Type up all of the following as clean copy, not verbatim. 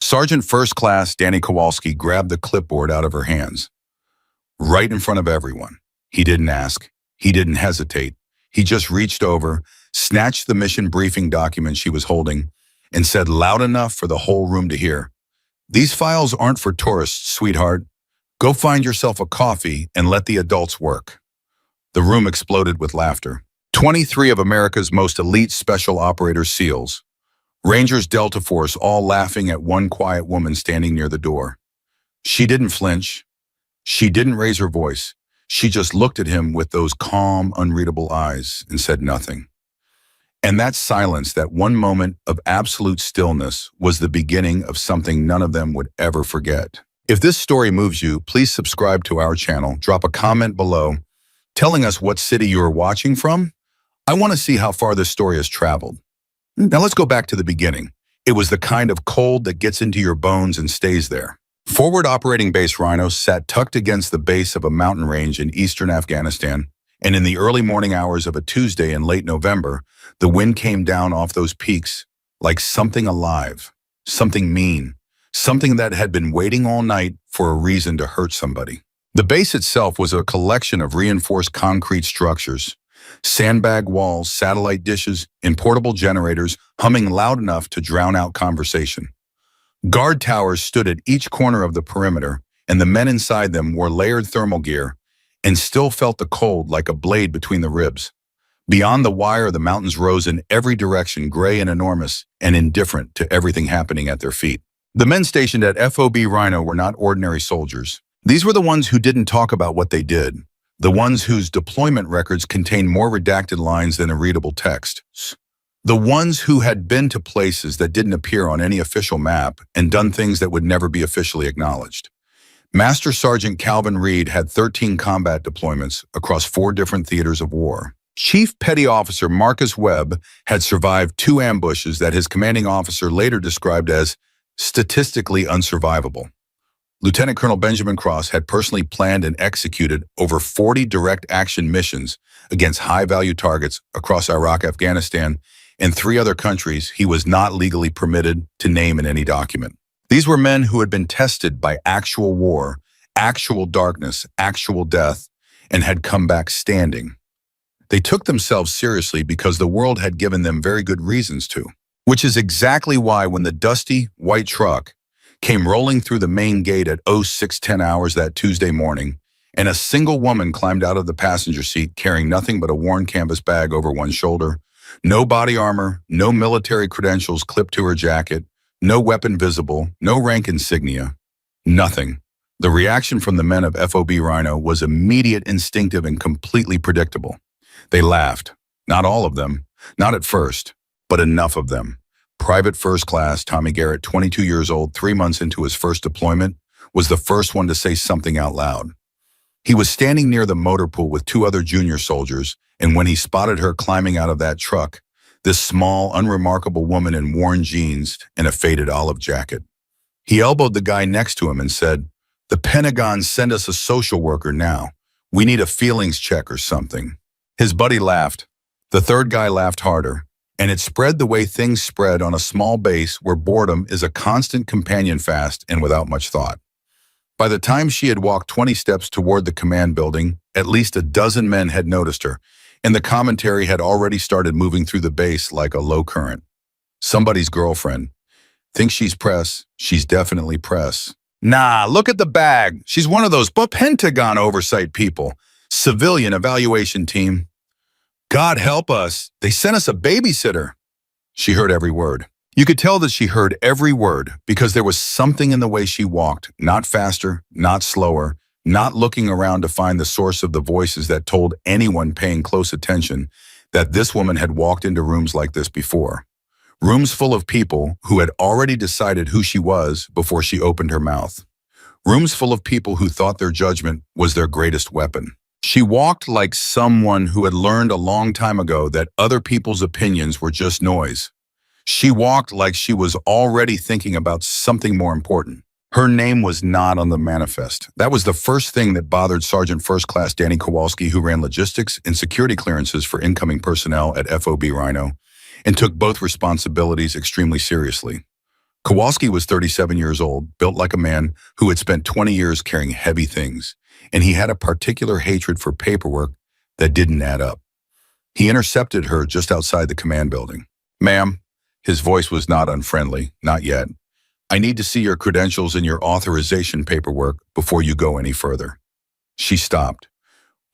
Sergeant First Class Danny Kowalski grabbed the clipboard out of her hands, right in front of everyone. He didn't ask. He didn't hesitate. He just reached over, snatched the mission briefing document she was holding, and said loud enough for the whole room to hear, "These files aren't for tourists, sweetheart. Go find yourself a coffee and let the adults work." The room exploded with laughter. 23 of America's most elite special operator SEALs, Rangers Delta Force, all laughing at one quiet woman standing near the door. She didn't flinch. She didn't raise her voice. She just looked at him with those calm, unreadable eyes and said nothing. And that silence, that one moment of absolute stillness, was the beginning of something none of them would ever forget. If this story moves you, please subscribe to our channel, drop a comment below, telling us what city you are watching from. I want to see how far this story has traveled. Now let's go back to the beginning. It was the kind of cold that gets into your bones and stays there. Forward Operating Base Rhino sat tucked against the base of a mountain range in eastern Afghanistan, and in the early morning hours of a Tuesday in late November, the wind came down off those peaks like something alive, something mean, something that had been waiting all night for a reason to hurt somebody. The base itself was a collection of reinforced concrete structures, sandbag walls, satellite dishes, and portable generators humming loud enough to drown out conversation. Guard towers stood at each corner of the perimeter, and the men inside them wore layered thermal gear and still felt the cold like a blade between the ribs. Beyond the wire, the mountains rose in every direction, gray and enormous, and indifferent to everything happening at their feet. The men stationed at FOB Rhino were not ordinary soldiers. These were the ones who didn't talk about what they did, the ones whose deployment records contained more redacted lines than a readable text. The ones who had been to places that didn't appear on any official map and done things that would never be officially acknowledged. Master Sergeant Calvin Reed had 13 combat deployments across 4 different theaters of war. Chief Petty Officer Marcus Webb had survived 2 ambushes that his commanding officer later described as statistically unsurvivable. Lieutenant Colonel Benjamin Cross had personally planned and executed over 40 direct action missions against high-value targets across Iraq, Afghanistan, and 3 other countries he was not legally permitted to name in any document. These were men who had been tested by actual war, actual darkness, actual death, and had come back standing. They took themselves seriously because the world had given them very good reasons to, which is exactly why when the dusty, white truck came rolling through the main gate at 0610 hours that Tuesday morning, and a single woman climbed out of the passenger seat carrying nothing but a worn canvas bag over one shoulder, no body armor, no military credentials clipped to her jacket, no weapon visible, no rank insignia, nothing. The reaction from the men of FOB Rhino was immediate, instinctive, and completely predictable. They laughed. Not all of them, not at first, but enough of them. Private First Class Tommy Garrett, 22 years old, 3 months into his first deployment, was the first one to say something out loud. He was standing near the motor pool with 2 other junior soldiers, and when he spotted her climbing out of that truck, this small, unremarkable woman in worn jeans and a faded olive jacket, he elbowed the guy next to him and said, "The Pentagon send us a social worker now. We need a feelings check or something." His buddy laughed. The third guy laughed harder, and it spread the way things spread on a small base where boredom is a constant companion fast and without much thought. By the time she had walked 20 steps toward the command building, at least a dozen men had noticed her, and the commentary had already started moving through the base like a low current. Somebody's girlfriend. Thinks she's press. She's definitely press. Nah, look at the bag. She's one of those Pentagon oversight people. Civilian evaluation team. God help us. They sent us a babysitter. She heard every word. You could tell that she heard every word because there was something in the way she walked, not faster, not slower, not looking around to find the source of the voices that told anyone paying close attention that this woman had walked into rooms like this before. Rooms full of people who had already decided who she was before she opened her mouth. Rooms full of people who thought their judgment was their greatest weapon. She walked like someone who had learned a long time ago that other people's opinions were just noise. She walked like she was already thinking about something more important. Her name was not on the manifest. That was the first thing that bothered Sergeant First Class Danny Kowalski, who ran logistics and security clearances for incoming personnel at FOB Rhino and took both responsibilities extremely seriously. Kowalski was 37 years old, built like a man who had spent 20 years carrying heavy things, and he had a particular hatred for paperwork that didn't add up. He intercepted her just outside the command building. "Ma'am," his voice was not unfriendly, not yet. "I need to see your credentials and your authorization paperwork before you go any further." She stopped,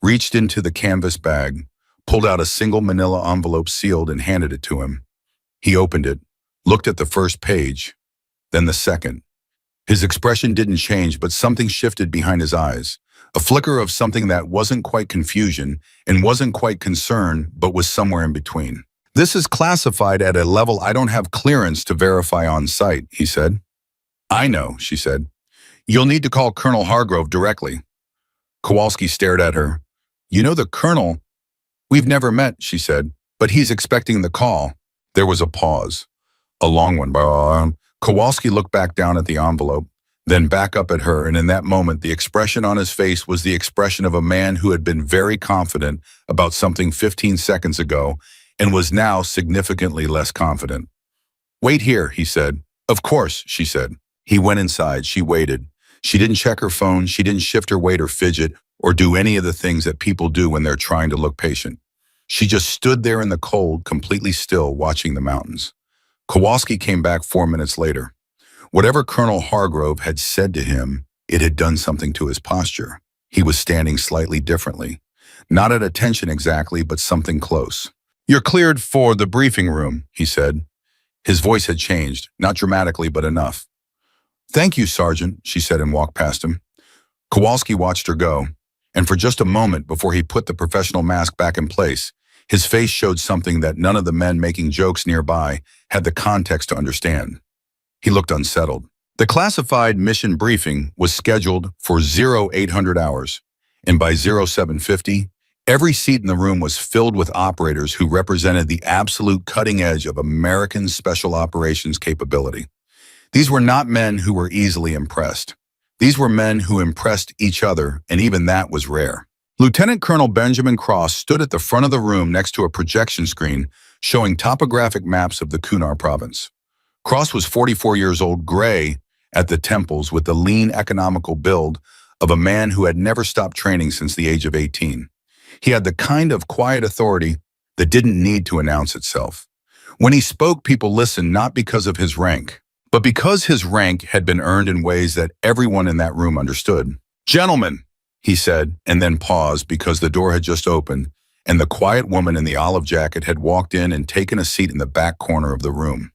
reached into the canvas bag, pulled out a single manila envelope sealed and handed it to him. He opened it, looked at the first page, then the second. His expression didn't change, but something shifted behind his eyes. A flicker of something that wasn't quite confusion and wasn't quite concern, but was somewhere in between. "This is classified at a level I don't have clearance to verify on site," he said. "I know," she said. "You'll need to call Colonel Hargrove directly." Kowalski stared at her. "You know the colonel?" "We've never met," she said, "but he's expecting the call." There was a pause. A long one. Kowalski looked back down at the envelope, then back up at her, and in that moment, the expression on his face was the expression of a man who had been very confident about something 15 seconds ago and was now significantly less confident. "Wait here," he said. "Of course," she said. He went inside. She waited. She didn't check her phone. She didn't shift her weight or fidget or do any of the things that people do when they're trying to look patient. She just stood there in the cold, completely still, watching the mountains. Kowalski came back 4 minutes later. Whatever Colonel Hargrove had said to him, it had done something to his posture. He was standing slightly differently. Not at attention exactly, but something close. "You're cleared for the briefing room," he said. His voice had changed, not dramatically, but enough. "Thank you, Sergeant," she said and walked past him. Kowalski watched her go, and for just a moment before he put the professional mask back in place, his face showed something that none of the men making jokes nearby had the context to understand. He looked unsettled. The classified mission briefing was scheduled for 0800 hours, and by 0750, every seat in the room was filled with operators who represented the absolute cutting edge of American special operations capability. These were not men who were easily impressed. These were men who impressed each other, and even that was rare. Lieutenant Colonel Benjamin Cross stood at the front of the room next to a projection screen showing topographic maps of the Kunar province. Cross was 44 years old, gray at the temples, with the lean, economical build of a man who had never stopped training since the age of 18. He had the kind of quiet authority that didn't need to announce itself. When he spoke, people listened not because of his rank, but because his rank had been earned in ways that everyone in that room understood. "Gentlemen," he said, and then paused because the door had just opened, and the quiet woman in the olive jacket had walked in and taken a seat in the back corner of the room.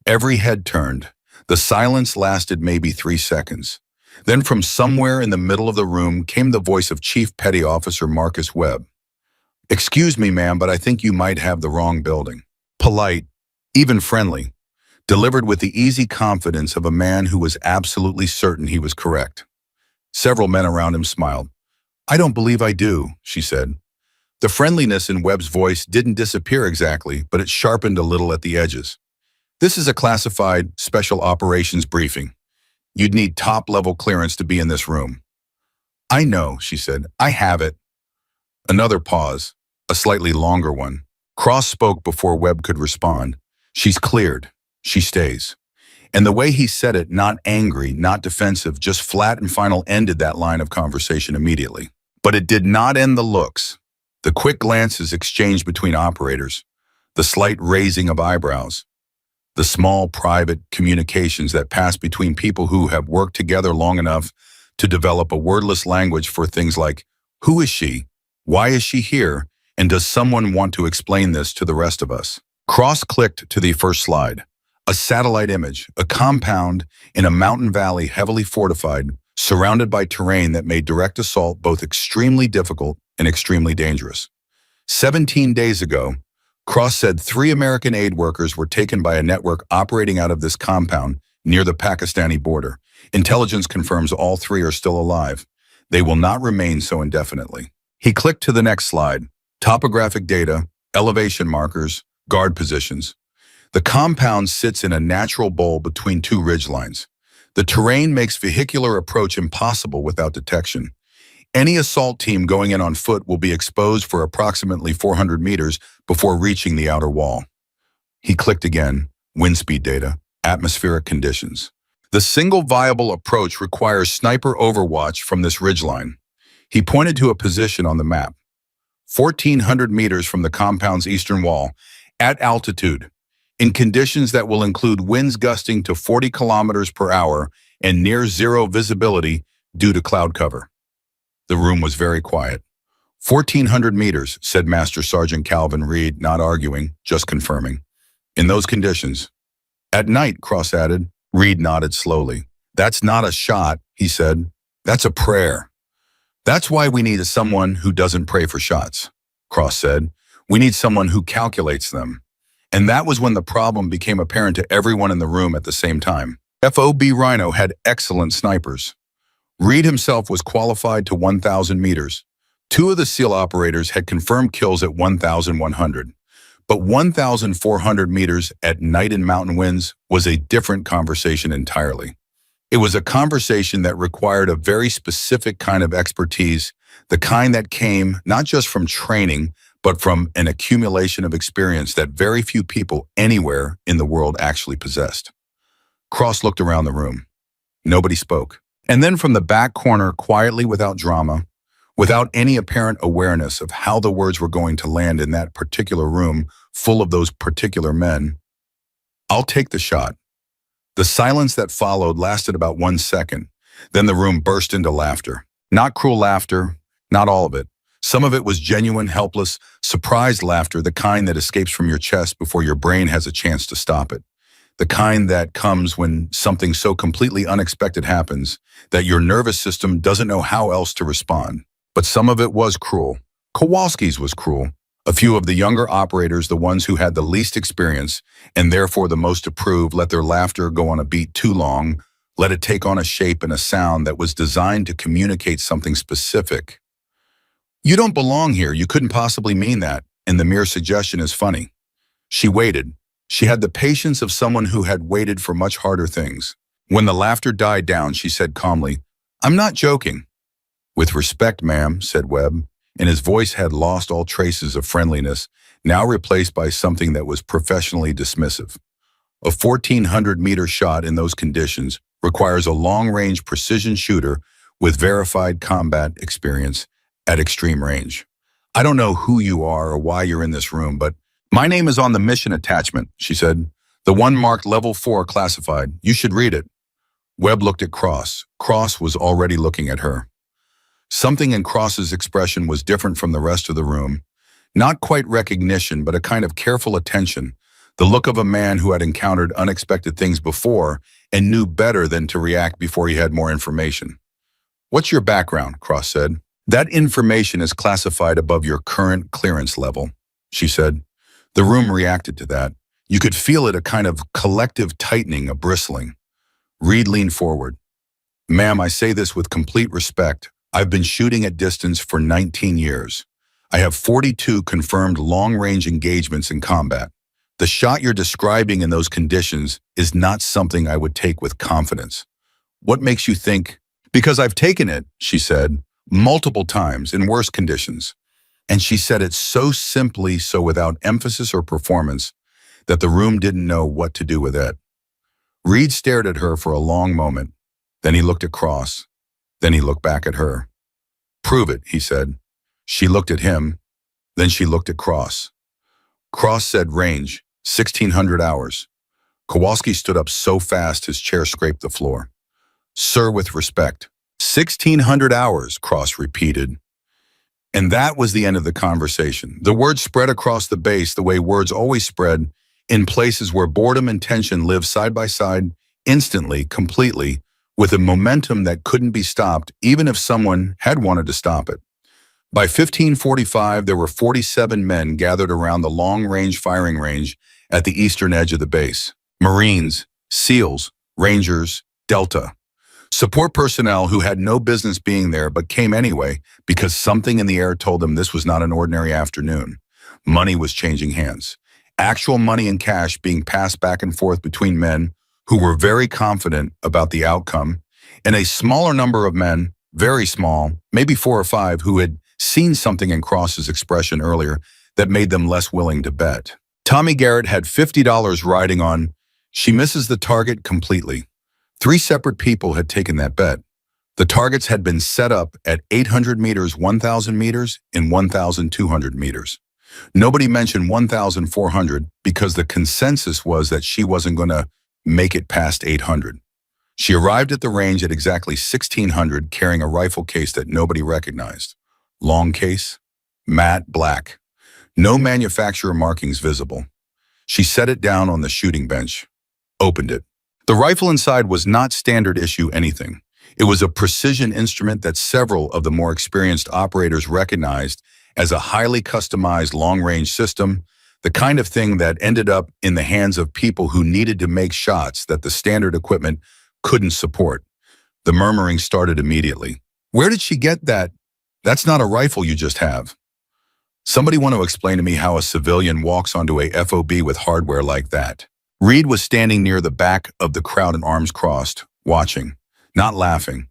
Every head turned. The silence lasted maybe 3 seconds. Then from somewhere in the middle of the room came the voice of Chief Petty Officer Marcus Webb. "Excuse me, ma'am, but I think you might have the wrong building." Polite, even friendly, delivered with the easy confidence of a man who was absolutely certain he was correct. Several men around him smiled. "I don't believe I do," she said. The friendliness in Webb's voice didn't disappear exactly, but it sharpened a little at the edges. "This is a classified special operations briefing. You'd need top-level clearance to be in this room." "I know," she said. "I have it." Another pause, a slightly longer one. Cross spoke before Webb could respond. "She's cleared. She stays." And the way he said it, not angry, not defensive, just flat and final, ended that line of conversation immediately. But it did not end the looks. The quick glances exchanged between operators, the slight raising of eyebrows, the small private communications that pass between people who have worked together long enough to develop a wordless language for things like, "Who is she? Why is she here? And does someone want to explain this to the rest of us?" Cross clicked to the first slide. A satellite image, a compound in a mountain valley heavily fortified, surrounded by terrain that made direct assault both extremely difficult and extremely dangerous. 17 days ago, Cross said 3 American aid workers were taken by a network operating out of this compound near the Pakistani border. Intelligence confirms all 3 are still alive. They will not remain so indefinitely. He clicked to the next slide. Topographic data, elevation markers, guard positions. The compound sits in a natural bowl between 2 ridgelines. The terrain makes vehicular approach impossible without detection. Any assault team going in on foot will be exposed for approximately 400 meters before reaching the outer wall. He clicked again. Wind speed data, Atmospheric conditions. The single viable approach requires sniper overwatch from this ridgeline. He pointed to a position on the map, 1,400 meters from the compound's eastern wall, at altitude, in conditions that will include winds gusting to 40 kilometers per hour and near zero visibility due to cloud cover. The room was very quiet. 1,400 meters, said Master Sergeant Calvin Reed, not arguing, just confirming. In those conditions. At night, Cross added. Reed nodded slowly. That's not a shot, he said. That's a prayer. That's why we need someone who doesn't pray for shots, Cross said. We need someone who calculates them. And that was when the problem became apparent to everyone in the room at the same time. FOB Rhino had excellent snipers. Reed himself was qualified to 1,000 meters. Two of the SEAL operators had confirmed kills at 1,100. But 1,400 meters at night in mountain winds was a different conversation entirely. It was a conversation that required a very specific kind of expertise, the kind that came not just from training, but from an accumulation of experience that very few people anywhere in the world actually possessed. Cross looked around the room. Nobody spoke. And then from the back corner, quietly without drama, without any apparent awareness of how the words were going to land in that particular room full of those particular men, I'll take the shot. The silence that followed lasted about 1 second. Then the room burst into laughter. Not cruel laughter, not all of it. Some of it was genuine, helpless, surprised laughter, the kind that escapes from your chest before your brain has a chance to stop it. The kind that comes when something so completely unexpected happens that your nervous system doesn't know how else to respond. But some of it was cruel. Kowalski's was cruel. A few of the younger operators, the ones who had the least experience and therefore the most to prove, let their laughter go on a beat too long, let it take on a shape and a sound that was designed to communicate something specific. You don't belong here, you couldn't possibly mean that, and the mere suggestion is funny. She waited. She had the patience of someone who had waited for much harder things. When the laughter died down, she said calmly, I'm not joking. With respect, ma'am, said Webb, and his voice had lost all traces of friendliness, now replaced by something that was professionally dismissive. A 1,400-meter shot in those conditions requires a long-range precision shooter with verified combat experience at extreme range. I don't know who you are or why you're in this room, but my name is on the mission attachment, she said. The one marked level 4 classified. You should read it. Webb looked at Cross. Cross was already looking at her. Something in Cross's expression was different from the rest of the room. Not quite recognition, but a kind of careful attention. The look of a man who had encountered unexpected things before and knew better than to react before he had more information. What's your background? Cross said. That information is classified above your current clearance level, she said. The room reacted to that. You could feel it, a kind of collective tightening, a bristling. Reed leaned forward. Ma'am, I say this with complete respect. I've been shooting at distance for 19 years. I have 42 confirmed long-range engagements in combat. The shot you're describing in those conditions is not something I would take with confidence. What makes you think? Because I've taken it, she said, multiple times in worse conditions. And she said it so simply, so without emphasis or performance, that the room didn't know what to do with it. Reed stared at her for a long moment. Then he looked at Cross. Then he looked back at her. Prove it, he said. She looked at him. Then she looked at Cross. Cross said range, 1,600 hours. Kowalski stood up so fast his chair scraped the floor. Sir, with respect. 1,600 hours, Cross repeated. And that was the end of the conversation. The words spread across the base the way words always spread, in places where boredom and tension live side by side, instantly, completely, with a momentum that couldn't be stopped even if someone had wanted to stop it. By 1545, there were 47 men gathered around the long-range firing range at the eastern edge of the base. Marines, SEALs, Rangers, Delta. Support personnel who had no business being there but came anyway because something in the air told them this was not an ordinary afternoon. Money was changing hands. Actual money and cash being passed back and forth between men who were very confident about the outcome, and a smaller number of men, very small, maybe 4 or 5, who had seen something in Cross's expression earlier that made them less willing to bet. Tommy Garrett had $50 riding on She misses the target completely. Three separate people had taken that bet. The targets had been set up at 800 meters, 1,000 meters, and 1,200 meters. Nobody mentioned 1,400 because the consensus was that she wasn't going to make it past 800. She arrived at the range at exactly 1,600 carrying a rifle case that nobody recognized. Long case, matte black, no manufacturer markings visible. She set it down on the shooting bench, opened it. The rifle inside was not standard issue anything. It was a precision instrument that several of the more experienced operators recognized as a highly customized long-range system, the kind of thing that ended up in the hands of people who needed to make shots that the standard equipment couldn't support. The murmuring started immediately. Where did she get that? That's not a rifle you just have. Somebody want to explain to me how a civilian walks onto a FOB with hardware like that? Reed was standing near the back of the crowd and arms crossed, watching, not laughing.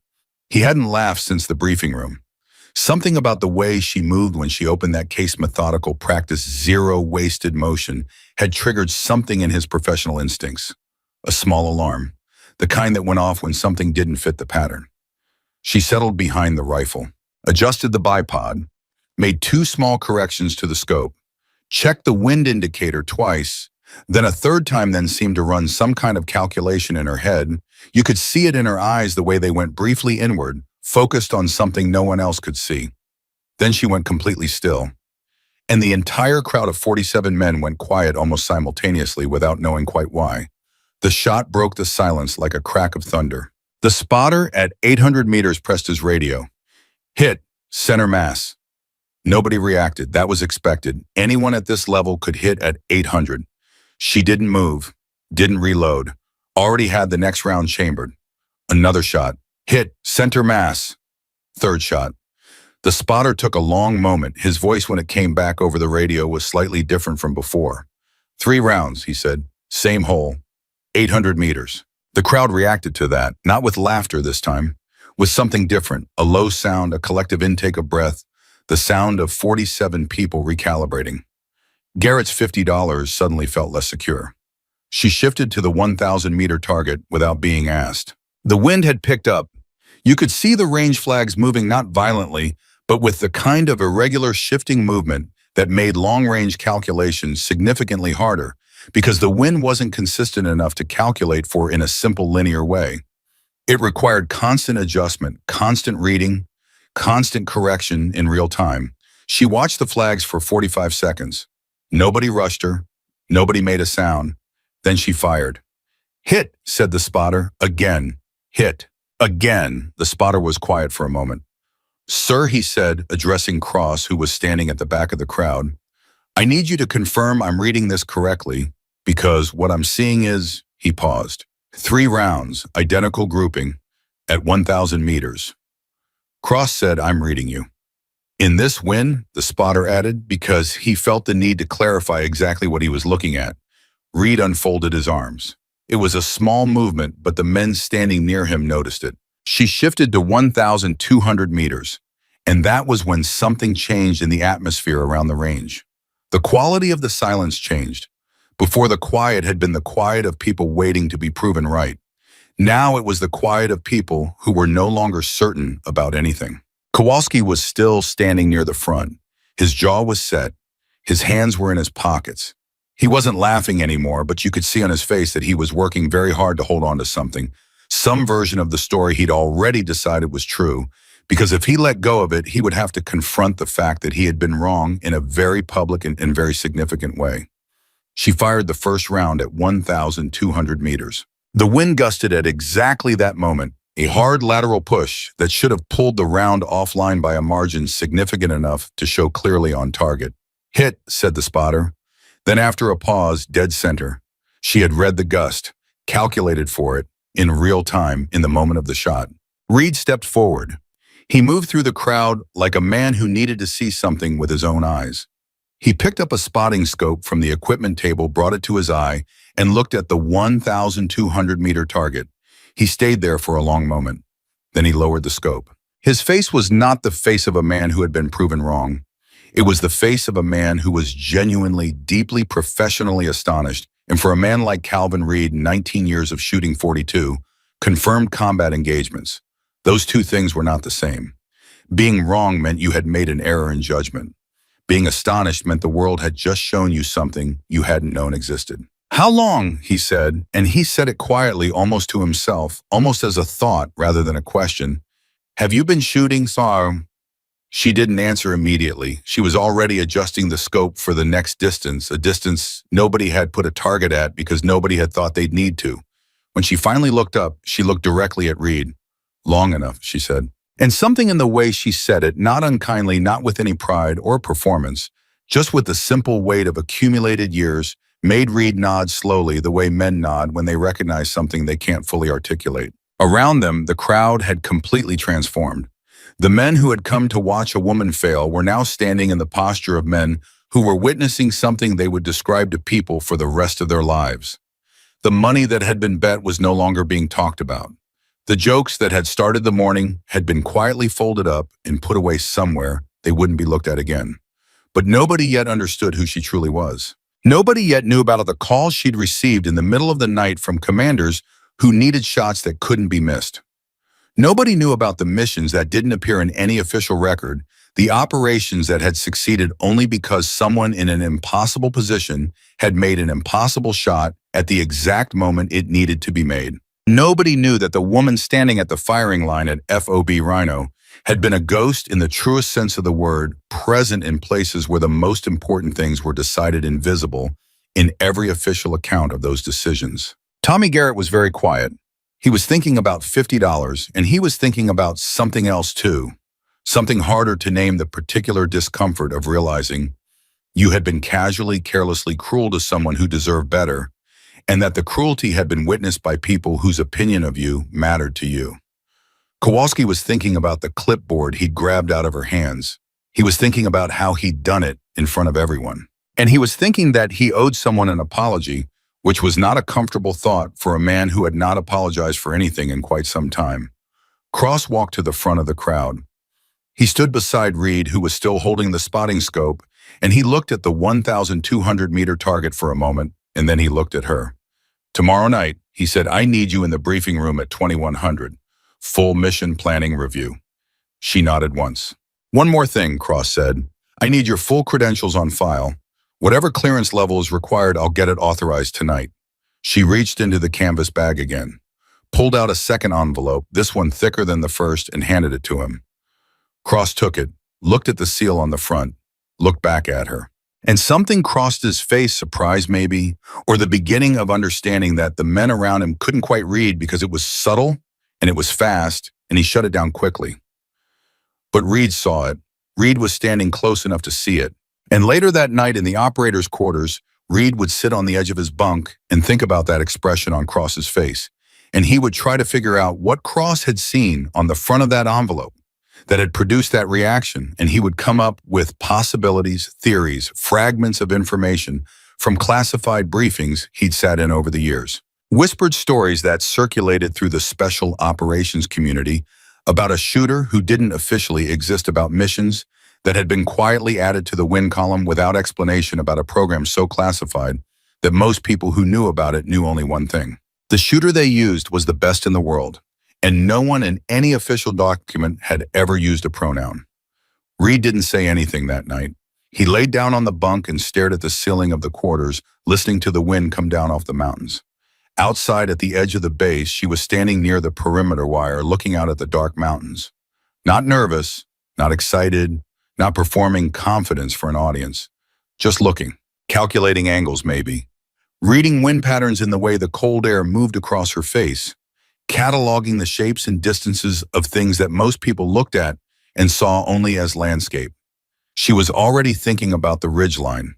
He hadn't laughed since the briefing room. Something about the way she moved when she opened that case, methodical practice, zero wasted motion, had triggered something in his professional instincts. A small alarm, the kind that went off when something didn't fit the pattern. She settled behind the rifle, adjusted the bipod, made two small corrections to the scope, checked the wind indicator twice, then a third time, then seemed to run some kind of calculation in her head. You could see it in her eyes the way they went briefly inward, focused on something no one else could see. Then she went completely still, and the entire crowd of 47 men went quiet almost simultaneously without knowing quite why. The shot broke the silence like a crack of thunder. The spotter at 800 meters pressed his radio. Hit, center mass. Nobody reacted. That was expected. Anyone at this level could hit at 800. She didn't move, didn't reload, already had the next round chambered. Another shot. Hit, center mass. Third shot. The spotter took a long moment. His voice when it came back over the radio was slightly different from before. 3 rounds, he said. Same hole. 800 meters. The crowd reacted to that, not with laughter this time, with something different, a low sound, a collective intake of breath, the sound of 47 people recalibrating. Garrett's $50 suddenly felt less secure. She shifted to the 1,000-meter target without being asked. The wind had picked up. You could see the range flags moving not violently, but with the kind of irregular shifting movement that made long-range calculations significantly harder, because the wind wasn't consistent enough to calculate for in a simple linear way. It required constant adjustment, constant reading, constant correction in real time. She watched the flags for 45 seconds. Nobody rushed her. Nobody made a sound. Then she fired. Hit, said the spotter. Again. Hit. Again. The spotter was quiet for a moment. Sir, he said, addressing Cross, who was standing at the back of the crowd, I need you to confirm I'm reading this correctly, because what I'm seeing is, he paused, 3 rounds, identical grouping, at 1,000 meters. Cross said, I'm reading you. In this win, the spotter added, because he felt the need to clarify exactly what he was looking at. Reed unfolded his arms. It was a small movement, but the men standing near him noticed it. She shifted to 1,200 meters, and that was when something changed in the atmosphere around the range. The quality of the silence changed. Before, the quiet had been the quiet of people waiting to be proven right. Now it was the quiet of people who were no longer certain about anything. Kowalski was still standing near the front. His jaw was set. His hands were in his pockets. He wasn't laughing anymore, but you could see on his face that he was working very hard to hold on to something, some version of the story he'd already decided was true, because if he let go of it, he would have to confront the fact that he had been wrong in a very public and very significant way. She fired the first round at 1,200 meters. The wind gusted at exactly that moment, a hard lateral push that should have pulled the round offline by a margin significant enough to show clearly on target. Hit, said the spotter. Then after a pause, dead center. She had read the gust, calculated for it, in real time in the moment of the shot. Reed stepped forward. He moved through the crowd like a man who needed to see something with his own eyes. He picked up a spotting scope from the equipment table, brought it to his eye, and looked at the 1,200-meter target. He stayed there for a long moment. Then he lowered the scope. His face was not the face of a man who had been proven wrong. It was the face of a man who was genuinely, deeply, professionally astonished And for a man like Calvin Reed, 19 years of shooting 42, confirmed combat engagements. Those two things were not the same. Being wrong meant you had made an error in judgment. Being astonished meant the world had just shown you something you hadn't known existed. "How long?" he said, and he said it quietly, almost to himself, almost as a thought rather than a question. "Have you been shooting, sir?" She didn't answer immediately. She was already adjusting the scope for the next distance, a distance nobody had put a target at because nobody had thought they'd need to. When she finally looked up, she looked directly at Reed. "Long enough," she said. And something in the way she said it, not unkindly, not with any pride or performance, just with the simple weight of accumulated years, made Reed nod slowly the way men nod when they recognize something they can't fully articulate. Around them, the crowd had completely transformed. The men who had come to watch a woman fail were now standing in the posture of men who were witnessing something they would describe to people for the rest of their lives. The money that had been bet was no longer being talked about. The jokes that had started the morning had been quietly folded up and put away somewhere they wouldn't be looked at again. But nobody yet understood who she truly was. Nobody yet knew about the calls she'd received in the middle of the night from commanders who needed shots that couldn't be missed. Nobody knew about the missions that didn't appear in any official record, the operations that had succeeded only because someone in an impossible position had made an impossible shot at the exact moment it needed to be made. Nobody knew that the woman standing at the firing line at FOB Rhino had been a ghost in the truest sense of the word, present in places where the most important things were decided invisible in every official account of those decisions. Tommy Garrett was very quiet. He was thinking about $50, and he was thinking about something else too, something harder to name, the particular discomfort of realizing you had been casually, carelessly cruel to someone who deserved better, and that the cruelty had been witnessed by people whose opinion of you mattered to you. Kowalski was thinking about the clipboard he'd grabbed out of her hands. He was thinking about how he'd done it in front of everyone. And he was thinking that he owed someone an apology, which was not a comfortable thought for a man who had not apologized for anything in quite some time. Cross walked to the front of the crowd. He stood beside Reed, who was still holding the spotting scope, and he looked at the 1,200-meter target for a moment, and then he looked at her. "Tomorrow night," he said, "I need you in the briefing room at 2100. Full mission planning review." She nodded once. "One more thing," Cross said. "I need your full credentials on file. Whatever clearance level is required, I'll get it authorized tonight." She reached into the canvas bag again, pulled out a second envelope, this one thicker than the first, and handed it to him. Cross took it, looked at the seal on the front, looked back at her. And something crossed his face, surprise maybe, or the beginning of understanding that the men around him couldn't quite read because it was subtle and it was fast, and he shut it down quickly. But Reed saw it. Reed was standing close enough to see it. And later that night in the operator's quarters, Reed would sit on the edge of his bunk and think about that expression on Cross's face. And he would try to figure out what Cross had seen on the front of that envelope that had produced that reaction, and he would come up with possibilities, theories, fragments of information from classified briefings he'd sat in over the years. Whispered stories that circulated through the special operations community about a shooter who didn't officially exist, about missions that had been quietly added to the win column without explanation, about a program so classified that most people who knew about it knew only one thing. The shooter they used was the best in the world, and no one in any official document had ever used a pronoun. Reed didn't say anything that night. He laid down on the bunk and stared at the ceiling of the quarters, listening to the wind come down off the mountains. Outside at the edge of the base, she was standing near the perimeter wire, looking out at the dark mountains. Not nervous, not excited, not performing confidence for an audience. Just looking, calculating angles maybe, reading wind patterns in the way the cold air moved across her face, cataloging the shapes and distances of things that most people looked at and saw only as landscape. She was already thinking about the ridgeline.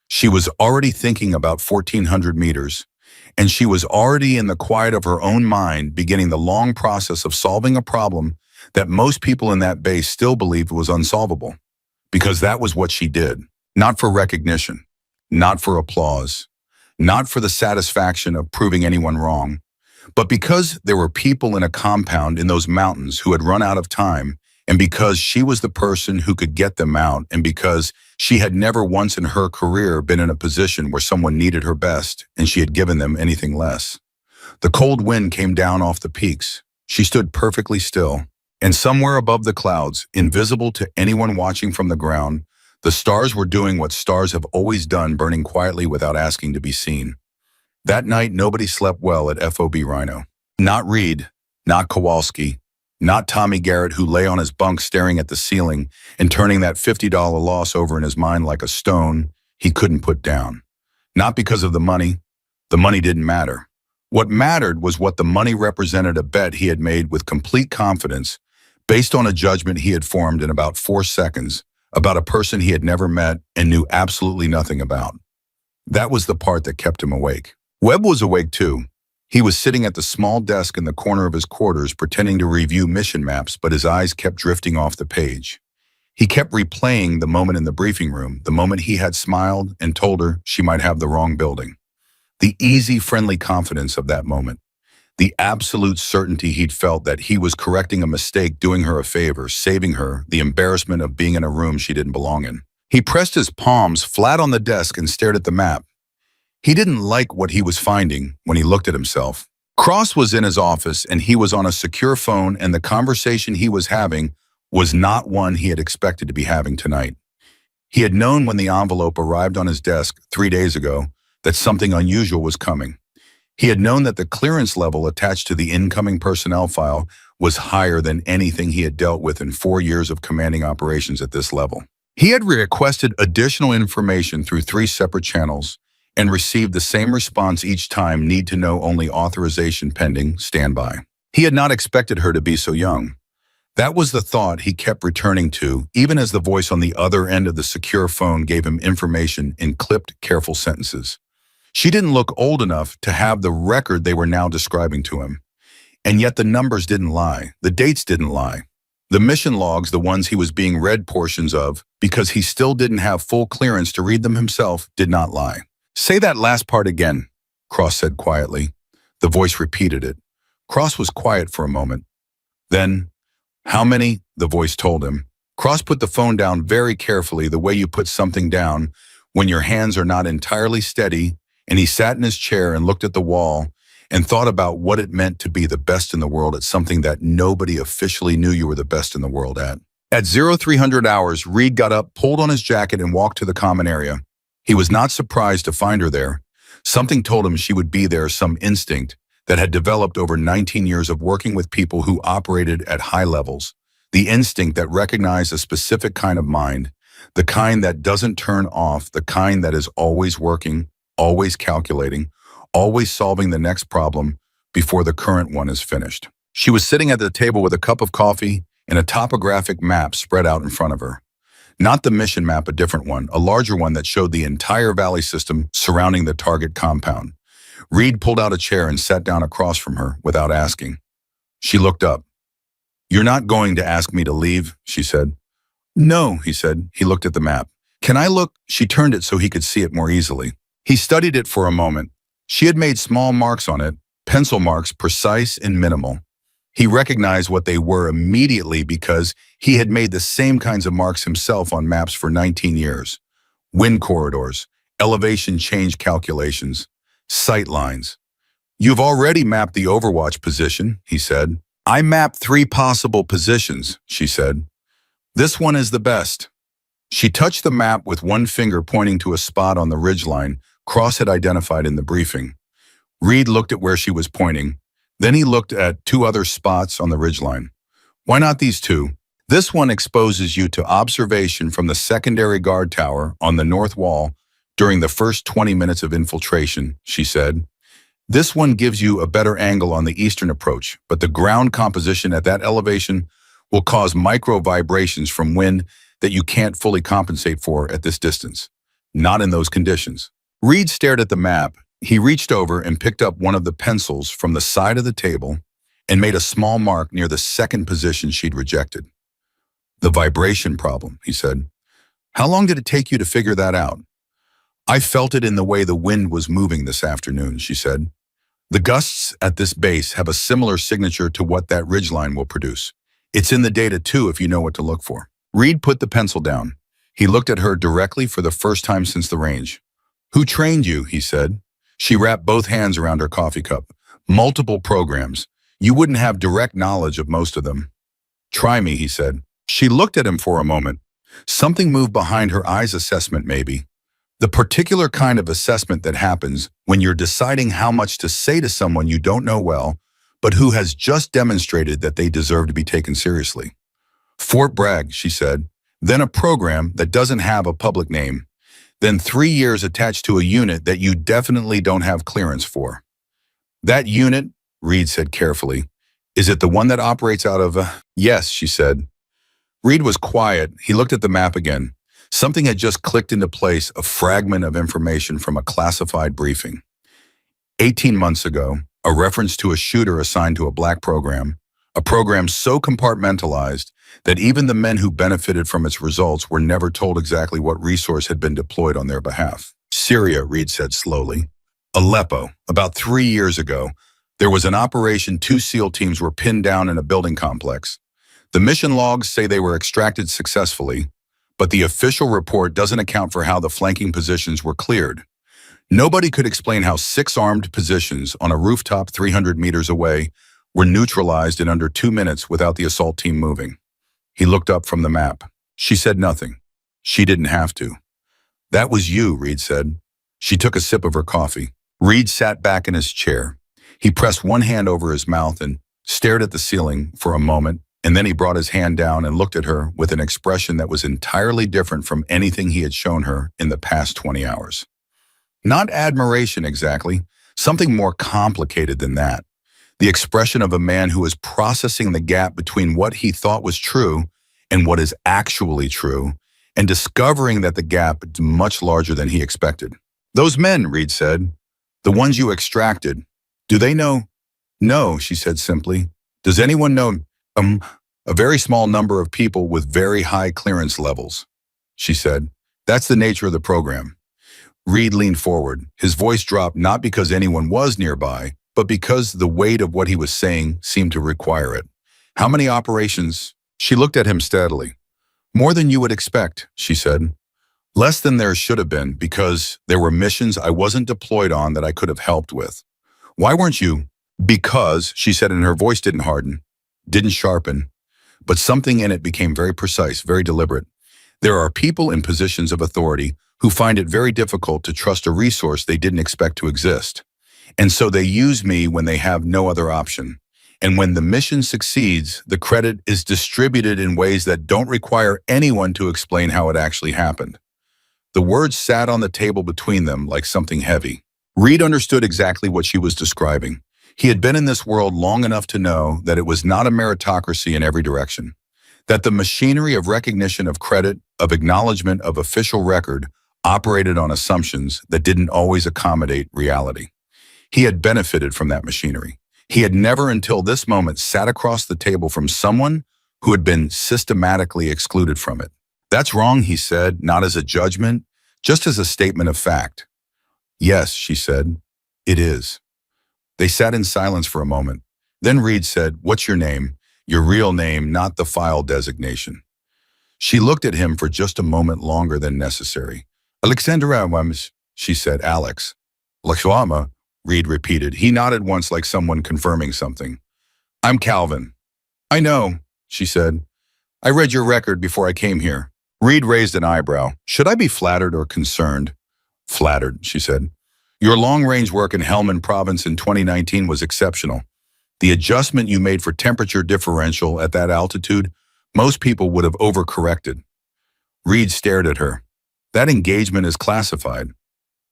She was already thinking about 1,400 meters. And she was already in the quiet of her own mind beginning the long process of solving a problem that most people in that base still believed was unsolvable. Because that was what she did. Not for recognition, not for applause, not for the satisfaction of proving anyone wrong, but because there were people in a compound in those mountains who had run out of time, and because she was the person who could get them out, and because She had never once in her career been in a position where someone needed her best and she had given them anything less. The cold wind came down off the peaks. She stood perfectly still, and somewhere above the clouds, invisible to anyone watching from the ground, the stars were doing what stars have always done, burning quietly without asking to be seen. That night, nobody slept well at FOB Rhino. Not Reed, not Kowalski, not Tommy Garrett, who lay on his bunk staring at the ceiling and turning that $50 loss over in his mind like a stone he couldn't put down. Not because of the money didn't matter. What mattered was what the money represented, a bet he had made with complete confidence, based on a judgment he had formed in about 4 seconds, about a person he had never met and knew absolutely nothing about. That was the part that kept him awake. Webb was awake too. He was sitting at the small desk in the corner of his quarters pretending to review mission maps, but his eyes kept drifting off the page. He kept replaying the moment in the briefing room, the moment he had smiled and told her she might have the wrong building. The easy, friendly confidence of that moment. The absolute certainty he'd felt that he was correcting a mistake, doing her a favor, saving her the embarrassment of being in a room she didn't belong in. He pressed his palms flat on the desk and stared at the map. He didn't like what he was finding when he looked at himself. Cross was in his office and he was on a secure phone, and the conversation he was having was not one he had expected to be having tonight. He had known when the envelope arrived on his desk 3 days ago that something unusual was coming. He had known that the clearance level attached to the incoming personnel file was higher than anything he had dealt with in 4 years of commanding operations at this level. He had requested additional information through 3 separate channels and received the same response each time: need to know only, authorization pending, standby. He had not expected her to be so young. That was the thought he kept returning to, even as the voice on the other end of the secure phone gave him information in clipped, careful sentences. She didn't look old enough to have the record they were now describing to him. And yet the numbers didn't lie. The dates didn't lie. The mission logs, the ones he was being read portions of because he still didn't have full clearance to read them himself, did not lie. "Say that last part again," Cross said quietly. The voice repeated it. Cross was quiet for a moment. Then, "How many?" the voice told him. Cross put the phone down very carefully, the way you put something down when your hands are not entirely steady, and he sat in his chair and looked at the wall and thought about what it meant to be the best in the world at something that nobody officially knew you were the best in the world at. At 0300 hours, Reed got up, pulled on his jacket, and walked to the common area. He was not surprised to find her there. Something told him she would be there, some instinct that had developed over 19 years of working with people who operated at high levels. The instinct that recognized a specific kind of mind, the kind that doesn't turn off, the kind that is always working, always calculating, always solving the next problem before the current one is finished. She was sitting at the table with a cup of coffee and a topographic map spread out in front of her. Not the mission map, a different one, a larger one that showed the entire valley system surrounding the target compound. Reed pulled out a chair and sat down across from her without asking. She looked up. "You're not going to ask me to leave?" she said. "No," he said. He looked at the map. "Can I look?" She turned it so he could see it more easily. He studied it for a moment. She had made small marks on it, pencil marks, precise and minimal. He recognized what they were immediately because he had made the same kinds of marks himself on maps for 19 years. Wind corridors, elevation change calculations, sight lines. "You've already mapped the Overwatch position," he said. "I mapped 3 possible positions," she said. "This one is the best." She touched the map with one finger, pointing to a spot on the ridgeline Cross had identified in the briefing. Reed looked at where she was pointing. Then he looked at 2 other spots on the ridgeline. "Why not these 2? This one exposes you to observation from the secondary guard tower on the north wall during the first 20 minutes of infiltration," she said. "This one gives you a better angle on the eastern approach, but the ground composition at that elevation will cause micro vibrations from wind that you can't fully compensate for at this distance. Not in those conditions." Reed stared at the map. He reached over and picked up one of the pencils from the side of the table and made a small mark near the second position she'd rejected. "The vibration problem," he said. "How long did it take you to figure that out?" "I felt it in the way the wind was moving this afternoon," she said. "The gusts at this base have a similar signature to what that ridgeline will produce. It's in the data too if you know what to look for." Reed put the pencil down. He looked at her directly for the first time since the range. Who trained you? He said. She wrapped both hands around her coffee cup. Multiple programs. You wouldn't have direct knowledge of most of them. Try me, he said. She looked at him for a moment. Something moved behind her eyes. Assessment, maybe. The particular kind of assessment that happens when you're deciding how much to say to someone you don't know well, but who has just demonstrated that they deserve to be taken seriously. Fort Bragg, she said. Then a program that doesn't have a public name. Then 3 years attached to a unit that you definitely don't have clearance for. That unit, Reed said carefully, is it the one that operates out of Yes, she said. Reed was quiet. He looked at the map again. Something had just clicked into place, a fragment of information from a classified briefing. 18 months ago, a reference to a shooter assigned to a black program, a program so compartmentalized that even the men who benefited from its results were never told exactly what resource had been deployed on their behalf. Syria, Reed said slowly. Aleppo, about 3 years ago, there was an operation. 2 SEAL teams were pinned down in a building complex. The mission logs say they were extracted successfully, but the official report doesn't account for how the flanking positions were cleared. Nobody could explain how 6 armed positions on a rooftop 300 meters away were neutralized in under 2 minutes without the assault team moving. He looked up from the map. She said nothing. She didn't have to. That was you, Reed said. She took a sip of her coffee. Reed sat back in his chair. He pressed one hand over his mouth and stared at the ceiling for a moment, and then he brought his hand down and looked at her with an expression that was entirely different from anything he had shown her in the past 20 hours. Not admiration exactly, something more complicated than that. The expression of a man who is processing the gap between what he thought was true and what is actually true, and discovering that the gap is much larger than he expected. Those men, Reed said, the ones you extracted, do they know? No, she said simply. Does anyone know? A very small number of people with very high clearance levels, she said. That's the nature of the program. Reed leaned forward. His voice dropped not because anyone was nearby, but because the weight of what he was saying seemed to require it. How many operations? She looked at him steadily. More than you would expect, she said. Less than there should have been, because there were missions I wasn't deployed on that I could have helped with. Why weren't you? Because, she said, and her voice didn't harden, didn't sharpen, but something in it became very precise, very deliberate. There are people in positions of authority who find it very difficult to trust a resource they didn't expect to exist. And so they use me when they have no other option. And when the mission succeeds, the credit is distributed in ways that don't require anyone to explain how it actually happened. The words sat on the table between them like something heavy. Reed understood exactly what she was describing. He had been in this world long enough to know that it was not a meritocracy in every direction, that the machinery of recognition of credit, of acknowledgement of official record, operated on assumptions that didn't always accommodate reality. He had benefited from that machinery. He had never until this moment sat across the table from someone who had been systematically excluded from it. That's wrong, he said, not as a judgment, just as a statement of fact. Yes, she said, it is. They sat in silence for a moment. Then Reed said, what's your name? Your real name, not the file designation. She looked at him for just a moment longer than necessary. Alexandra, she said. Alex. Lakshwama, Reed repeated. He nodded once like someone confirming something. I'm Calvin. I know, she said. I read your record before I came here. Reed raised an eyebrow. Should I be flattered or concerned? Flattered, she said. Your long-range work in Helmand Province in 2019 was exceptional. The adjustment you made for temperature differential at that altitude, most people would have overcorrected. Reed stared at her. That engagement is classified.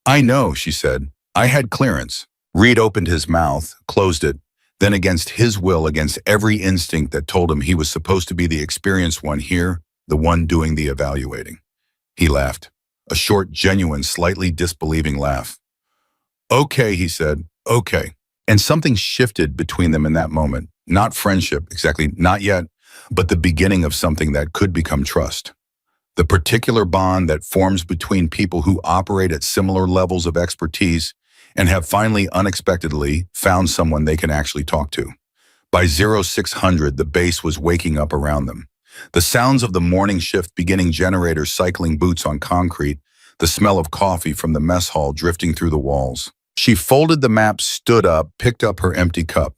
I know, she said. I had clearance. Reed opened his mouth, closed it, then against his will, against every instinct that told him he was supposed to be the experienced one here, the one doing the evaluating. He laughed, a short, genuine, slightly disbelieving laugh. Okay, he said, okay. And something shifted between them in that moment. Not friendship, exactly, not yet, but the beginning of something that could become trust. The particular bond that forms between people who operate at similar levels of expertise and have finally unexpectedly found someone they can actually talk to. By 0600, the base was waking up around them. The sounds of the morning shift beginning, generators cycling, boots on concrete, the smell of coffee from the mess hall drifting through the walls. She folded the map, stood up, picked up her empty cup.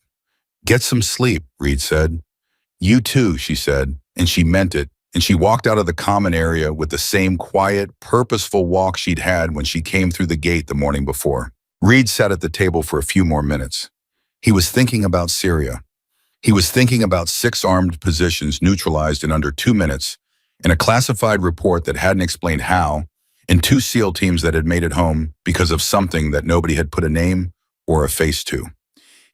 "Get some sleep," Reed said. "You too," she said, and she meant it, and she walked out of the common area with the same quiet, purposeful walk she'd had when she came through the gate the morning before. Reed sat at the table for a few more minutes. He was thinking about Syria. He was thinking about 6 armed positions neutralized in under 2 minutes, and a classified report that hadn't explained how, and 2 SEAL teams that had made it home because of something that nobody had put a name or a face to.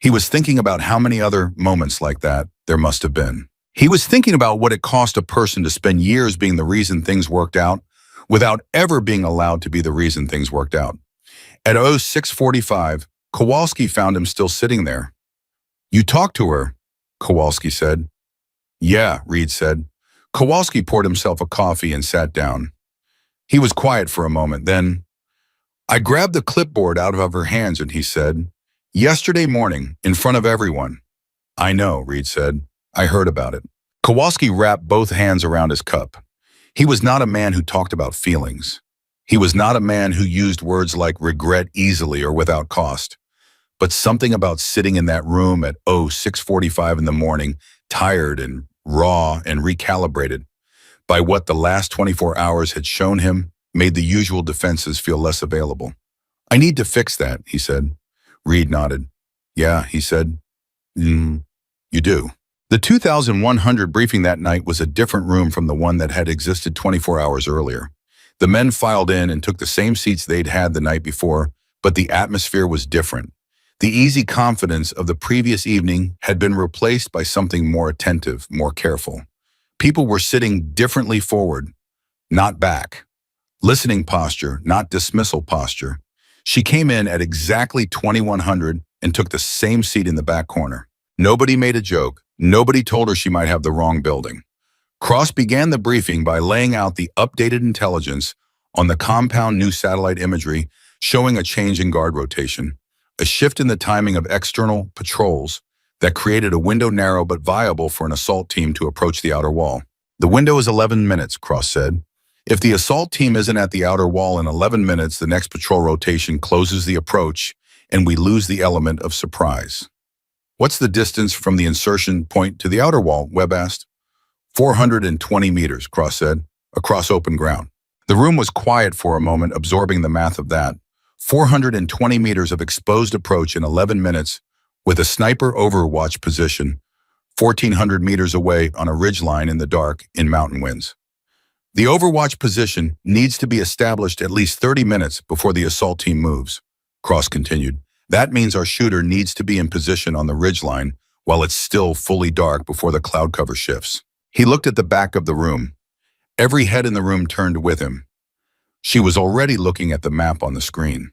He was thinking about how many other moments like that there must have been. He was thinking about what it cost a person to spend years being the reason things worked out without ever being allowed to be the reason things worked out. At 06:45, Kowalski found him still sitting there. "You talked to her?" Kowalski said. "Yeah," Reed said. Kowalski poured himself a coffee and sat down. He was quiet for a moment. Then, "I grabbed the clipboard out of her hands and," he said, "yesterday morning, in front of everyone." "I know," Reed said. "I heard about it." Kowalski wrapped both hands around his cup. He was not a man who talked about feelings. He was not a man who used words like regret easily or without cost. But something about sitting in that room at 06:45 in the morning, tired and raw and recalibrated by what the last 24 hours had shown him, made the usual defenses feel less available. "I need to fix that," he said. Reed nodded. "Yeah," he said. You do." The 2100 briefing that night was a different room from the one that had existed 24 hours earlier. The men filed in and took the same seats they'd had the night before, but the atmosphere was different. The easy confidence of the previous evening had been replaced by something more attentive, more careful. People were sitting differently forward, not back. Listening posture, not dismissal posture. She came in at exactly 2100 and took the same seat in the back corner. Nobody made a joke. Nobody told her she might have the wrong building. Cross began the briefing by laying out the updated intelligence on the compound, new satellite imagery showing a change in guard rotation, a shift in the timing of external patrols that created a window narrow but viable for an assault team to approach the outer wall. "The window is 11 minutes, Cross said. "If the assault team isn't at the outer wall in 11 minutes, the next patrol rotation closes the approach and we lose the element of surprise." "What's the distance from the insertion point to the outer wall?" Webb asked. 420 meters, Cross said, across open ground. The room was quiet for a moment, absorbing the math of that. 420 meters of exposed approach in 11 minutes with a sniper overwatch position, 1,400 meters away on a ridgeline in the dark in mountain winds. "The overwatch position needs to be established at least 30 minutes before the assault team moves," Cross continued. "That means our shooter needs to be in position on the ridgeline while it's still fully dark before the cloud cover shifts." He looked at the back of the room. Every head in the room turned with him. She was already looking at the map on the screen.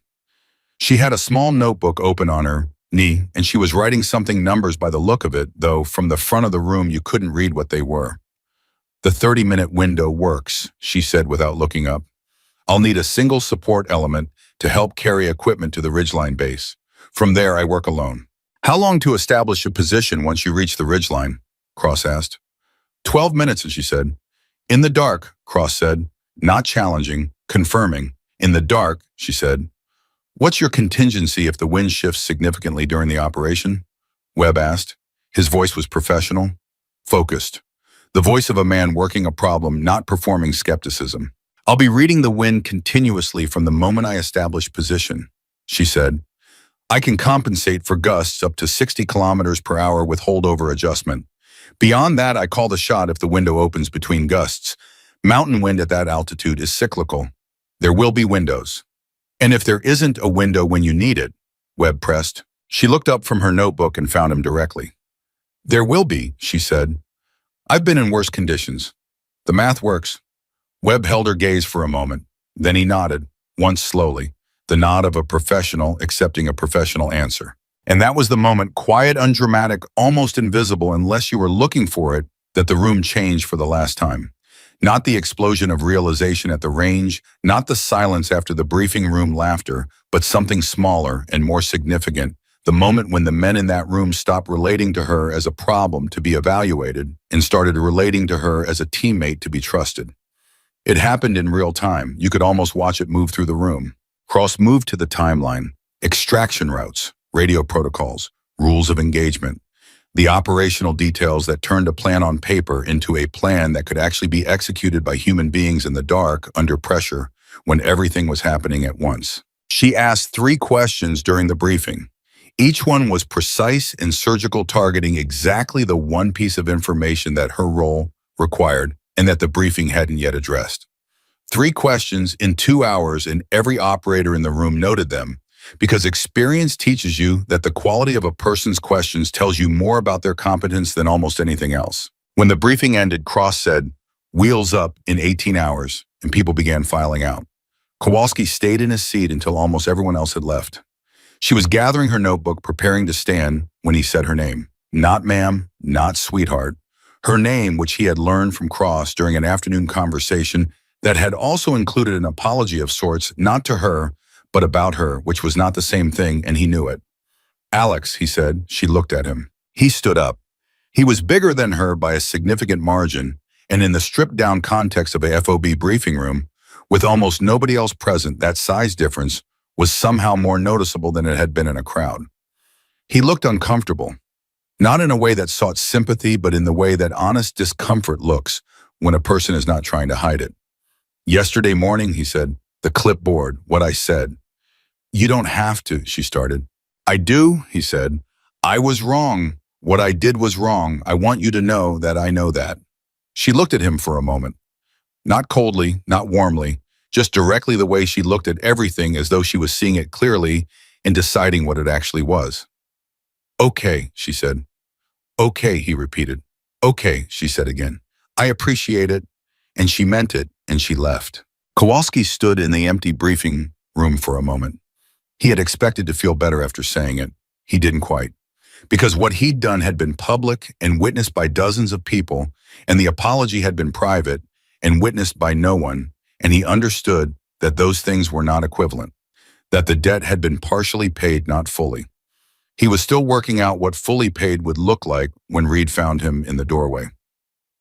She had a small notebook open on her knee, and she was writing something, numbers by the look of it, though from the front of the room you couldn't read what they were. "The 30-minute window works," she said without looking up. "I'll need a single support element to help carry equipment to the ridgeline base. From there, I work alone." "How long to establish a position once you reach the ridgeline?" Cross asked. 12 minutes, she said. "In the dark," Cross said, not challenging, confirming. "In the dark," she said. "What's your contingency if the wind shifts significantly during the operation?" Webb asked. His voice was professional, focused. The voice of a man working a problem, not performing skepticism. "I'll be reading the wind continuously from the moment I establish position," she said. "I can compensate for gusts up to 60 kilometers per hour with holdover adjustment. Beyond that, I call the shot if the window opens between gusts. Mountain wind at that altitude is cyclical. There will be windows." "And if there isn't a window when you need it?" Webb pressed. She looked up from her notebook and found him directly. "There will be," she said. "I've been in worse conditions. The math works." Webb held her gaze for a moment. Then he nodded, once slowly, the nod of a professional accepting a professional answer. And that was the moment, quiet, undramatic, almost invisible unless you were looking for it, that the room changed for the last time. Not the explosion of realization at the range, not the silence after the briefing room laughter, but something smaller and more significant, The moment when the men in that room stopped relating to her as a problem to be evaluated and started relating to her as a teammate to be trusted. It happened in real time. You could almost watch it move through the room. Cross moved to the timeline, extraction routes, radio protocols, rules of engagement, the operational details that turned a plan on paper into a plan that could actually be executed by human beings in the dark under pressure when everything was happening at once. She asked 3 questions during the briefing. Each one was precise and surgical, targeting exactly the one piece of information that her role required and that the briefing hadn't yet addressed. 3 questions in 2 hours, and every operator in the room noted them, because experience teaches you that the quality of a person's questions tells you more about their competence than almost anything else. When the briefing ended, Cross said, "Wheels up in 18 hours," and people began filing out. Kowalski stayed in his seat until almost everyone else had left. She was gathering her notebook, preparing to stand, when he said her name. Not ma'am, not sweetheart. Her name, which he had learned from Cross during an afternoon conversation that had also included an apology of sorts, not to her, but about her, which was not the same thing, and he knew it. "Alex," he said. She looked at him. He stood up. He was bigger than her by a significant margin, and in the stripped-down context of a FOB briefing room, with almost nobody else present, that size difference was somehow more noticeable than it had been in a crowd. He looked uncomfortable, not in a way that sought sympathy, but in the way that honest discomfort looks when a person is not trying to hide it. "Yesterday morning," he said, "the clipboard, what I said." "You don't have to," she started. "I do," he said. "I was wrong. What I did was wrong. I want you to know that I know that." She looked at him for a moment. Not coldly, not warmly, just directly, the way she looked at everything, as though she was seeing it clearly and deciding what it actually was. "Okay," she said. "Okay," he repeated. "Okay," she said again. "I appreciate it." And she meant it, and she left. Kowalski stood in the empty briefing room for a moment. He had expected to feel better after saying it. He didn't quite. Because what he'd done had been public and witnessed by dozens of people, and the apology had been private and witnessed by no one, and he understood that those things were not equivalent, that the debt had been partially paid, not fully. He was still working out what fully paid would look like when Reed found him in the doorway.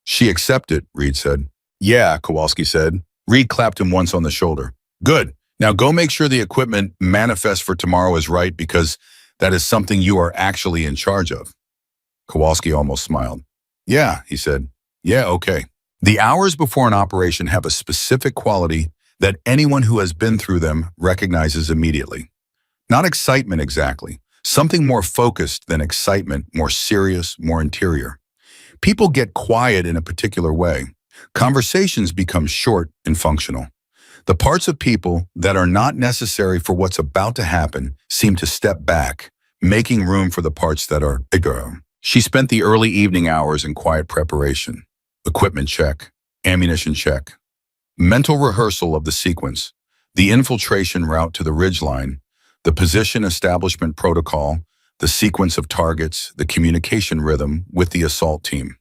"She accepted," Reed said. "Yeah," Kowalski said. Reed clapped him once on the shoulder. "Good. Now go make sure the equipment manifest for tomorrow is right, because that is something you are actually in charge of." Kowalski almost smiled. "Yeah," he said. "Yeah, okay." The hours before an operation have a specific quality that anyone who has been through them recognizes immediately. Not excitement exactly. Something more focused than excitement, more serious, more interior. People get quiet in a particular way. Conversations become short and functional. The parts of people that are not necessary for what's about to happen seem to step back, making room for the parts that are bigger. She spent the early evening hours in quiet preparation. Equipment check, ammunition check, mental rehearsal of the sequence, the infiltration route to the ridgeline, the position establishment protocol, the sequence of targets, the communication rhythm with the assault team.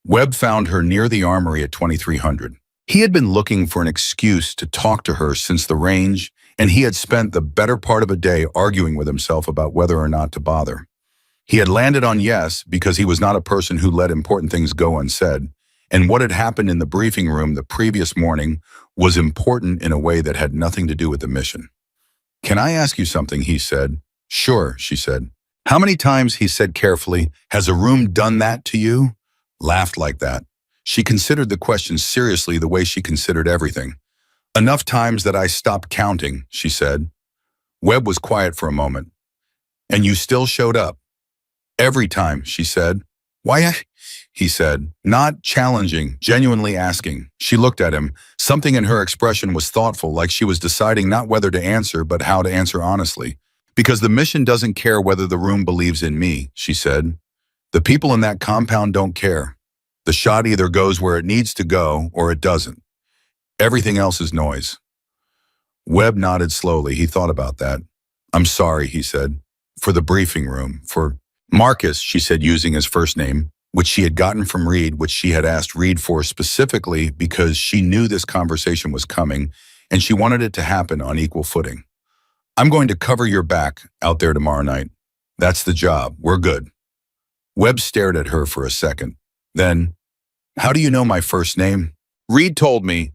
Webb found her near the armory at 2300. He had been looking for an excuse to talk to her since the range, and he had spent the better part of a day arguing with himself about whether or not to bother. He had landed on yes because he was not a person who let important things go unsaid, and what had happened in the briefing room the previous morning was important in a way that had nothing to do with the mission. "Can I ask you something?" he said. "Sure," she said. "How many times," he said carefully, "has a room done that to you?" Laughed like that. She considered the question seriously, the way she considered everything. "Enough times that I stopped counting," she said. Webb was quiet for a moment. "And you still showed up?" "Every time," she said. "Why?" he said, not challenging, genuinely asking. She looked at him. Something in her expression was thoughtful, like she was deciding not whether to answer, but how to answer honestly. "Because the mission doesn't care whether the room believes in me," she said. "The people in that compound don't care. The shot either goes where it needs to go or it doesn't. Everything else is noise." Webb nodded slowly. He thought about that. "I'm sorry," he said. "For the briefing room, for Marcus," she said, using his first name, which she had gotten from Reed, which she had asked Reed for specifically because she knew this conversation was coming and she wanted it to happen on equal footing. "I'm going to cover your back out there tomorrow night." That's the job. We're good. Webb stared at her for a second. Then, how do you know my first name? Reed told me,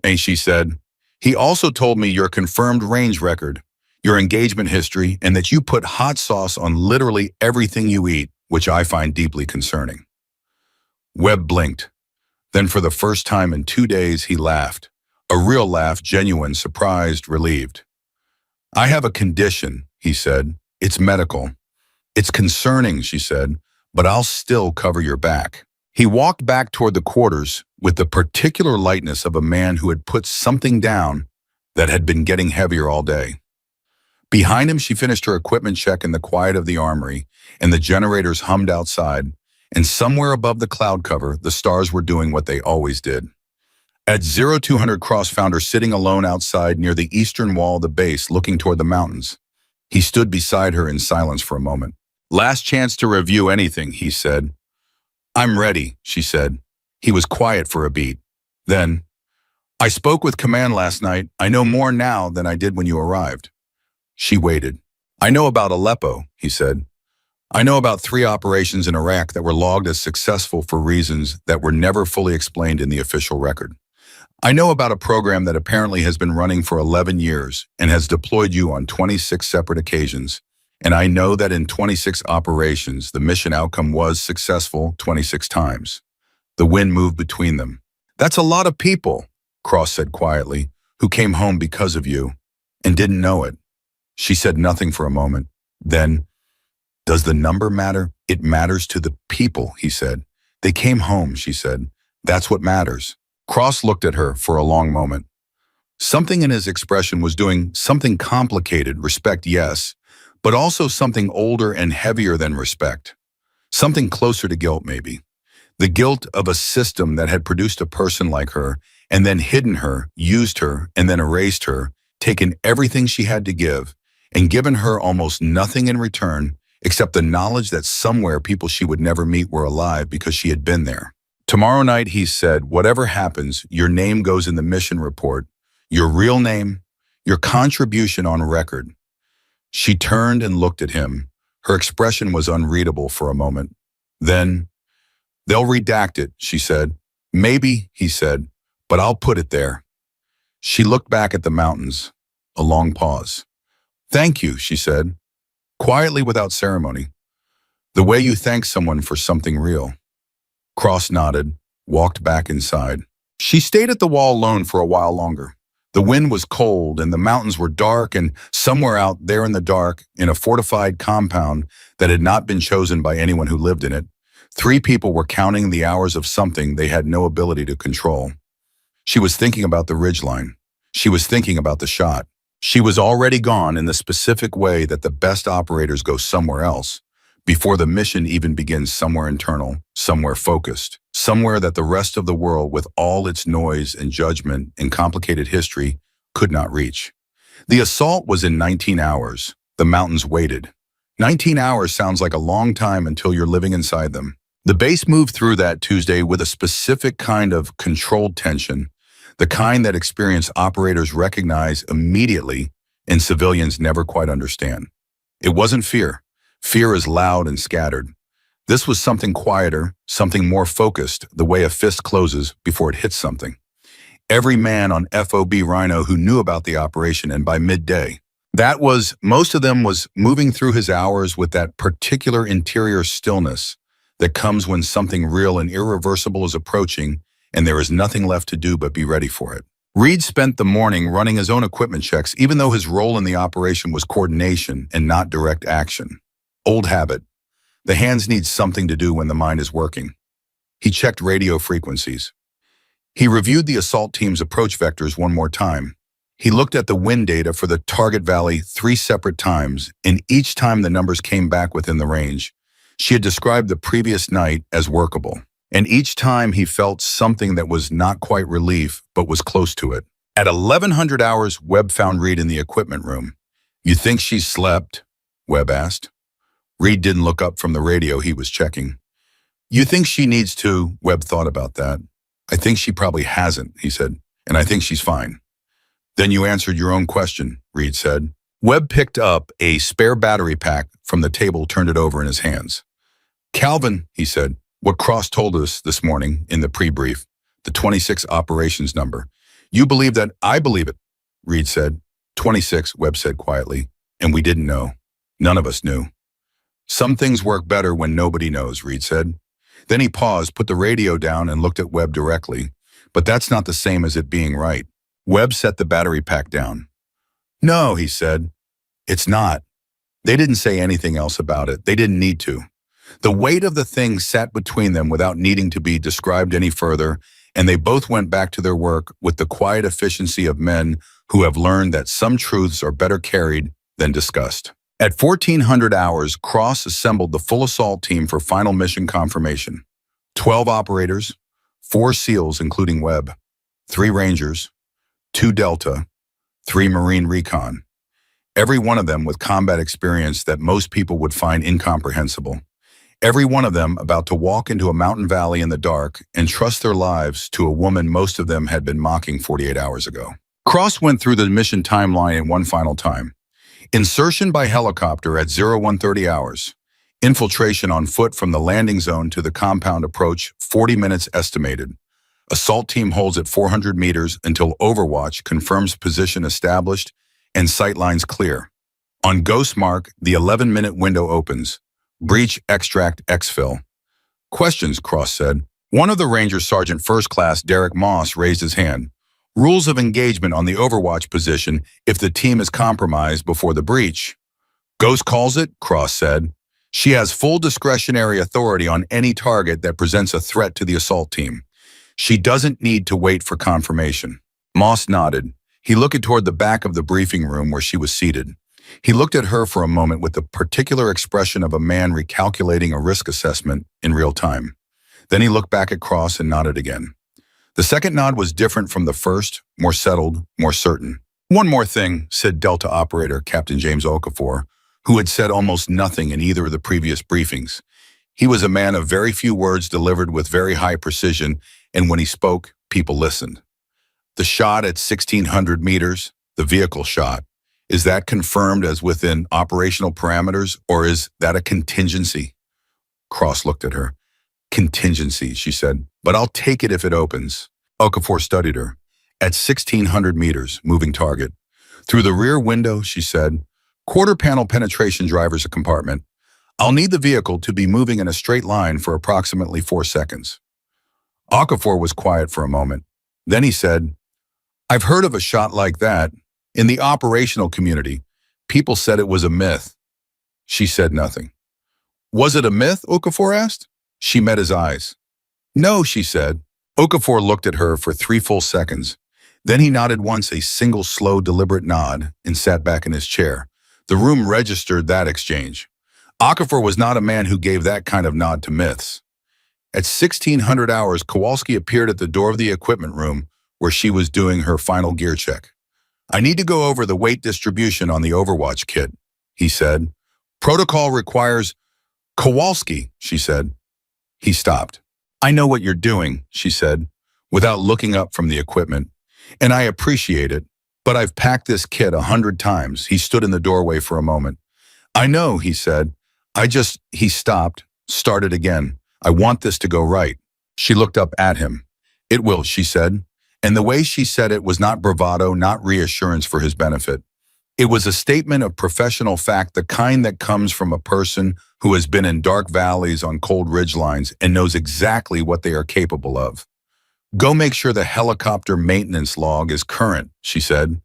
and she said. He also told me your confirmed range record, your engagement history, and that you put hot sauce on literally everything you eat, which I find deeply concerning. Webb blinked. Then for the first time in 2 days, he laughed. A real laugh, genuine, surprised, relieved. I have a condition, he said. It's medical. It's concerning, she said, but I'll still cover your back. He walked back toward the quarters with the particular lightness of a man who had put something down that had been getting heavier all day. Behind him, she finished her equipment check in the quiet of the armory, and the generators hummed outside, and somewhere above the cloud cover, the stars were doing what they always did. At 0200, Cross found her sitting alone outside near the eastern wall of the base, looking toward the mountains. He stood beside her in silence for a moment. Last chance to review anything, he said. I'm ready, she said. He was quiet for a beat. Then, I spoke with command last night. I know more now than I did when you arrived. She waited. I know about Aleppo, he said. I know about 3 operations in Iraq that were logged as successful for reasons that were never fully explained in the official record. I know about a program that apparently has been running for 11 years and has deployed you on 26 separate occasions. And I know that in 26 operations, the mission outcome was successful 26 times. The wind moved between them. That's a lot of people, Cross said quietly, who came home because of you and didn't know it. She said nothing for a moment. Then, does the number matter? It matters to the people, he said. They came home, she said. That's what matters. Cross looked at her for a long moment. Something in his expression was doing something complicated, respect, yes, but also something older and heavier than respect. Something closer to guilt, maybe. The guilt of a system that had produced a person like her and then hidden her, used her, and then erased her, taken everything she had to give, and given her almost nothing in return except the knowledge that somewhere people she would never meet were alive because she had been there. Tomorrow night, he said, whatever happens, your name goes in the mission report, your real name, your contribution on record. She turned and looked at him. Her expression was unreadable for a moment. Then, they'll redact it, she said. Maybe, he said, but I'll put it there. She looked back at the mountains. A long pause. Thank you, she said, quietly without ceremony. The way you thank someone for something real. Cross nodded, walked back inside. She stayed at the wall alone for a while longer. The wind was cold and the mountains were dark, and somewhere out there in the dark, in a fortified compound that had not been chosen by anyone who lived in it, 3 people were counting the hours of something they had no ability to control. She was thinking about the ridgeline. She was thinking about the shot. She was already gone in the specific way that the best operators go somewhere else, before the mission even begins, somewhere internal, somewhere focused, somewhere that the rest of the world, with all its noise and judgment and complicated history, could not reach. The assault was in 19 hours. The mountains waited. 19 hours sounds like a long time until you're living inside them. The base moved through that Tuesday with a specific kind of controlled tension, the kind that experienced operators recognize immediately and civilians never quite understand. It wasn't fear. Fear is loud and scattered. This was something quieter, something more focused, the way a fist closes before it hits something. Every man on FOB Rhino who knew about the operation, and by midday, most of them was moving through his hours with that particular interior stillness that comes when something real and irreversible is approaching and there is nothing left to do but be ready for it. Reed spent the morning running his own equipment checks, even though his role in the operation was coordination and not direct action. Old habit. The hands need something to do when the mind is working. He checked radio frequencies. He reviewed the assault team's approach vectors one more time. He looked at the wind data for the target valley 3 separate times, and each time the numbers came back within the range. She had described the previous night as workable. And each time he felt something that was not quite relief, but was close to it. At 1100 hours, Webb found Reed in the equipment room. You think she's slept? Webb asked. Reed didn't look up from the radio he was checking. You think she needs to? Webb thought about that. I think she probably hasn't, he said, and I think she's fine. Then you answered your own question, Reed said. Webb picked up a spare battery pack from the table, turned it over in his hands. Calvin, he said, what Cross told us this morning in the pre-brief, the 26 operations number. You believe that? I believe it, Reed said. 26, Webb said quietly, and we didn't know. None of us knew. Some things work better when nobody knows, Reed said. Then he paused, put the radio down, and looked at Webb directly. But that's not the same as it being right. Webb set the battery pack down. No, he said. It's not. They didn't say anything else about it. They didn't need to. The weight of the thing sat between them without needing to be described any further, and they both went back to their work with the quiet efficiency of men who have learned that some truths are better carried than discussed. At 1400 hours, Cross assembled the full assault team for final mission confirmation. 12 operators, 4 SEALs including Webb, 3 Rangers, 2 Delta, 3 Marine Recon. Every one of them with combat experience that most people would find incomprehensible. Every one of them about to walk into a mountain valley in the dark and trust their lives to a woman most of them had been mocking 48 hours ago. Cross went through the mission timeline in one final time. Insertion by helicopter at 0130 hours. Infiltration on foot from the landing zone to the compound approach, 40 minutes estimated. Assault team holds at 400 meters until Overwatch confirms position established and sightlines clear. On ghost mark, the 11-minute window opens. Breach, extract, exfil. Questions, Cross said. One of the Ranger Sergeant First Class Derek Moss raised his hand. Rules of engagement on the Overwatch position if the team is compromised before the breach. Ghost calls it, Cross said. She has full discretionary authority on any target that presents a threat to the assault team. She doesn't need to wait for confirmation. Moss nodded. He looked toward the back of the briefing room where she was seated. He looked at her for a moment with the particular expression of a man recalculating a risk assessment in real time. Then he looked back at Cross and nodded again. The second nod was different from the first, more settled, more certain. One more thing, said Delta operator Captain James Okafor, who had said almost nothing in either of the previous briefings. He was a man of very few words delivered with very high precision, and when he spoke, people listened. The shot at 1600 meters, the vehicle shot, is that confirmed as within operational parameters, or is that a contingency? Cross looked at her. Contingency, she said, but I'll take it if it opens. Okafor studied her. At 1600 meters, moving target. Through the rear window, she said, quarter panel penetration driver's compartment. I'll need the vehicle to be moving in a straight line for approximately 4 seconds. Okafor was quiet for a moment. Then he said, I've heard of a shot like that. In the operational community, people said it was a myth. She said nothing. Was it a myth? Okafor asked. She met his eyes. No, she said. Okafor looked at her for 3 full seconds. Then he nodded once, a single slow, deliberate nod, and sat back in his chair. The room registered that exchange. Okafor was not a man who gave that kind of nod to myths. At 1600 hours, Kowalski appeared at the door of the equipment room where she was doing her final gear check. I need to go over the weight distribution on the Overwatch kit, he said. Protocol requires Kowalski, she said. He stopped. I know what you're doing, she said, without looking up from the equipment, and I appreciate it, but I've packed this kit 100 times. He stood in the doorway for a moment. I know, he said. He stopped, started again. I want this to go right. She looked up at him. It will, she said. And the way she said it was not bravado, not reassurance for his benefit. It was a statement of professional fact, the kind that comes from a person who has been in dark valleys on cold ridgelines and knows exactly what they are capable of. Go make sure the helicopter maintenance log is current, she said.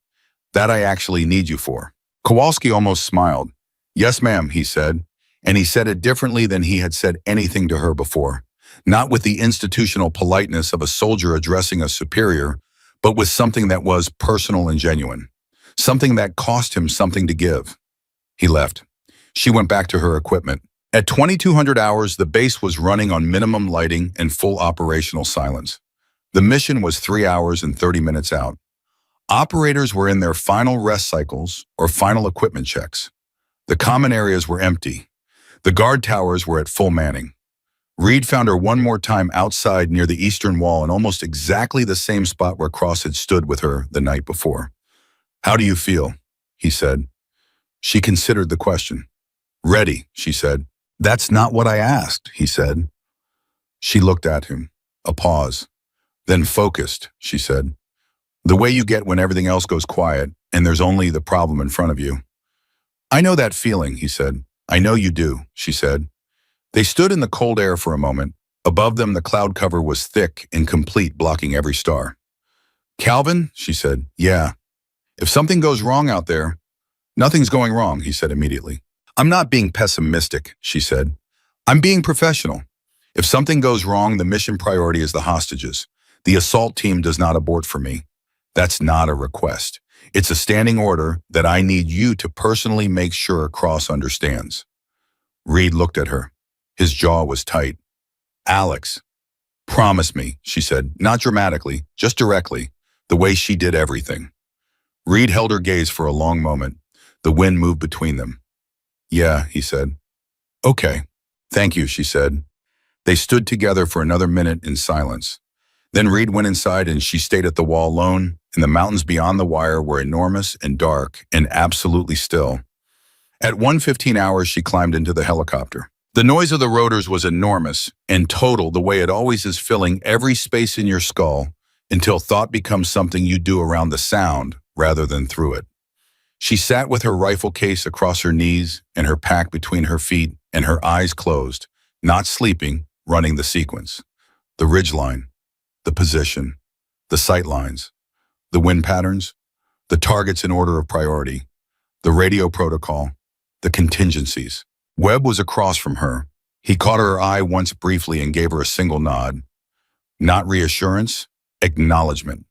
That I actually need you for. Kowalski almost smiled. Yes, ma'am, he said. And he said it differently than he had said anything to her before. Not with the institutional politeness of a soldier addressing a superior, but with something that was personal and genuine. Something that cost him something to give. He left. She went back to her equipment. At 2200 hours, the base was running on minimum lighting and full operational silence. The mission was 3 hours and 30 minutes out. Operators were in their final rest cycles or final equipment checks. The common areas were empty. The guard towers were at full manning. Reed found her one more time outside near the eastern wall in almost exactly the same spot where Cross had stood with her the night before. How do you feel? He said. She considered the question. Ready, she said. That's not what I asked, he said. She looked at him. A pause. Then focused, she said. The way you get when everything else goes quiet and there's only the problem in front of you. I know that feeling, he said. I know you do, she said. They stood in the cold air for a moment. Above them, the cloud cover was thick and complete, blocking every star. Calvin, she said, yeah. If something goes wrong out there, nothing's going wrong, he said immediately. I'm not being pessimistic, she said. I'm being professional. If something goes wrong, the mission priority is the hostages. The assault team does not abort for me. That's not a request. It's a standing order that I need you to personally make sure Cross understands. Reed looked at her. His jaw was tight. Alex, promise me, she said, not dramatically, just directly, the way she did everything. Reed held her gaze for a long moment. The wind moved between them. Yeah, he said. Okay. Thank you, she said. They stood together for another minute in silence. Then Reed went inside and she stayed at the wall alone, and the mountains beyond the wire were enormous and dark and absolutely still. At 1:15 hours, she climbed into the helicopter. The noise of the rotors was enormous and total, the way it always is, filling every space in your skull until thought becomes something you do around the sound rather than through it. She sat with her rifle case across her knees and her pack between her feet and her eyes closed, not sleeping, running the sequence. The ridgeline, the position, the sight lines, the wind patterns, the targets in order of priority, the radio protocol, the contingencies. Webb was across from her. He caught her eye once briefly and gave her a single nod. Not reassurance, acknowledgement.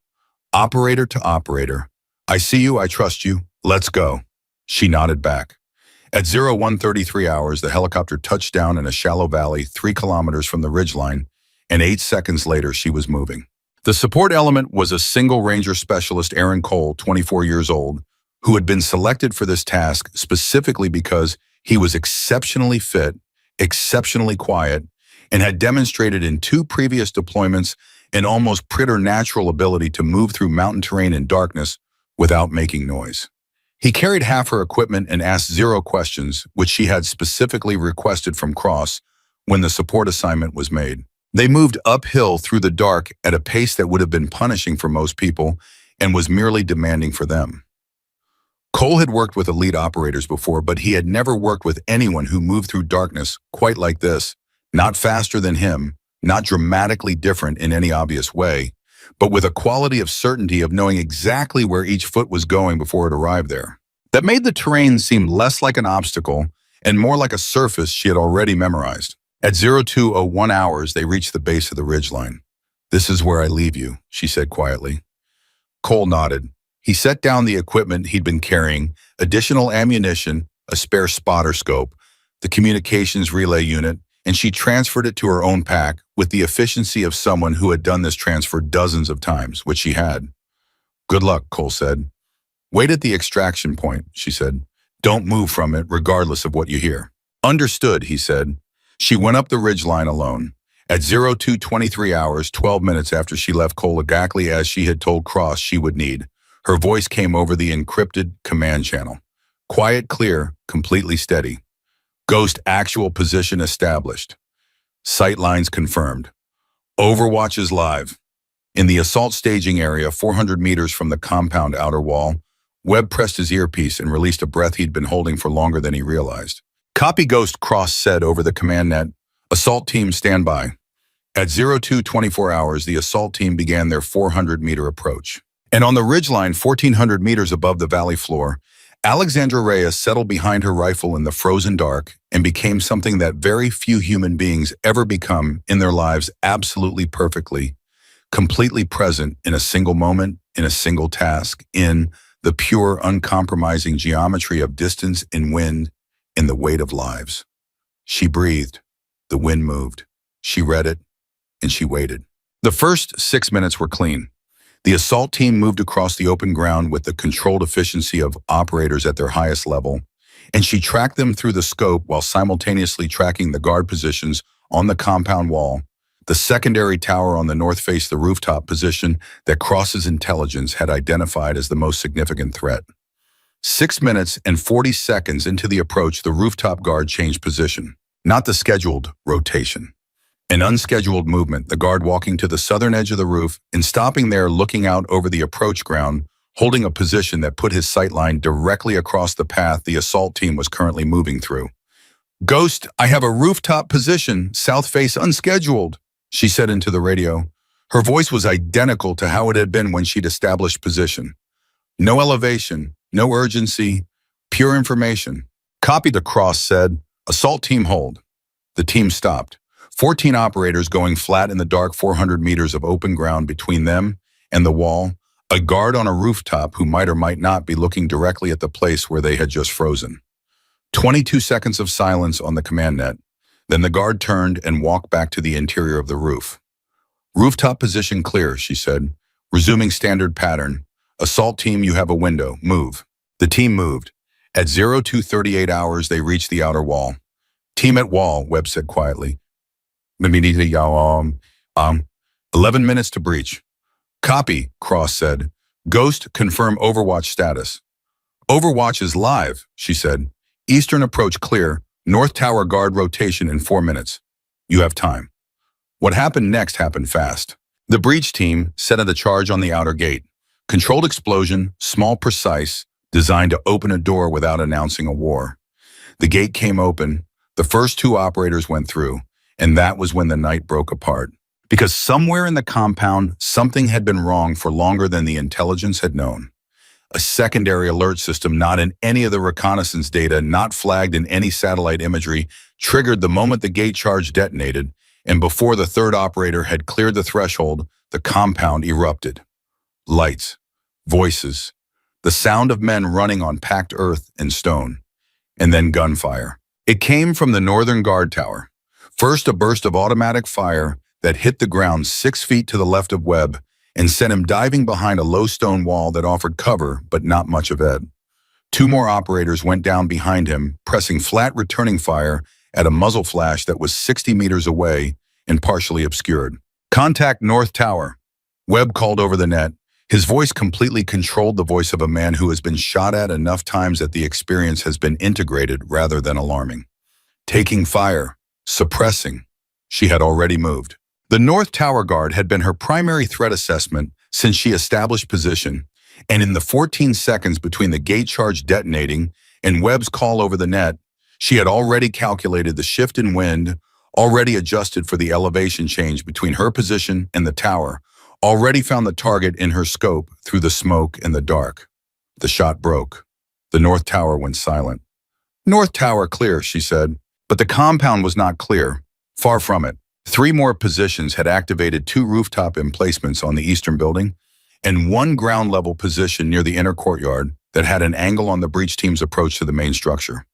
Operator to operator. I see you, I trust you. Let's go. She nodded back. At 01:33 hours, the helicopter touched down in a shallow valley 3 kilometers from the ridgeline, and 8 seconds later she was moving. The support element was a single ranger specialist, Aaron Cole, 24 years old, who had been selected for this task specifically because he was exceptionally fit, exceptionally quiet, and had demonstrated in 2 previous deployments an almost preternatural ability to move through mountain terrain in darkness without making noise. He carried half her equipment and asked 0 questions, which she had specifically requested from Cross when the support assignment was made. They moved uphill through the dark at a pace that would have been punishing for most people and was merely demanding for them. Cole had worked with elite operators before, but he had never worked with anyone who moved through darkness quite like this, not faster than him, not dramatically different in any obvious way, but with a quality of certainty of knowing exactly where each foot was going before it arrived there. That made the terrain seem less like an obstacle and more like a surface she had already memorized. At 02:01 hours, they reached the base of the ridgeline. This is where I leave you, she said quietly. Cole nodded. He set down the equipment he'd been carrying, additional ammunition, a spare spotter scope, the communications relay unit, and she transferred it to her own pack with the efficiency of someone who had done this transfer dozens of times, which she had. Good luck, Cole said. Wait at the extraction point, she said. Don't move from it, regardless of what you hear. Understood, he said. She went up the ridgeline alone. At 02:23 hours, 12 minutes after she left Cole exactly as she had told Cross she would need, her voice came over the encrypted command channel. Quiet, clear, completely steady. Ghost actual position established. Sight lines confirmed. Overwatch is live. In the assault staging area, 400 meters from the compound outer wall, Webb pressed his earpiece and released a breath he'd been holding for longer than he realized. Copy, Ghost, Cross said over the command net. Assault team stand by. At 02:24 hours, the assault team began their 400-meter approach. And on the ridgeline, 1,400 meters above the valley floor, Alexandra Reyes settled behind her rifle in the frozen dark and became something that very few human beings ever become in their lives, absolutely perfectly, completely present in a single moment, in a single task, in the pure, uncompromising geometry of distance and wind, in the weight of lives. She breathed. The wind moved. She read it, and she waited. The first 6 minutes were clean. The assault team moved across the open ground with the controlled efficiency of operators at their highest level, and she tracked them through the scope while simultaneously tracking the guard positions on the compound wall, the secondary tower on the north face, the rooftop position that Cross's intelligence had identified as the most significant threat. 6 minutes and 40 seconds into the approach, the rooftop guard changed position. Not the scheduled rotation. An unscheduled movement, the guard walking to the southern edge of the roof and stopping there, looking out over the approach ground, holding a position that put his sightline directly across the path the assault team was currently moving through. "Ghost, I have a rooftop position, south face unscheduled," she said into the radio. Her voice was identical to how it had been when she'd established position. No elevation, no urgency, pure information. "Copy," the cross said. "Assault team hold." The team stopped. 14 operators going flat in the dark 400 meters of open ground between them and the wall, a guard on a rooftop who might or might not be looking directly at the place where they had just frozen. 22 seconds of silence on the command net. Then the guard turned and walked back to the interior of the roof. "Rooftop position clear," she said, resuming standard pattern. "Assault team, you have a window. Move." The team moved. At 0238 hours, they reached the outer wall. "Team at wall," Webb said quietly. 11 minutes to breach." "Copy," Cross said. "Ghost, confirm Overwatch status." "Overwatch is live," she said. "Eastern approach clear. North tower guard rotation in 4 minutes. You have time." What happened next happened fast. The breach team set the charge on the outer gate. Controlled explosion, small, precise, designed to open a door without announcing a war. The gate came open. The first 2 operators went through, and that was when the night broke apart. Because somewhere in the compound, something had been wrong for longer than the intelligence had known. A secondary alert system not in any of the reconnaissance data, not flagged in any satellite imagery, triggered the moment the gate charge detonated, and before the third operator had cleared the threshold, the compound erupted. Lights, voices, the sound of men running on packed earth and stone, and then gunfire. It came from the northern guard tower. First, a burst of automatic fire that hit the ground 6 feet to the left of Webb and sent him diving behind a low stone wall that offered cover, but not much of it. 2 more operators went down behind him, pressing flat returning fire at a muzzle flash that was 60 meters away and partially obscured. "Contact North Tower," Webb called over the net. His voice completely controlled the voice of a man who has been shot at enough times that the experience has been integrated rather than alarming. "Taking fire. Suppressing." She had already moved. The North Tower Guard had been her primary threat assessment since she established position, and in the 14 seconds between the gate charge detonating and Webb's call over the net, she had already calculated the shift in wind, already adjusted for the elevation change between her position and the tower, already found the target in her scope through the smoke and the dark. The shot broke. The North Tower went silent. "North Tower clear," she said. But the compound was not clear. Far from it. 3 more positions had activated 2 rooftop emplacements on the eastern building and 1 ground-level position near the inner courtyard that had an angle on the breach team's approach to the main structure.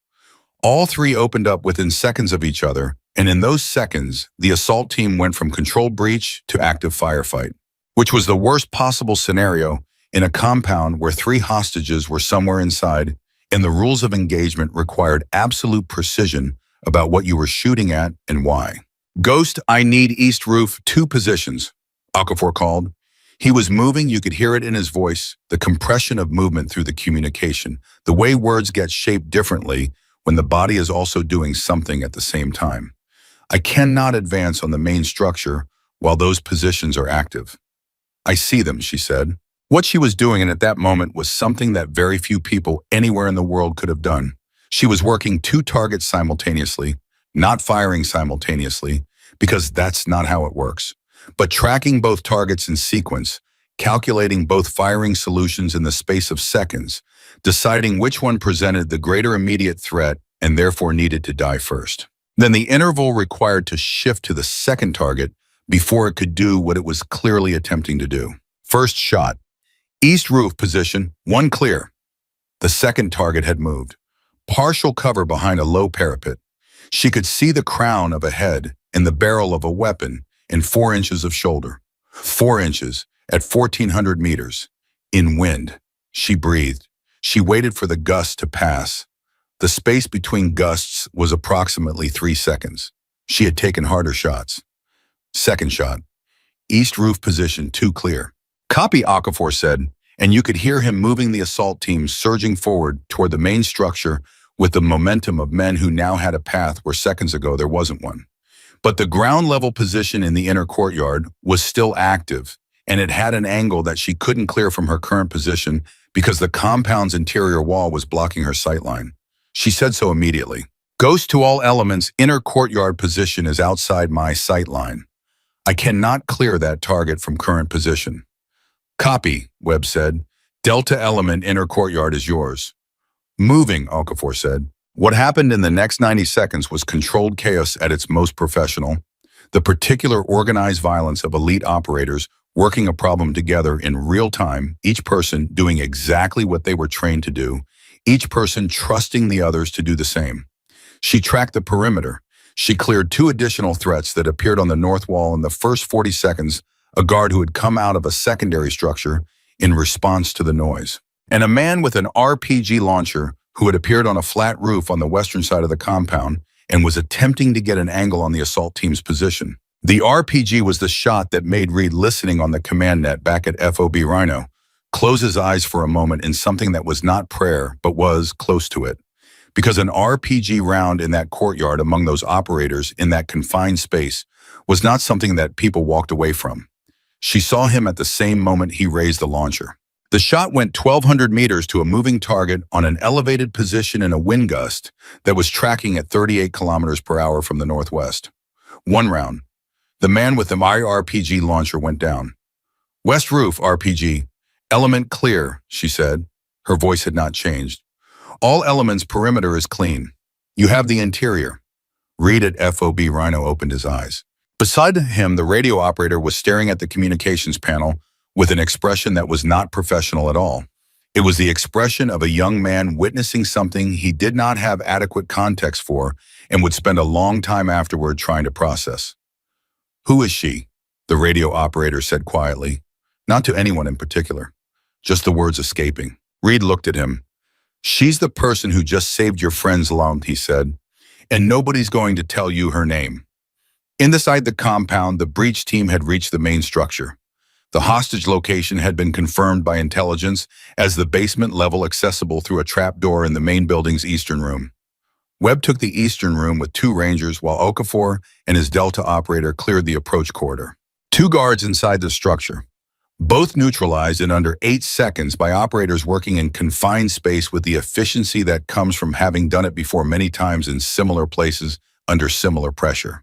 All 3 opened up within seconds of each other, and in those seconds, the assault team went from controlled breach to active firefight, which was the worst possible scenario in a compound where 3 hostages were somewhere inside, and the rules of engagement required absolute precision about what you were shooting at and why. "Ghost, I need east roof 2 positions," Okafor called. He was moving, you could hear it in his voice, the compression of movement through the communication, the way words get shaped differently when the body is also doing something at the same time. "I cannot advance on the main structure while those positions are active." "I see them," she said. What she was doing at that moment was something that very few people anywhere in the world could have done. She was working 2 targets simultaneously, not firing simultaneously, because that's not how it works, but tracking both targets in sequence, calculating both firing solutions in the space of seconds, deciding which one presented the greater immediate threat and therefore needed to die first. Then the interval required to shift to the second target before it could do what it was clearly attempting to do. First shot. East roof position, 1 clear. The second target had moved. Partial cover behind a low parapet. She could see the crown of a head and the barrel of a weapon in 4 inches of shoulder. 4 inches at 1,400 meters. In wind. She breathed. She waited for the gust to pass. The space between gusts was approximately 3 seconds. She had taken harder shots. Second shot. East roof position, 2 clear. "Copy," Okafor said, and you could hear him moving the assault team surging forward toward the main structure with the momentum of men who now had a path where seconds ago there wasn't one. But the ground-level position in the inner courtyard was still active, and it had an angle that she couldn't clear from her current position because the compound's interior wall was blocking her sightline. She said so immediately. Ghost to all elements, inner courtyard position is outside my sightline. I cannot clear that target from current position. Copy, Webb said. Delta element inner courtyard is yours. Moving, Okafor said. What happened in the next 90 seconds was controlled chaos at its most professional, the particular organized violence of elite operators working a problem together in real time, each person doing exactly what they were trained to do, each person trusting the others to do the same. She tracked the perimeter. She cleared 2 additional threats that appeared on the north wall in the first 40 seconds, a guard who had come out of a secondary structure in response to the noise, and a man with an RPG launcher who had appeared on a flat roof on the western side of the compound and was attempting to get an angle on the assault team's position. The RPG was the shot that made Reed, listening on the command net back at FOB Rhino, close his eyes for a moment in something that was not prayer but was close to it. Because an RPG round in that courtyard among those operators in that confined space was not something that people walked away from. She saw him at the same moment he raised the launcher. The shot went 1,200 meters to a moving target on an elevated position in a wind gust that was tracking at 38 kilometers per hour from the northwest. 1 round. The man with the RPG launcher went down. West roof, RPG. Element clear, she said. Her voice had not changed. All elements perimeter is clean. You have the interior. Reed at FOB Rhino opened his eyes. Beside him, the radio operator was staring at the communications panel with an expression that was not professional at all. It was the expression of a young man witnessing something he did not have adequate context for and would spend a long time afterward trying to process. Who is she? The radio operator said quietly, not to anyone in particular, just the words escaping. Reed looked at him. She's the person who just saved your friend's life, he said, and nobody's going to tell you her name. Inside the compound, the breach team had reached the main structure. The hostage location had been confirmed by intelligence as the basement level accessible through a trapdoor in the main building's eastern room. Webb took the eastern room with 2 rangers while Okafor and his Delta operator cleared the approach corridor. 2 guards inside the structure, both neutralized in under 8 seconds by operators working in confined space with the efficiency that comes from having done it before many times in similar places under similar pressure.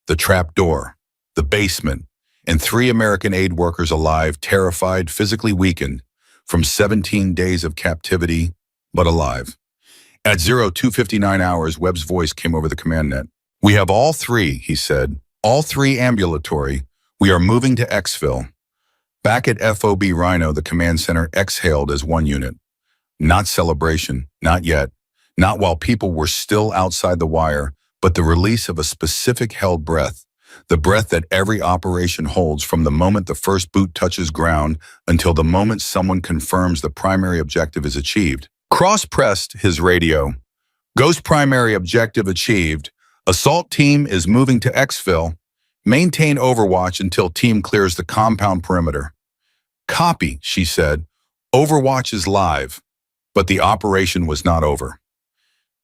The trapdoor, the basement, and 3 American aid workers alive, terrified, physically weakened from 17 days of captivity, but alive. At 02:59 hours, Webb's voice came over the command net. We have all 3, he said, all 3 ambulatory. We are moving to Xville. Back at FOB Rhino, the command center exhaled as one unit. Not celebration, not yet, not while people were still outside the wire, but the release of a specific held breath, the breath that every operation holds from the moment the first boot touches ground until the moment someone confirms the primary objective is achieved. Cross pressed his radio. Ghost primary objective achieved. Assault team is moving to Xville. Maintain overwatch until team clears the compound perimeter. Copy, she said. Overwatch is live, but the operation was not over.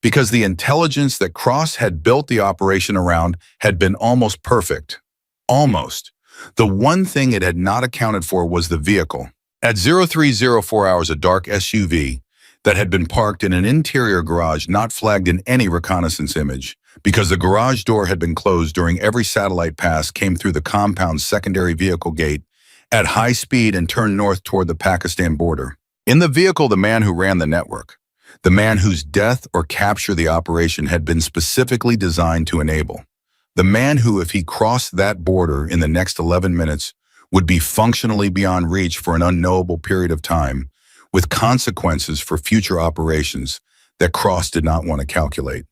Because the intelligence that Cross had built the operation around had been almost perfect. Almost. The one thing it had not accounted for was the vehicle. At 03:04 hours, a dark SUV that had been parked in an interior garage not flagged in any reconnaissance image, because the garage door had been closed during every satellite pass, came through the compound's secondary vehicle gate at high speed and turned north toward the Pakistan border. In the vehicle, the man who ran the network, the man whose death or capture the operation had been specifically designed to enable, the man who, if he crossed that border in the next 11 minutes, would be functionally beyond reach for an unknowable period of time, with consequences for future operations that Cross did not want to calculate.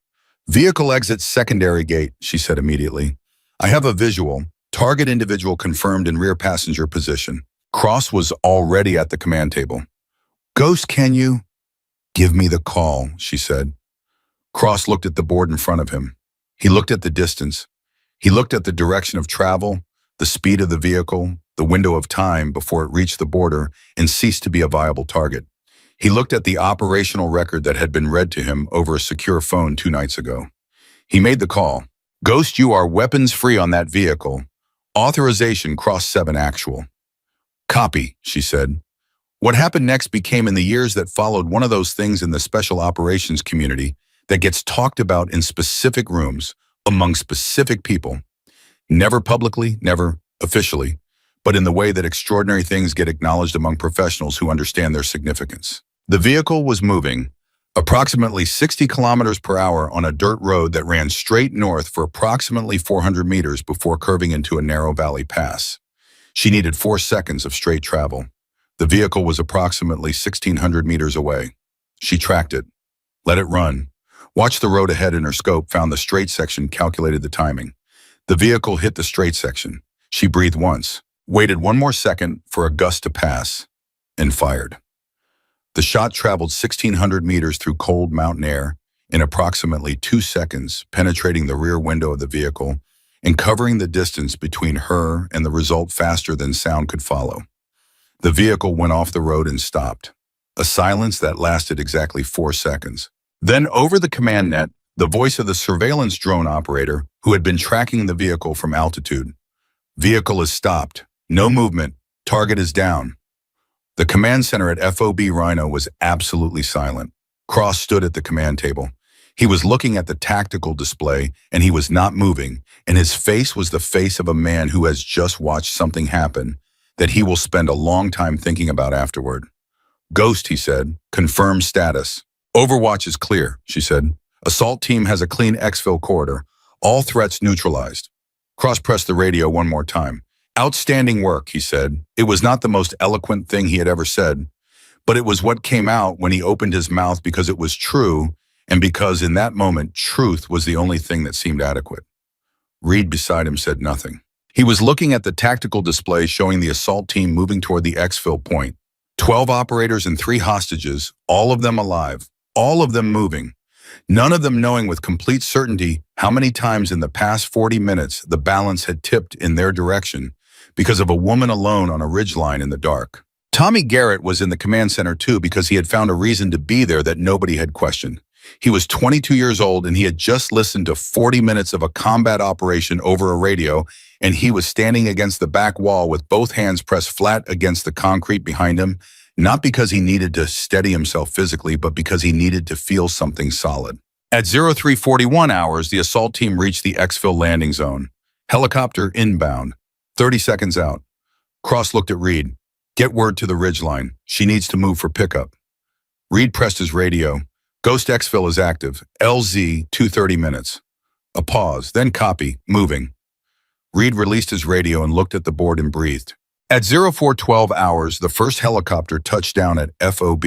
Vehicle exits secondary gate, she said immediately. I have a visual. Target individual confirmed in rear passenger position. Cross was already at the command table. Ghost, can you? Give me the call, she said. Cross looked at the board in front of him. He looked at the distance. He looked at the direction of travel, the speed of the vehicle, the window of time before it reached the border and ceased to be a viable target. He looked at the operational record that had been read to him over a secure phone 2 nights ago. He made the call. Ghost, you are weapons-free on that vehicle. Authorization cross 7 actual. Copy, she said. What happened next became, in the years that followed, one of those things in the special operations community that gets talked about in specific rooms, among specific people. Never publicly, never officially, but in the way that extraordinary things get acknowledged among professionals who understand their significance. The vehicle was moving approximately 60 kilometers per hour on a dirt road that ran straight north for approximately 400 meters before curving into a narrow valley pass. She needed 4 seconds of straight travel. The vehicle was approximately 1,600 meters away. She tracked it, let it run, watched the road ahead in her scope, found the straight section, calculated the timing. The vehicle hit the straight section. She breathed once, waited 1 more second for a gust to pass, and fired. The shot traveled 1,600 meters through cold mountain air in approximately 2 seconds, penetrating the rear window of the vehicle and covering the distance between her and the result faster than sound could follow. The vehicle went off the road and stopped. A silence that lasted exactly 4 seconds. Then, over the command net, the voice of the surveillance drone operator who had been tracking the vehicle from altitude. Vehicle is stopped. No movement. Target is down. The command center at FOB Rhino was absolutely silent. Cross stood at the command table. He was looking at the tactical display, and he was not moving, and his face was the face of a man who has just watched something happen that he will spend a long time thinking about afterward. Ghost, he said. Confirm status. Overwatch is clear, she said. Assault team has a clean exfil corridor. All threats neutralized. Cross pressed the radio 1 more time. Outstanding work, he said. It was not the most eloquent thing he had ever said, but it was what came out when he opened his mouth, because it was true, and because in that moment, truth was the only thing that seemed adequate. Reed beside him said nothing. He was looking at the tactical display showing the assault team moving toward the exfil point. 12 operators and 3 hostages, all of them alive, all of them moving. None of them knowing with complete certainty how many times in the past 40 minutes the balance had tipped in their direction because of a woman alone on a ridgeline in the dark. Tommy Garrett was in the command center too, because he had found a reason to be there that nobody had questioned. He was 22 years old and he had just listened to 40 minutes of a combat operation over a radio, and he was standing against the back wall with both hands pressed flat against the concrete behind him, not because he needed to steady himself physically, but because he needed to feel something solid. At 0341 hours, the assault team reached the exfil landing zone. Helicopter inbound. 30 seconds out. Cross looked at Reed. Get word to the ridgeline. She needs to move for pickup. Reed pressed his radio. Ghost exfil is active. LZ 2:30 minutes. A pause, then copy, moving. Reed released his radio and looked at the board and breathed. At 0412 hours, the first helicopter touched down at FOB.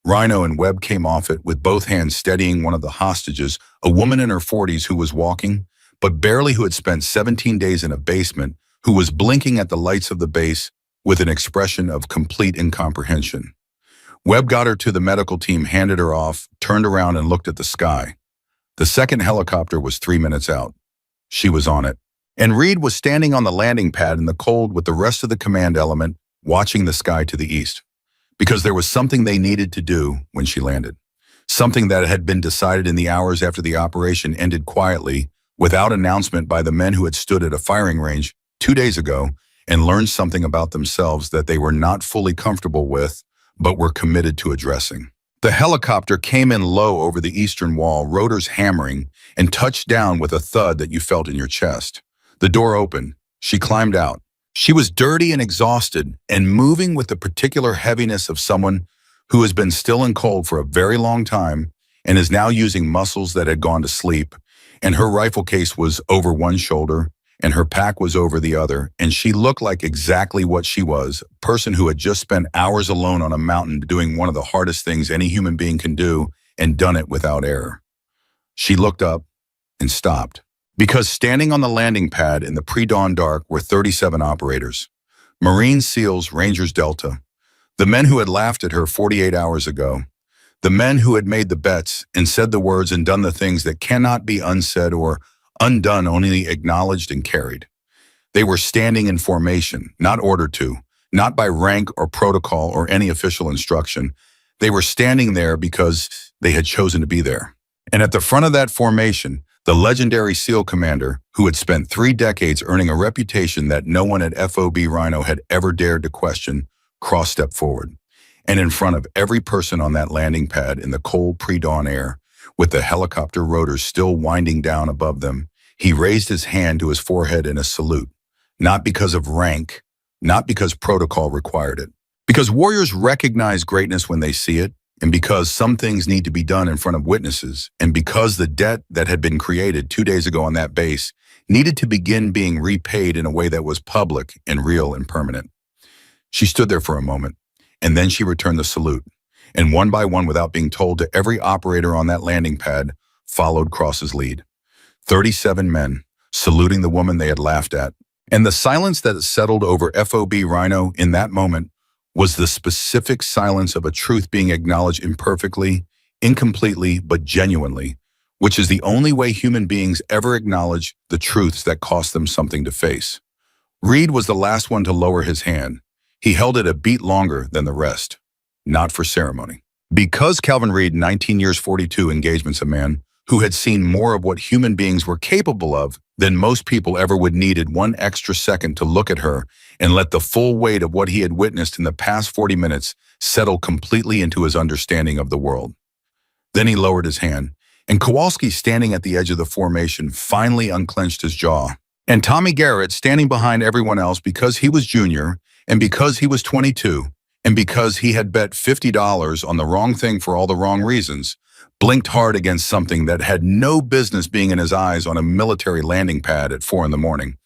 Rhino and Webb came off it with both hands steadying one of the hostages, a woman in her 40s who was walking, but barely, who had spent 17 days in a basement, who was blinking at the lights of the base with an expression of complete incomprehension. Webb got her to the medical team, handed her off, turned around and looked at the sky. The second helicopter was 3 minutes out. She was on it. And Reed was standing on the landing pad in the cold with the rest of the command element, watching the sky to the east. Because there was something they needed to do when she landed. Something that had been decided in the hours after the operation ended quietly, without announcement, by the men who had stood at a firing range 2 days ago and learned something about themselves that they were not fully comfortable with, but were committed to addressing. The helicopter came in low over the eastern wall, rotors hammering, and touched down with a thud that you felt in your chest. The door opened. She climbed out. She was dirty and exhausted and moving with the particular heaviness of someone who has been still and cold for a very long time and is now using muscles that had gone to sleep, and her rifle case was over one shoulder and her pack was over the other, and she looked like exactly what she was, a person who had just spent hours alone on a mountain doing one of the hardest things any human being can do and done it without error. She looked up and stopped. Because standing on the landing pad in the pre-dawn dark were 37 operators. Marine SEALs, Rangers Delta. The men who had laughed at her 48 hours ago. The men who had made the bets and said the words and done the things that cannot be unsaid or undone, only acknowledged and carried. They were standing in formation, not ordered to, not by rank or protocol or any official instruction. They were standing there because they had chosen to be there. And at the front of that formation, the legendary SEAL commander, who had spent 3 decades earning a reputation that no one at FOB Rhino had ever dared to question, cross-stepped forward. And in front of every person on that landing pad in the cold pre-dawn air, with the helicopter rotors still winding down above them, he raised his hand to his forehead in a salute, not because of rank, not because protocol required it. Because warriors recognize greatness when they see it, and because some things need to be done in front of witnesses, and because the debt that had been created 2 days ago on that base needed to begin being repaid in a way that was public and real and permanent. She stood there for a moment, and then she returned the salute, and one by one, without being told, to every operator on that landing pad, followed Cross's lead. 37 men, saluting the woman they had laughed at. And the silence that settled over FOB Rhino in that moment was the specific silence of a truth being acknowledged imperfectly, incompletely, but genuinely, which is the only way human beings ever acknowledge the truths that cost them something to face. Reed was the last one to lower his hand. He held it a beat longer than the rest, not for ceremony. Because Calvin Reed, 19 years, 42 engagements, a man who had seen more of what human beings were capable of than most people ever would, needed 1 extra second to look at her and let the full weight of what he had witnessed in the past 40 minutes settle completely into his understanding of the world. Then he lowered his hand, and Kowalski, standing at the edge of the formation, finally unclenched his jaw. And Tommy Garrett, standing behind everyone else because he was junior, and because he was 22, and because he had bet $50 on the wrong thing for all the wrong reasons, blinked hard against something that had no business being in his eyes on a military landing pad at 4 in the morning.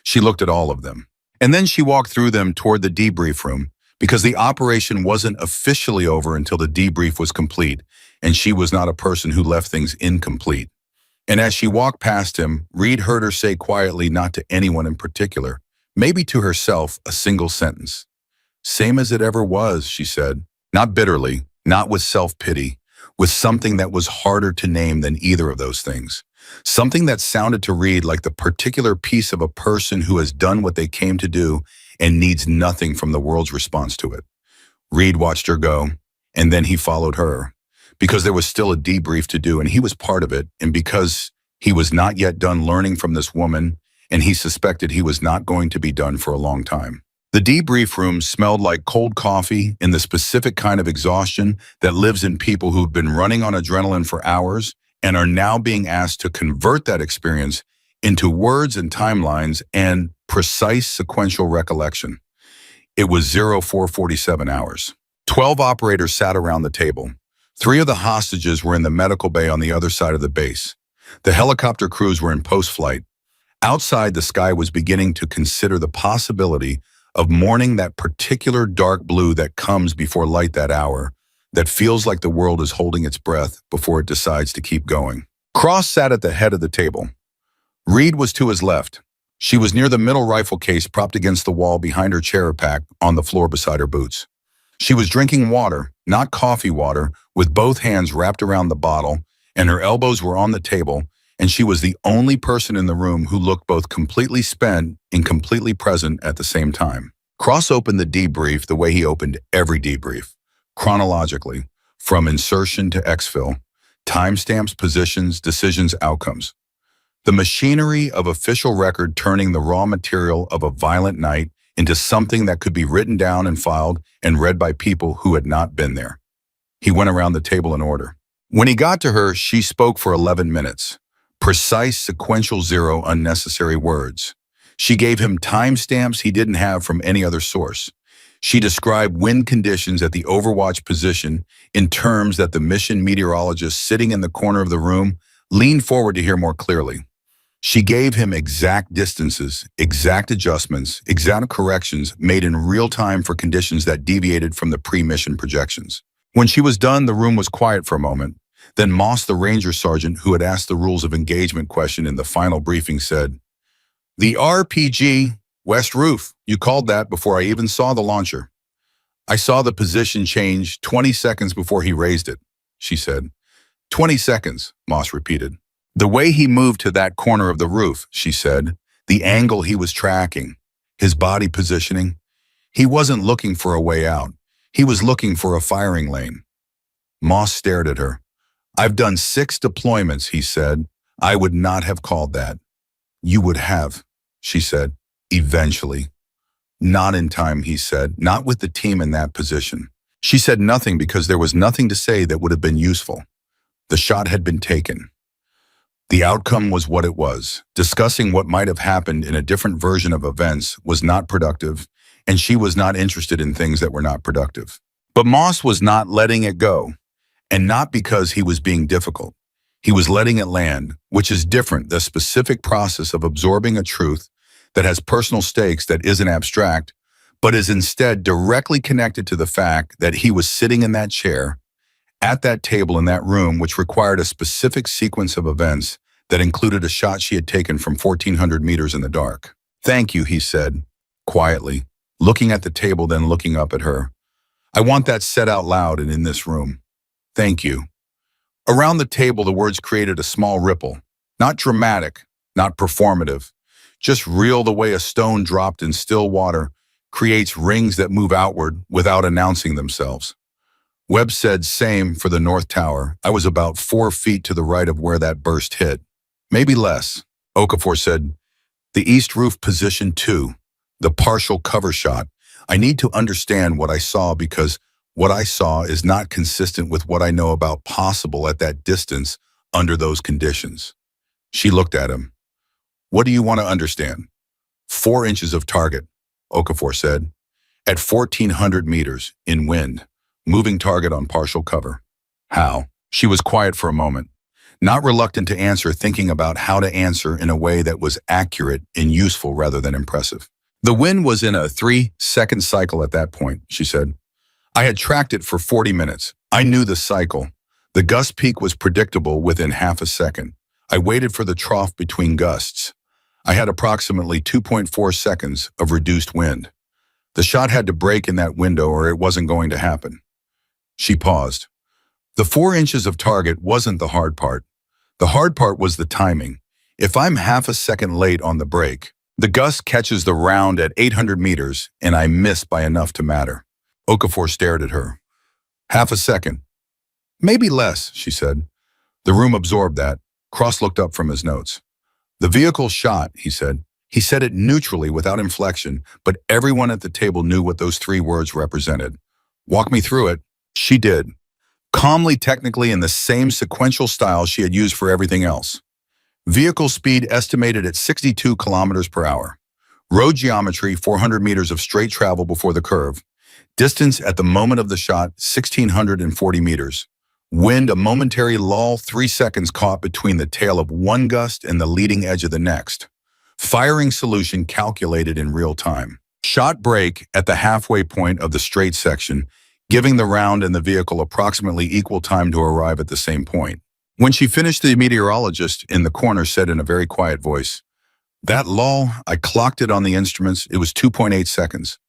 She looked at all of them. And then she walked through them toward the debrief room, because the operation wasn't officially over until the debrief was complete, and she was not a person who left things incomplete. And as she walked past him, Reed heard her say quietly, not to anyone in particular, maybe to herself, a single sentence. "Same as it ever was," she said, not bitterly, not with self-pity, with something that was harder to name than either of those things. Something that sounded to Reed like the particular piece of a person who has done what they came to do and needs nothing from the world's response to it. Reed watched her go, and then he followed her, because there was still a debrief to do, and he was part of it, and because he was not yet done learning from this woman, and he suspected he was not going to be done for a long time. The debrief room smelled like cold coffee and the specific kind of exhaustion that lives in people who've been running on adrenaline for hours and are now being asked to convert that experience into words and timelines and precise sequential recollection. It was 0447 hours. 12 operators sat around the table. 3 of the hostages were in the medical bay on the other side of the base. The helicopter crews were in post-flight. Outside, the sky was beginning to consider the possibility of morning, that particular dark blue that comes before light that hour, that feels like the world is holding its breath before it decides to keep going. Cross sat at the head of the table. Reed was to his left. She was near the middle rifle case propped against the wall behind her chair pack on the floor beside her boots. She was drinking water, not coffee water, with both hands wrapped around the bottle, and her elbows were on the table, and she was the only person in the room who looked both completely spent and completely present at the same time. Cross opened the debrief the way he opened every debrief, chronologically, from insertion to exfil, timestamps, positions, decisions, outcomes. The machinery of official record turning the raw material of a violent night into something that could be written down and filed and read by people who had not been there. He went around the table in order. When he got to her, she spoke for 11 minutes. Precise, sequential, 0 unnecessary words. She gave him timestamps he didn't have from any other source. She described wind conditions at the Overwatch position in terms that the mission meteorologist sitting in the corner of the room leaned forward to hear more clearly. She gave him exact distances, exact adjustments, exact corrections made in real time for conditions that deviated from the pre-mission projections. When she was done, the room was quiet for a moment. Then Moss, the ranger sergeant who had asked the rules of engagement question in the final briefing, said, "The RPG, West Roof, you called that before I even saw the launcher." "I saw the position change 20 seconds before he raised it," she said. 20 seconds, Moss repeated. "The way he moved to that corner of the roof," she said, the angle he was tracking, his body positioning. He wasn't looking for a way out. He was looking for a firing lane. Moss stared at her. "I've done 6 deployments," he said. "I would not have called that." "You would have," she said, "eventually." "Not in time," he said, "not with the team in that position." She said nothing because there was nothing to say that would have been useful. The shot had been taken. The outcome was what it was. Discussing what might have happened in a different version of events was not productive, and she was not interested in things that were not productive. But Moss was not letting it go, and not because he was being difficult. He was letting it land, which is different, the specific process of absorbing a truth that has personal stakes that isn't abstract, but is instead directly connected to the fact that he was sitting in that chair, at that table in that room, which required a specific sequence of events that included a shot she had taken from 1,400 meters in the dark. "Thank you," he said, quietly, looking at the table, then looking up at her. "I want that said out loud and in this room. Thank you." Around the table, the words created a small ripple. Not dramatic, not performative, just real, the way a stone dropped in still water creates rings that move outward without announcing themselves. Webb said, "Same for the North Tower. I was about 4 feet to the right of where that burst hit. Maybe less." Okafor said, "The east roof position 2, the partial cover shot. I need to understand what I saw because what I saw is not consistent with what I know about possible at that distance under those conditions." She looked at him. "What do you want to understand?" 4 inches of target," Okafor said. "At 1,400 meters, in wind. Moving target on partial cover." "How?" She was quiet for a moment, not reluctant to answer, thinking about how to answer in a way that was accurate and useful rather than impressive. "The wind was in a 3-second cycle at that point," she said. "I had tracked it for 40 minutes. I knew the cycle. The gust peak was predictable within half a second. I waited for the trough between gusts. I had approximately 2.4 seconds of reduced wind. The shot had to break in that window or it wasn't going to happen." She paused. "The 4 inches of target wasn't the hard part. The hard part was the timing. If I'm half a second late on the break, the gust catches the round at 800 meters and I miss by enough to matter." Okafor stared at her. "Half a second." "Maybe less," she said. The room absorbed that. Cross looked up from his notes. "The vehicle shot," he said. He said it neutrally without inflection, but everyone at the table knew what those 3 words represented. "Walk me through it." She did, calmly, technically, in the same sequential style she had used for everything else. Vehicle speed estimated at 62 kilometers per hour. Road geometry, 400 meters of straight travel before the curve. Distance at the moment of the shot, 1,640 meters. Wind, a momentary lull, 3 seconds caught between the tail of one gust and the leading edge of the next. Firing solution calculated in real time. Shot break at the halfway point of the straight section, giving the round and the vehicle approximately equal time to arrive at the same point. When she finished, the meteorologist in the corner said in a very quiet voice, "That lull, I clocked it on the instruments. It was 2.8 seconds.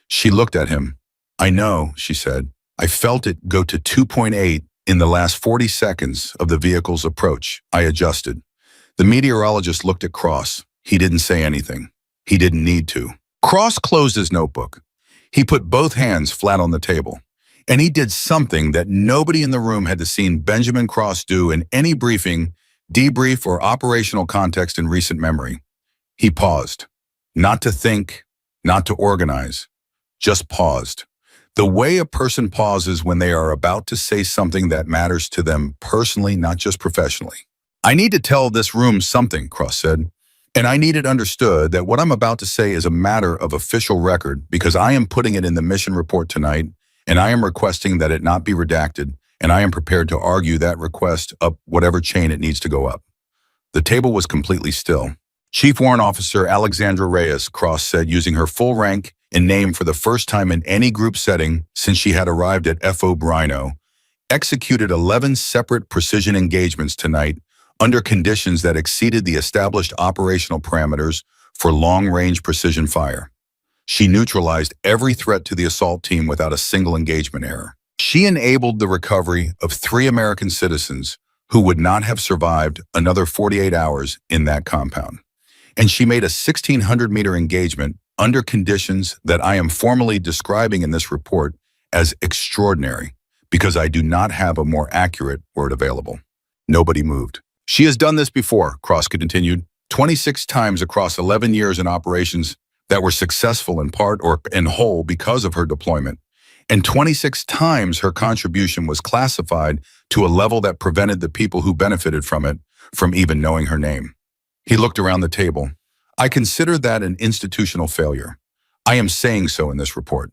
She looked at him. "I know," she said. "I felt it go to 2.8 in the last 40 seconds of the vehicle's approach. I adjusted." The meteorologist looked at Cross. He didn't say anything. He didn't need to. Cross closed his notebook. He put both hands flat on the table. And he did something that nobody in the room had seen Benjamin Cross do in any briefing, debrief, or operational context in recent memory. He paused. Not to think, not to organize. Just paused. The way a person pauses when they are about to say something that matters to them personally, not just professionally. "I need to tell this room something," Cross said. "And I need it understood that what I'm about to say is a matter of official record because I am putting it in the mission report tonight, and I am requesting that it not be redacted, and I am prepared to argue that request up whatever chain it needs to go up." The table was completely still. "Chief Warrant Officer Alexandra Reyes," Cross said, using her full rank and name for the first time in any group setting since she had arrived at F.O. Brino, "executed 11 separate precision engagements tonight under conditions that exceeded the established operational parameters for long-range precision fire. She neutralized every threat to the assault team without a single engagement error. She enabled the recovery of 3 American citizens who would not have survived another 48 hours in that compound. And she made a 1,600-meter engagement under conditions that I am formally describing in this report as extraordinary, because I do not have a more accurate word available. Nobody moved. She has done this before, Cross continued, 26 times across 11 years in operations that were successful in part or in whole because of her deployment. And 26 times her contribution was classified to a level that prevented the people who benefited from it from even knowing her name. He looked around the table. I consider that an institutional failure. I am saying so in this report.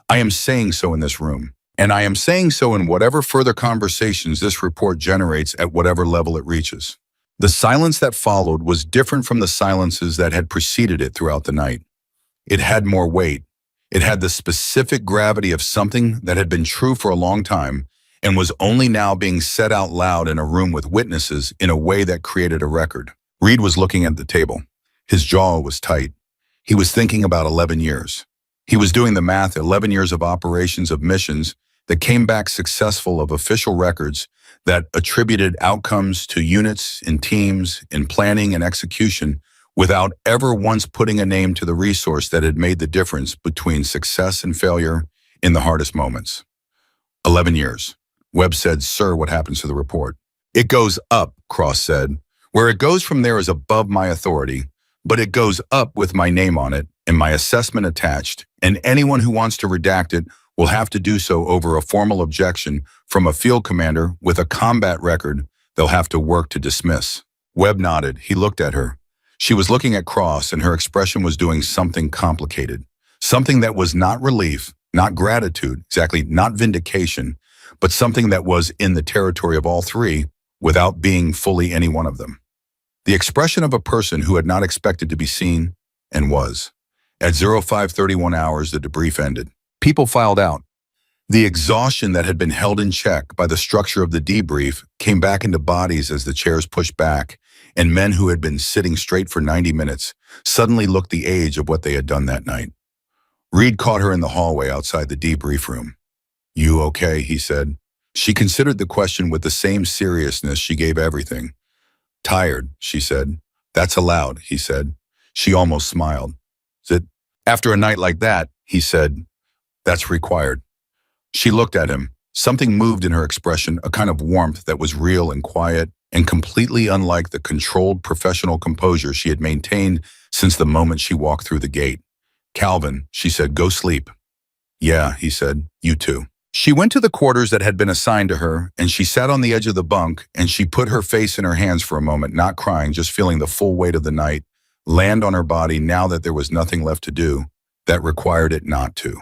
I am saying so in this room. And I am saying so in whatever further conversations this report generates at whatever level it reaches. The silence that followed was different from the silences that had preceded it throughout the night. It had more weight. It had the specific gravity of something that had been true for a long time and was only now being said out loud in a room with witnesses in a way that created a record. Reed was looking at the table. His jaw was tight. He was thinking about 11 years. He was doing the math, 11 years of operations, of missions that came back successful, of official records that attributed outcomes to units and teams in planning and execution without ever once putting a name to the resource that had made the difference between success and failure in the hardest moments. 11 years. Webb said, "Sir, what happens to the report?" "It goes up," Cross said. "Where it goes from there is above my authority, but it goes up with my name on it and my assessment attached, and anyone who wants to redact it will have to do so over a formal objection from a field commander with a combat record they'll have to work to dismiss." Webb nodded. He looked at her. She was looking at Cross, and her expression was doing something complicated. Something that was not relief, not gratitude, exactly, not vindication, but something that was in the territory of all three without being fully any one of them. The expression of a person who had not expected to be seen and was. At 0531 hours, the debrief ended. People filed out. The exhaustion that had been held in check by the structure of the debrief came back into bodies as the chairs pushed back, and men who had been sitting straight for 90 minutes suddenly looked the age of what they had done that night. Reed caught her in the hallway outside the debrief room. "You okay?" he said. She considered the question with the same seriousness she gave everything. "Tired," she said. "That's allowed," he said. She almost smiled. "Is it?" "After a night like that," he said, "that's required." She looked at him. Something moved in her expression, a kind of warmth that was real and quiet and completely unlike the controlled professional composure she had maintained since the moment she walked through the gate. "Calvin," she said, "go sleep." "Yeah," he said, "you too." She went to the quarters that had been assigned to her, and she sat on the edge of the bunk, and she put her face in her hands for a moment, not crying, just feeling the full weight of the night land on her body now that there was nothing left to do that required it not to.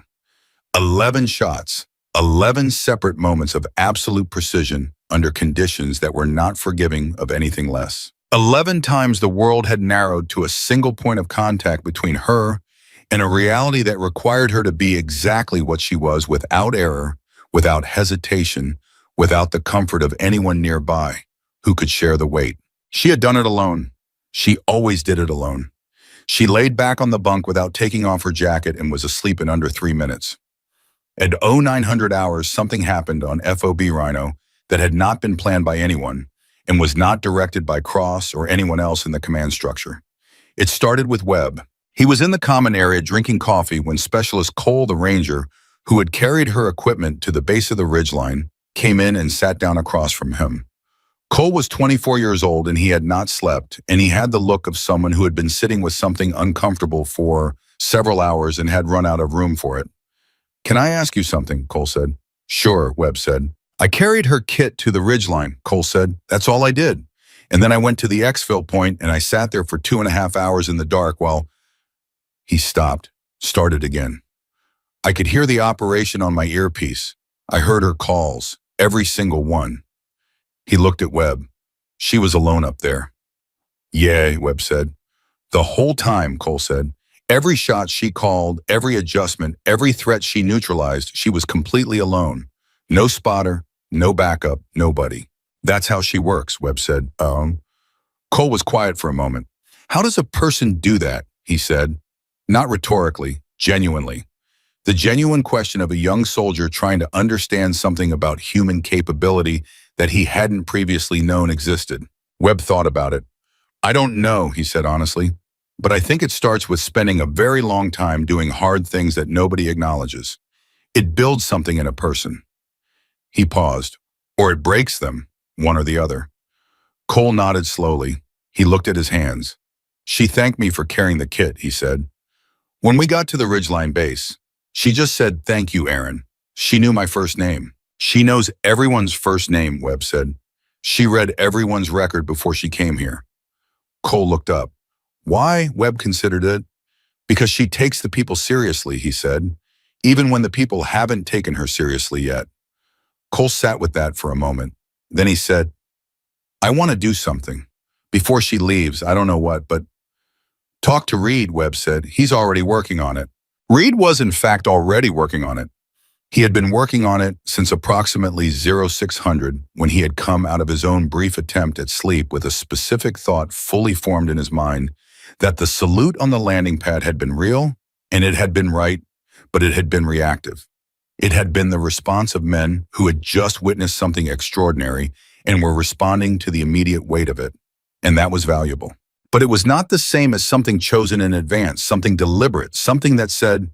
11 shots, 11 separate moments of absolute precision under conditions that were not forgiving of anything less. 11 times the world had narrowed to a single point of contact between her and a reality that required her to be exactly what she was, without error, without hesitation, without the comfort of anyone nearby who could share the weight. She had done it alone. She always did it alone. She laid back on the bunk without taking off her jacket and was asleep in under 3 minutes. At 0900 hours, something happened on FOB Rhino that had not been planned by anyone and was not directed by Cross or anyone else in the command structure. It started with Webb. He was in the common area drinking coffee when Specialist Cole, the ranger, who had carried her equipment to the base of the ridgeline, came in and sat down across from him. Cole was 24 years old and he had not slept, and he had the look of someone who had been sitting with something uncomfortable for several hours and had run out of room for it. "Can I ask you something?" Cole said. "Sure," Webb said. "I carried her kit to the ridgeline," Cole said. "That's all I did. And then I went to the exfil point and I sat there for 2.5 hours in the dark while..." He stopped, started again. "I could hear the operation on my earpiece. I heard her calls, every single one." He looked at Webb. "She was alone up there." "Yeah," Webb said. "The whole time," Cole said. "Every shot she called, every adjustment, every threat she neutralized, she was completely alone. No spotter, no backup, nobody. That's how she works," Webb said. Cole was quiet for a moment. "How does a person do that?" he said. Not rhetorically, genuinely. The genuine question of a young soldier trying to understand something about human capability that he hadn't previously known existed. Webb thought about it. "I don't know," he said honestly. but I think it starts with spending a very long time doing hard things that nobody acknowledges. It builds something in a person. He paused. Or it breaks them, one or the other. Cole nodded slowly. He looked at his hands. She thanked me for carrying the kit, he said. When we got to the Ridgeline base, she just said, "Thank you, Aaron." She knew my first name. She knows everyone's first name, Webb said. She read everyone's record before she came here. Cole looked up. Why? Webb considered it. Because she takes the people seriously, he said, even when the people haven't taken her seriously yet. Cole sat with that for a moment. Then he said, I want to do something. Before she leaves, I don't know what, but talk to Reed, Webb said. He's already working on it. Reed was in fact already working on it. He had been working on it since approximately 0600 when he had come out of his own brief attempt at sleep with a specific thought fully formed in his mind that the salute on the landing pad had been real and it had been right, but it had been reactive. It had been the response of men who had just witnessed something extraordinary and were responding to the immediate weight of it, and that was valuable. But it was not the same as something chosen in advance, something deliberate, something that said,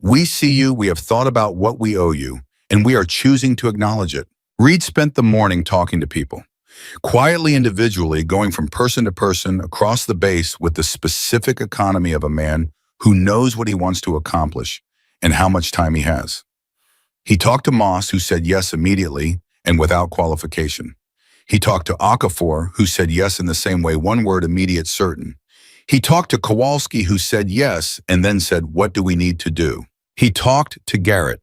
we see you, we have thought about what we owe you, and we are choosing to acknowledge it. Reed spent the morning talking to people, quietly individually going from person to person across the base with the specific economy of a man who knows what he wants to accomplish and how much time he has. He talked to Moss, who said yes immediately and without qualification. He talked to Okafor, who said yes in the same way, one word, immediate, certain. He talked to Kowalski, who said yes and then said, what do we need to do? He talked to Garrett,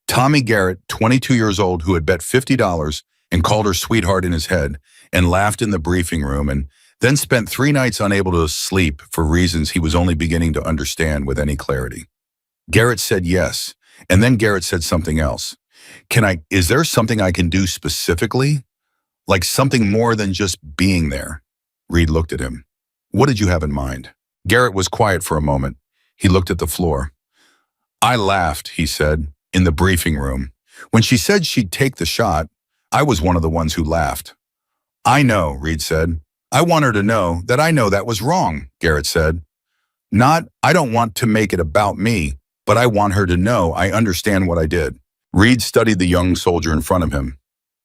Tommy Garrett, 22 years old, who had bet $50 and called her sweetheart in his head and laughed in the briefing room and then spent 3 nights unable to sleep for reasons he was only beginning to understand with any clarity. Garrett said yes, and then Garrett said something else. Is there something I can do specifically? Like something more than just being there? Reed looked at him. What did you have in mind? Garrett was quiet for a moment. He looked at the floor. I laughed, he said, in the briefing room. When she said she'd take the shot, I was one of the ones who laughed. I know, Reed said. I want her to know that was wrong, Garrett said. Not, I don't want to make it about me, but I want her to know I understand what I did. Reed studied the young soldier in front of him,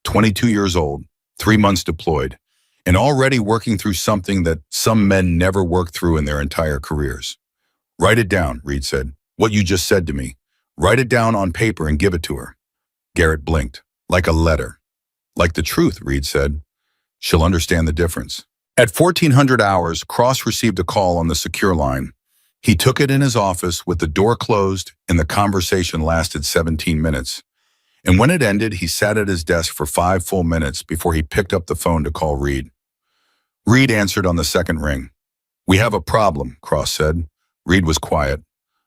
22 years old, 3 months deployed, and already working through something that some men never worked through in their entire careers. Write it down, Reed said. What you just said to me. Write it down on paper and give it to her. Garrett blinked. Like a letter. Like the truth, Reed said. She'll understand the difference. At 1400 hours, Cross received a call on the secure line. He took it in his office with the door closed, and the conversation lasted 17 minutes. And when it ended, he sat at his desk for 5 full minutes before he picked up the phone to call Reed. Reed answered on the second ring. We have a problem, Cross said. Reed was quiet.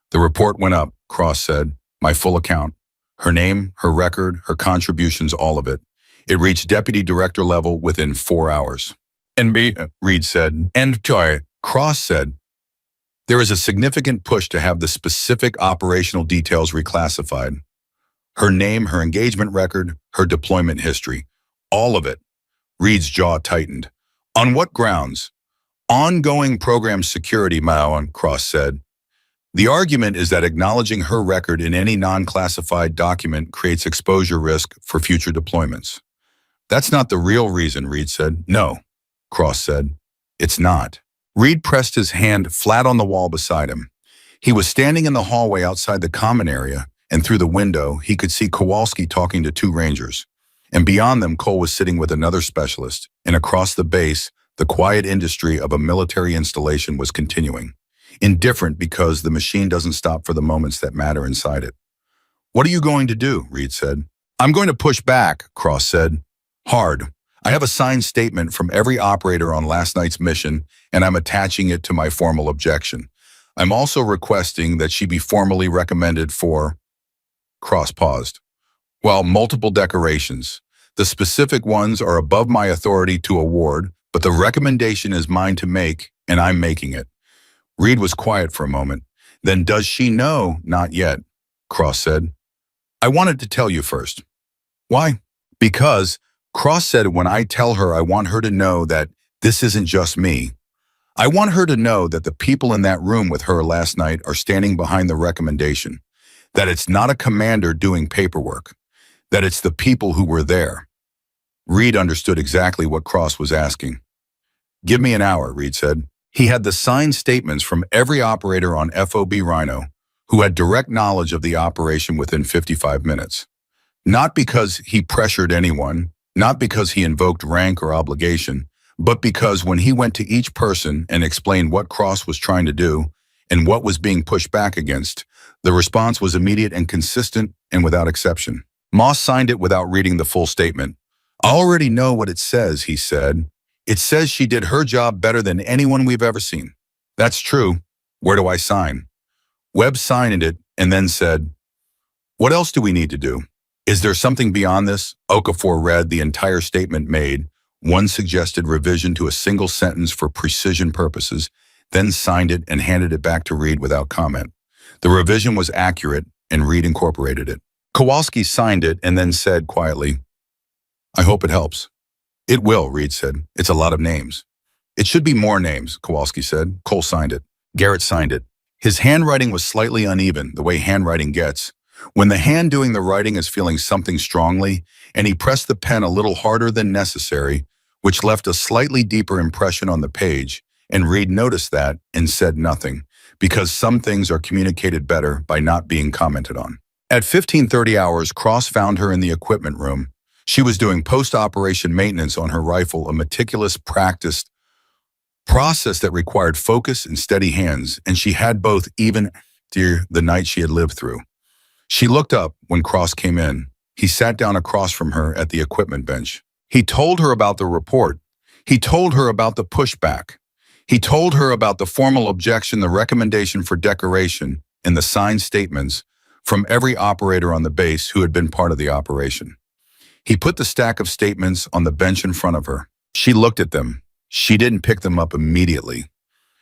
The report went up, Cross said. My full account. Her name, her record, her contributions, all of it. It reached deputy director level within 4 hours. Reed said. Cross said. There is a significant push to have the specific operational details reclassified. Her name, her engagement record, her deployment history. All of it. Reed's jaw tightened. On what grounds? Ongoing program security, Cross said. The argument is that acknowledging her record in any non-classified document creates exposure risk for future deployments. That's not the real reason, Reed said. No, Cross said. It's not. Reed pressed his hand flat on the wall beside him. He was standing in the hallway outside the common area, and through the window, he could see Kowalski talking to 2 rangers. And beyond them, Cole was sitting with another specialist, and across the base, the quiet industry of a military installation was continuing. Indifferent because the machine doesn't stop for the moments that matter inside it. What are you going to do? Reed said. I'm going to push back, Cross said. Hard. I have a signed statement from every operator on last night's mission, and I'm attaching it to my formal objection. I'm also requesting that she be formally recommended for... Cross paused. Well, multiple decorations. The specific ones are above my authority to award, but the recommendation is mine to make, and I'm making it. Reed was quiet for a moment. Then does she know? Not yet, Cross said. I wanted to tell you first. Why? Because Cross said when I tell her I want her to know that this isn't just me. I want her to know that the people in that room with her last night are standing behind the recommendation, that it's not a commander doing paperwork, that it's the people who were there. Reed understood exactly what Cross was asking. Give me an hour, Reed said. He had the signed statements from every operator on FOB Rhino who had direct knowledge of the operation within 55 minutes. Not because he pressured anyone, not because he invoked rank or obligation, but because when he went to each person and explained what Cross was trying to do and what was being pushed back against, the response was immediate and consistent and without exception. Moss signed it without reading the full statement. I already know what it says, he said. It says she did her job better than anyone we've ever seen. That's true. Where do I sign? Webb signed it and then said, what else do we need to do? Is there something beyond this? Okafor read the entire statement made, one suggested revision to a single sentence for precision purposes, then signed it and handed it back to Reed without comment. The revision was accurate and Reed incorporated it. Kowalski signed it and then said quietly, I hope it helps. It will, Reed said. It's a lot of names. It should be more names, Kowalski said. Cole signed it. Garrett signed it. His handwriting was slightly uneven, the way handwriting gets. When the hand doing the writing is feeling something strongly, and he pressed the pen a little harder than necessary, which left a slightly deeper impression on the page, and Reed noticed that and said nothing, because some things are communicated better by not being commented on. At 15:30 hours, Cross found her in the equipment room. She was doing post-operation maintenance on her rifle, a meticulous, practiced process that required focus and steady hands, and she had both even after the night she had lived through. She looked up when Cross came in. He sat down across from her at the equipment bench. He told her about the report. He told her about the pushback. He told her about the formal objection, the recommendation for decoration, and the signed statements from every operator on the base who had been part of the operation. He put the stack of statements on the bench in front of her. She looked at them. She didn't pick them up immediately.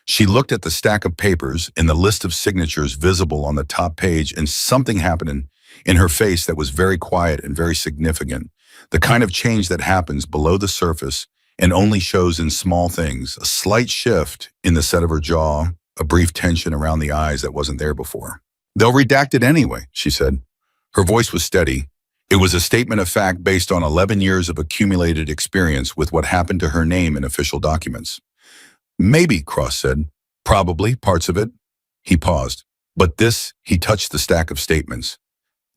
She looked at the stack of papers and the list of signatures visible on the top page, and something happened in her face that was very quiet and very significant. The kind of change that happens below the surface and only shows in small things, a slight shift in the set of her jaw, a brief tension around the eyes that wasn't there before. They'll redact it anyway, she said. Her voice was steady. It was a statement of fact based on 11 years of accumulated experience with what happened to her name in official documents. Maybe, Cross said. Probably, parts of it. He paused. But this, he touched the stack of statements.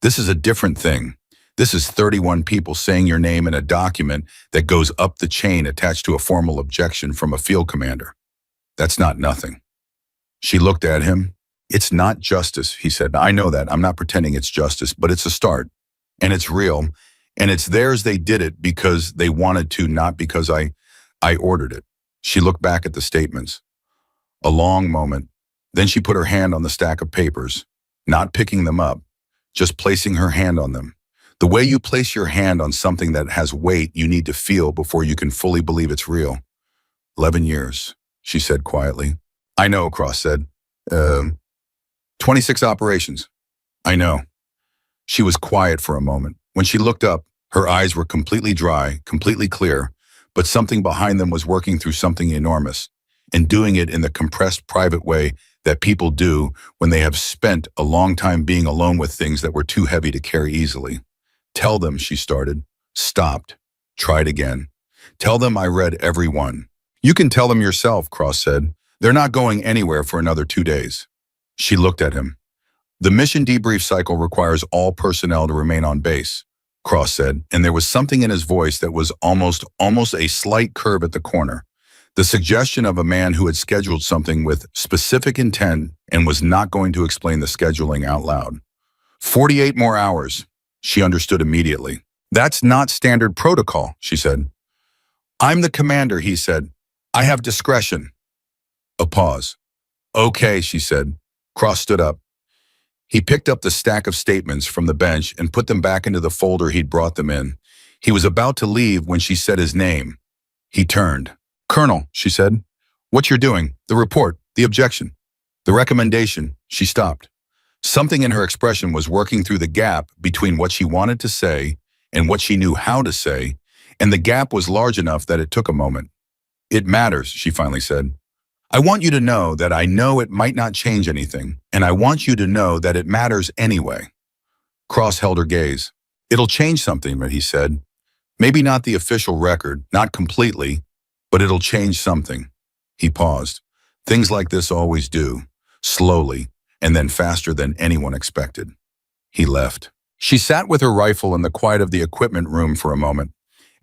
This is a different thing. This is 31 people saying your name in a document that goes up the chain attached to a formal objection from a field commander. That's not nothing. She looked at him. It's not justice, he said. I know that. I'm not pretending it's justice, but it's a start. And it's real. And it's theirs. They did it because they wanted to, not because I ordered it. She looked back at the statements. A long moment. Then she put her hand on the stack of papers, not picking them up, just placing her hand on them. The way you place your hand on something that has weight you need to feel before you can fully believe it's real. 11 years, she said quietly. I know, Cross said. 26 operations. I know. She was quiet for a moment. When she looked up, her eyes were completely dry, completely clear, but something behind them was working through something enormous and doing it in the compressed, private way that people do when they have spent a long time being alone with things that were too heavy to carry easily. Tell them, she started, stopped, tried again. Tell them I read every one. You can tell them yourself, Cross said. They're not going anywhere for another 2 days. She looked at him. The mission debrief cycle requires all personnel to remain on base, Cross said, and there was something in his voice that was almost a slight curve at the corner. The suggestion of a man who had scheduled something with specific intent and was not going to explain the scheduling out loud. 48 more hours. She understood immediately. That's not standard protocol, she said. I'm the commander, he said. I have discretion. A pause. Okay, she said. Cross stood up. He picked up the stack of statements from the bench and put them back into the folder he'd brought them in. He was about to leave when she said his name. He turned. Colonel, she said. What you're doing, the report, the objection, the recommendation. She stopped. Something in her expression was working through the gap between what she wanted to say and what she knew how to say, and the gap was large enough that it took a moment. It matters, she finally said. I want you to know that I know it might not change anything, and I want you to know that it matters anyway. Cross held her gaze. It'll change something, he said. Maybe not the official record, not completely, but it'll change something. He paused. Things like this always do, slowly, and then faster than anyone expected. He left. She sat with her rifle in the quiet of the equipment room for a moment,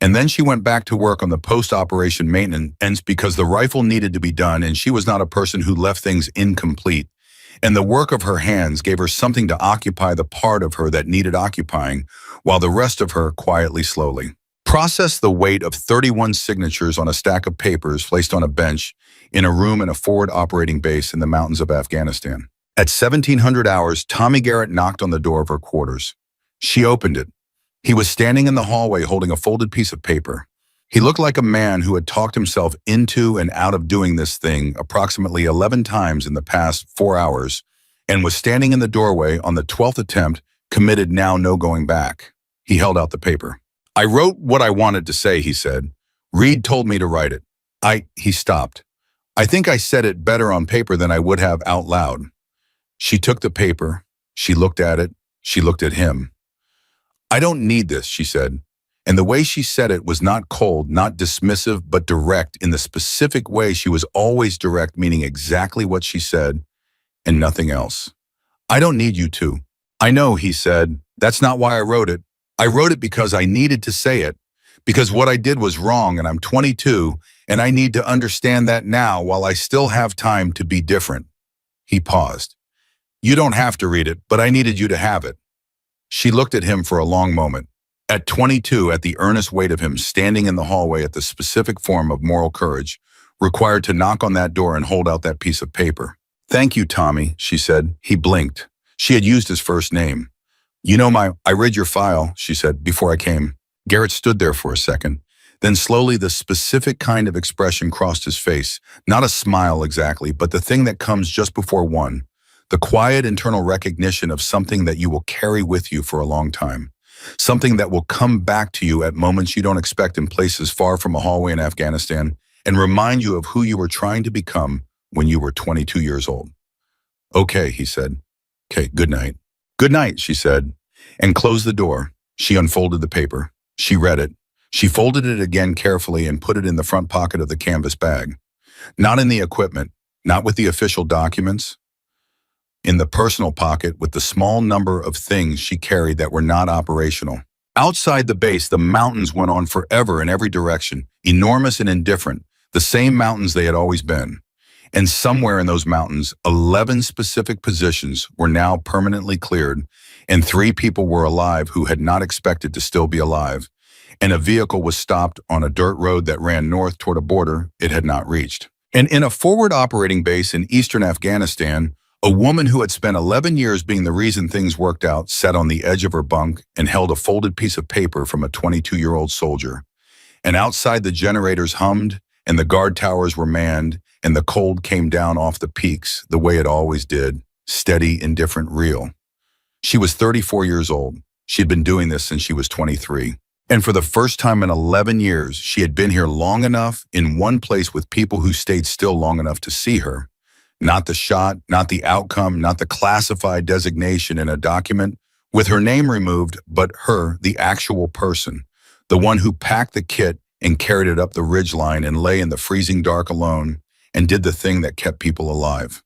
and then she went back to work on the post-operation maintenance because the rifle needed to be done and she was not a person who left things incomplete. And the work of her hands gave her something to occupy the part of her that needed occupying, while the rest of her quietly slowly processed the weight of 31 signatures on a stack of papers placed on a bench in a room in a forward operating base in the mountains of Afghanistan. At 1700 hours, Tommy Garrett knocked on the door of her quarters. She opened it. He was standing in the hallway holding a folded piece of paper. He looked like a man who had talked himself into and out of doing this thing approximately 11 times in the past 4 hours, and was standing in the doorway on the 12th attempt, committed now no going back. He held out the paper. I wrote what I wanted to say, he said. Reed told me to write it. He stopped. I think I said it better on paper than I would have out loud. She took the paper. She looked at it. She looked at him. I don't need this, she said. And the way she said it was not cold, not dismissive, but direct in the specific way she was always direct, meaning exactly what she said and nothing else. I don't need you to. I know, he said. That's not why I wrote it. I wrote it because I needed to say it, because what I did was wrong and I'm 22 and I need to understand that now while I still have time to be different. He paused. You don't have to read it, but I needed you to have it. She looked at him for a long moment. At 22, at the earnest weight of him standing in the hallway at the specific form of moral courage, required to knock on that door and hold out that piece of paper. Thank you, Tommy, she said. He blinked. She had used his first name. You know I read your file, she said, before I came. Garrett stood there for a second. Then slowly the specific kind of expression crossed his face. Not a smile exactly, but the thing that comes just before one. The quiet internal recognition of something that you will carry with you for a long time. Something that will come back to you at moments you don't expect in places far from a hallway in Afghanistan and remind you of who you were trying to become when you were 22 years old. Okay, he said. Okay, good night. Good night, she said, and closed the door. She unfolded the paper. She read it. She folded it again carefully and put it in the front pocket of the canvas bag. Not in the equipment, not with the official documents. In the personal pocket with the small number of things she carried that were not operational. Outside the base, the mountains went on forever in every direction, enormous and indifferent, the same mountains they had always been. And somewhere in those mountains, 11 specific positions were now permanently cleared, and 3 people were alive who had not expected to still be alive, and a vehicle was stopped on a dirt road that ran north toward a border it had not reached. And in a forward operating base in eastern Afghanistan, a woman who had spent 11 years being the reason things worked out sat on the edge of her bunk and held a folded piece of paper from a 22-year-old soldier. And outside the generators hummed, and the guard towers were manned, and the cold came down off the peaks the way it always did, steady, indifferent, real. She was 34 years old. She had been doing this since she was 23. And for the first time in 11 years, she had been here long enough in one place with people who stayed still long enough to see her. Not the shot, not the outcome, not the classified designation in a document with her name removed, but her, the actual person, the one who packed the kit and carried it up the ridgeline and lay in the freezing dark alone and did the thing that kept people alive.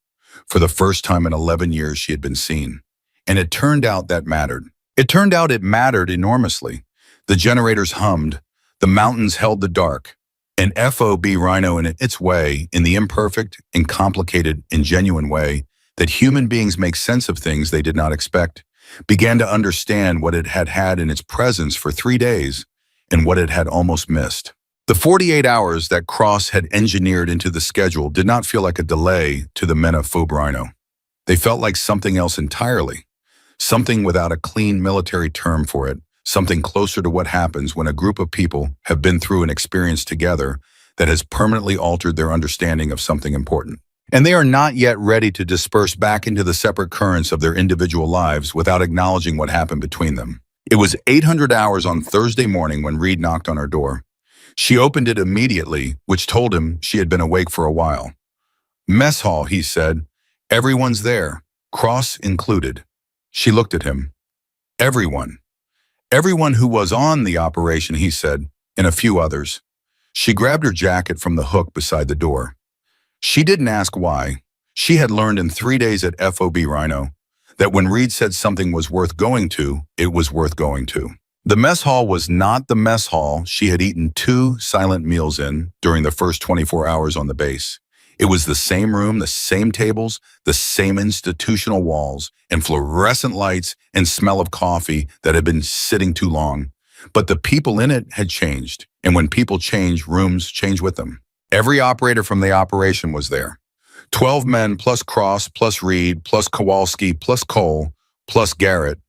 For the first time in 11 years, she had been seen. And it turned out that mattered. It turned out it mattered enormously. The generators hummed. The mountains held the dark. An FOB rhino in its way, in the imperfect and complicated and genuine way that human beings make sense of things they did not expect, began to understand what it had had in its presence for 3 days and what it had almost missed. The 48 hours that Cross had engineered into the schedule did not feel like a delay to the men of FOB rhino. They felt like something else entirely, something without a clean military term for it. Something closer to what happens when a group of people have been through an experience together that has permanently altered their understanding of something important. And they are not yet ready to disperse back into the separate currents of their individual lives without acknowledging what happened between them. It was 800 hours on Thursday morning when Reed knocked on her door. She opened it immediately, which told him she had been awake for a while. Mess hall, he said. Everyone's there, Cross included. She looked at him. Everyone. Everyone who was on the operation, he said, and a few others. She grabbed her jacket from the hook beside the door. She didn't ask why. She had learned in 3 days at FOB Rhino that when Reed said something was worth going to, it was worth going to. The mess hall was not the mess hall she had eaten 2 silent meals in during the first 24 hours on the base. It was the same room, the same tables, the same institutional walls, and fluorescent lights and smell of coffee that had been sitting too long. But the people in it had changed, and when people change, rooms change with them. Every operator from the operation was there. 12 men plus Cross, plus Reed, plus Kowalski, plus Cole, plus Garrett,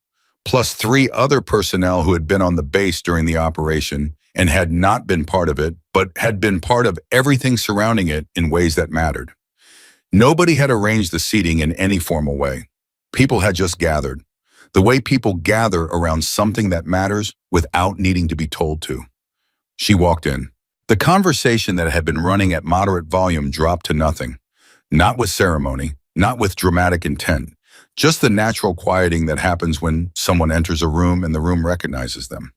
plus 3 other personnel who had been on the base during the operation and had not been part of it, but had been part of everything surrounding it in ways that mattered. Nobody had arranged the seating in any formal way. People had just gathered, the way people gather around something that matters without needing to be told to. She walked in. The conversation that had been running at moderate volume dropped to nothing. Not with ceremony, not with dramatic intent, just the natural quieting that happens when someone enters a room and the room recognizes them.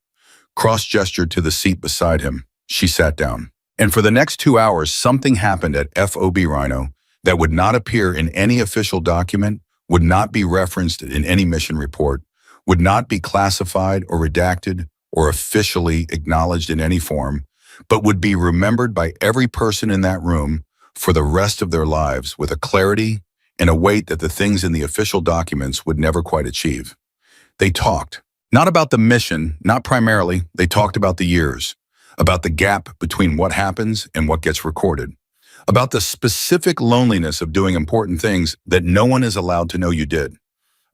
Cross gestured to the seat beside him. She sat down. And for the next 2 hours, something happened at FOB Rhino that would not appear in any official document, would not be referenced in any mission report, would not be classified or redacted or officially acknowledged in any form, but would be remembered by every person in that room for the rest of their lives with a clarity and a weight that the things in the official documents would never quite achieve. They talked. Not about the mission, not primarily. They talked about the years, about the gap between what happens and what gets recorded, about the specific loneliness of doing important things that no one is allowed to know you did,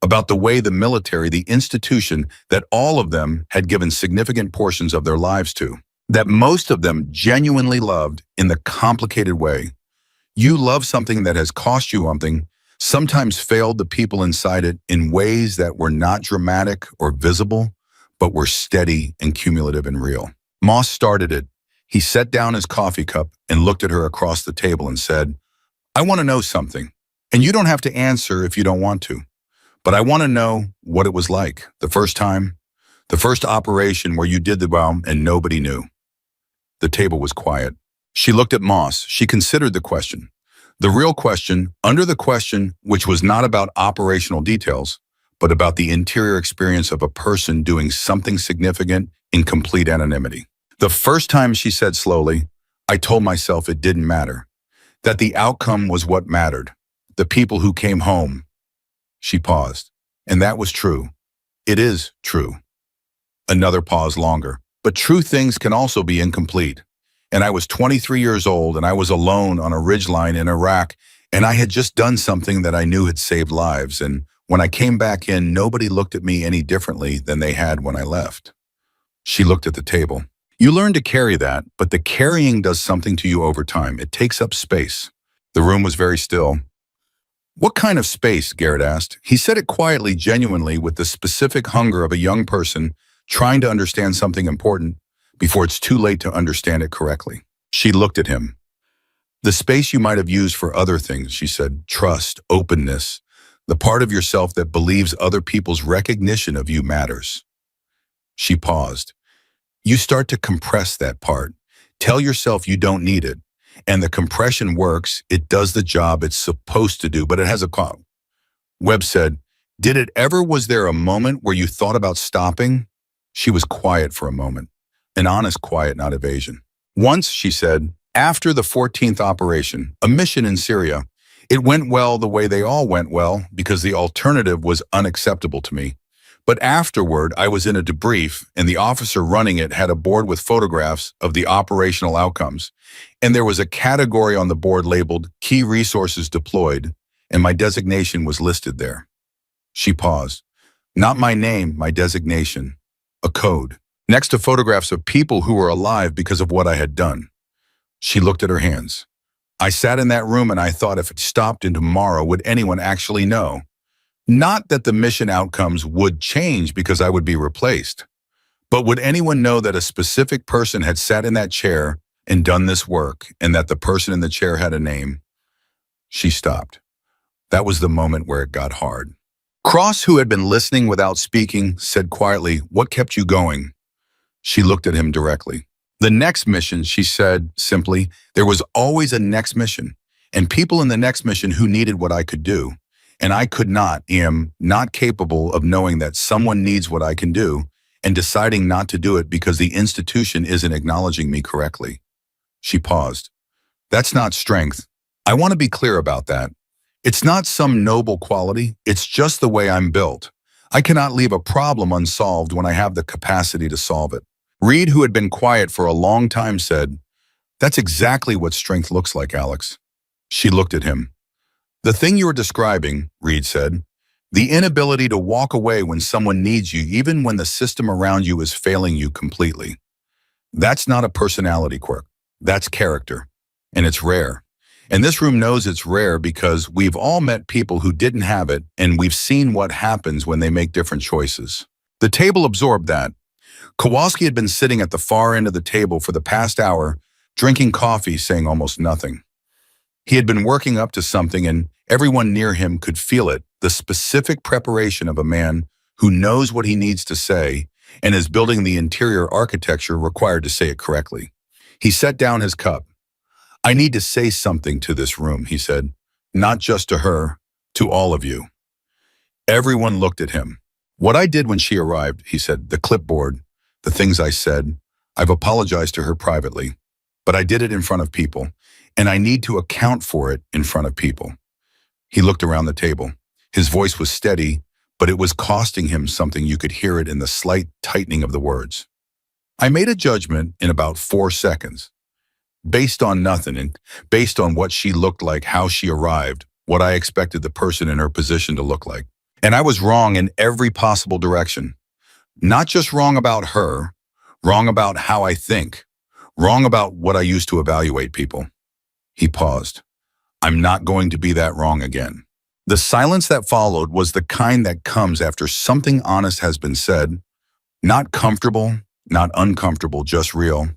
about the way the military, the institution that all of them had given significant portions of their lives to, that most of them genuinely loved in the complicated way. You love something that has cost you something, sometimes failed the people inside it in ways that were not dramatic or visible, but were steady and cumulative and real. Moss started it. He set down his coffee cup and looked at her across the table and said, I want to know something, and you don't have to answer if you don't want to, but I want to know what it was like the first time, the first operation where you did the bomb and nobody knew. The table was quiet. She looked at Moss. She considered the question. The real question, under the question, which was not about operational details, but about the interior experience of a person doing something significant in complete anonymity. The first time, she said slowly, I told myself it didn't matter, that the outcome was what mattered, the people who came home. She paused, and that was true. It is true. Another pause longer, but true things can also be incomplete. And I was 23 years old, and I was alone on a ridgeline in Iraq, and I had just done something that I knew had saved lives, and when I came back in, nobody looked at me any differently than they had when I left. She looked at the table. You learn to carry that, but the carrying does something to you over time. It takes up space. The room was very still. What kind of space? Garrett asked. He said it quietly, genuinely, with the specific hunger of a young person trying to understand something important before it's too late to understand it correctly. She looked at him. The space you might have used for other things, she said, trust, openness, the part of yourself that believes other people's recognition of you matters. She paused. You start to compress that part. Tell yourself you don't need it. And the compression works. It does the job it's supposed to do, but it has a cost. Webb said, was there a moment where you thought about stopping? She was quiet for a moment. An honest quiet, not evasion. Once, she said, after the 14th operation, a mission in Syria, it went well the way they all went well because the alternative was unacceptable to me. But afterward, I was in a debrief, and the officer running it had a board with photographs of the operational outcomes. And there was a category on the board labeled Key Resources Deployed, and my designation was listed there. She paused. Not my name, my designation. A code. Next to photographs of people who were alive because of what I had done. She looked at her hands. I sat in that room and I thought if it stopped in tomorrow, would anyone actually know? Not that the mission outcomes would change because I would be replaced, but would anyone know that a specific person had sat in that chair and done this work and that the person in the chair had a name? She stopped. That was the moment where it got hard. Cross, who had been listening without speaking, said quietly, "What kept you going?" She looked at him directly. "The next mission," she said simply. "There was always a next mission, and people in the next mission who needed what I could do. And I could not, am not capable of knowing that someone needs what I can do and deciding not to do it because the institution isn't acknowledging me correctly." She paused. "That's not strength. I want to be clear about that. It's not some noble quality. It's just the way I'm built. I cannot leave a problem unsolved when I have the capacity to solve it." Reed, who had been quiet for a long time, said, "That's exactly what strength looks like, Alex." She looked at him. "The thing you were describing," Reed said, "the inability to walk away when someone needs you, even when the system around you is failing you completely. That's not a personality quirk. That's character. And it's rare. And this room knows it's rare because we've all met people who didn't have it, and we've seen what happens when they make different choices." The table absorbed that. Kowalski had been sitting at the far end of the table for the past hour, drinking coffee, saying almost nothing. He had been working up to something, and everyone near him could feel it, the specific preparation of a man who knows what he needs to say and is building the interior architecture required to say it correctly. He set down his cup. "I need to say something to this room," he said. "Not just to her, to all of you." Everyone looked at him. "What I did when she arrived," he said, "the clipboard, the things I said, I've apologized to her privately, but I did it in front of people, and I need to account for it in front of people." He looked around the table. His voice was steady, but it was costing him something. You could hear it in the slight tightening of the words. "I made a judgment in about 4 seconds. Based on nothing, and based on what she looked like, how she arrived, what I expected the person in her position to look like. And I was wrong in every possible direction. Not just wrong about her, wrong about how I think, wrong about what I used to evaluate people." He paused. "I'm not going to be that wrong again." The silence that followed was the kind that comes after something honest has been said. Not comfortable, not uncomfortable, just real.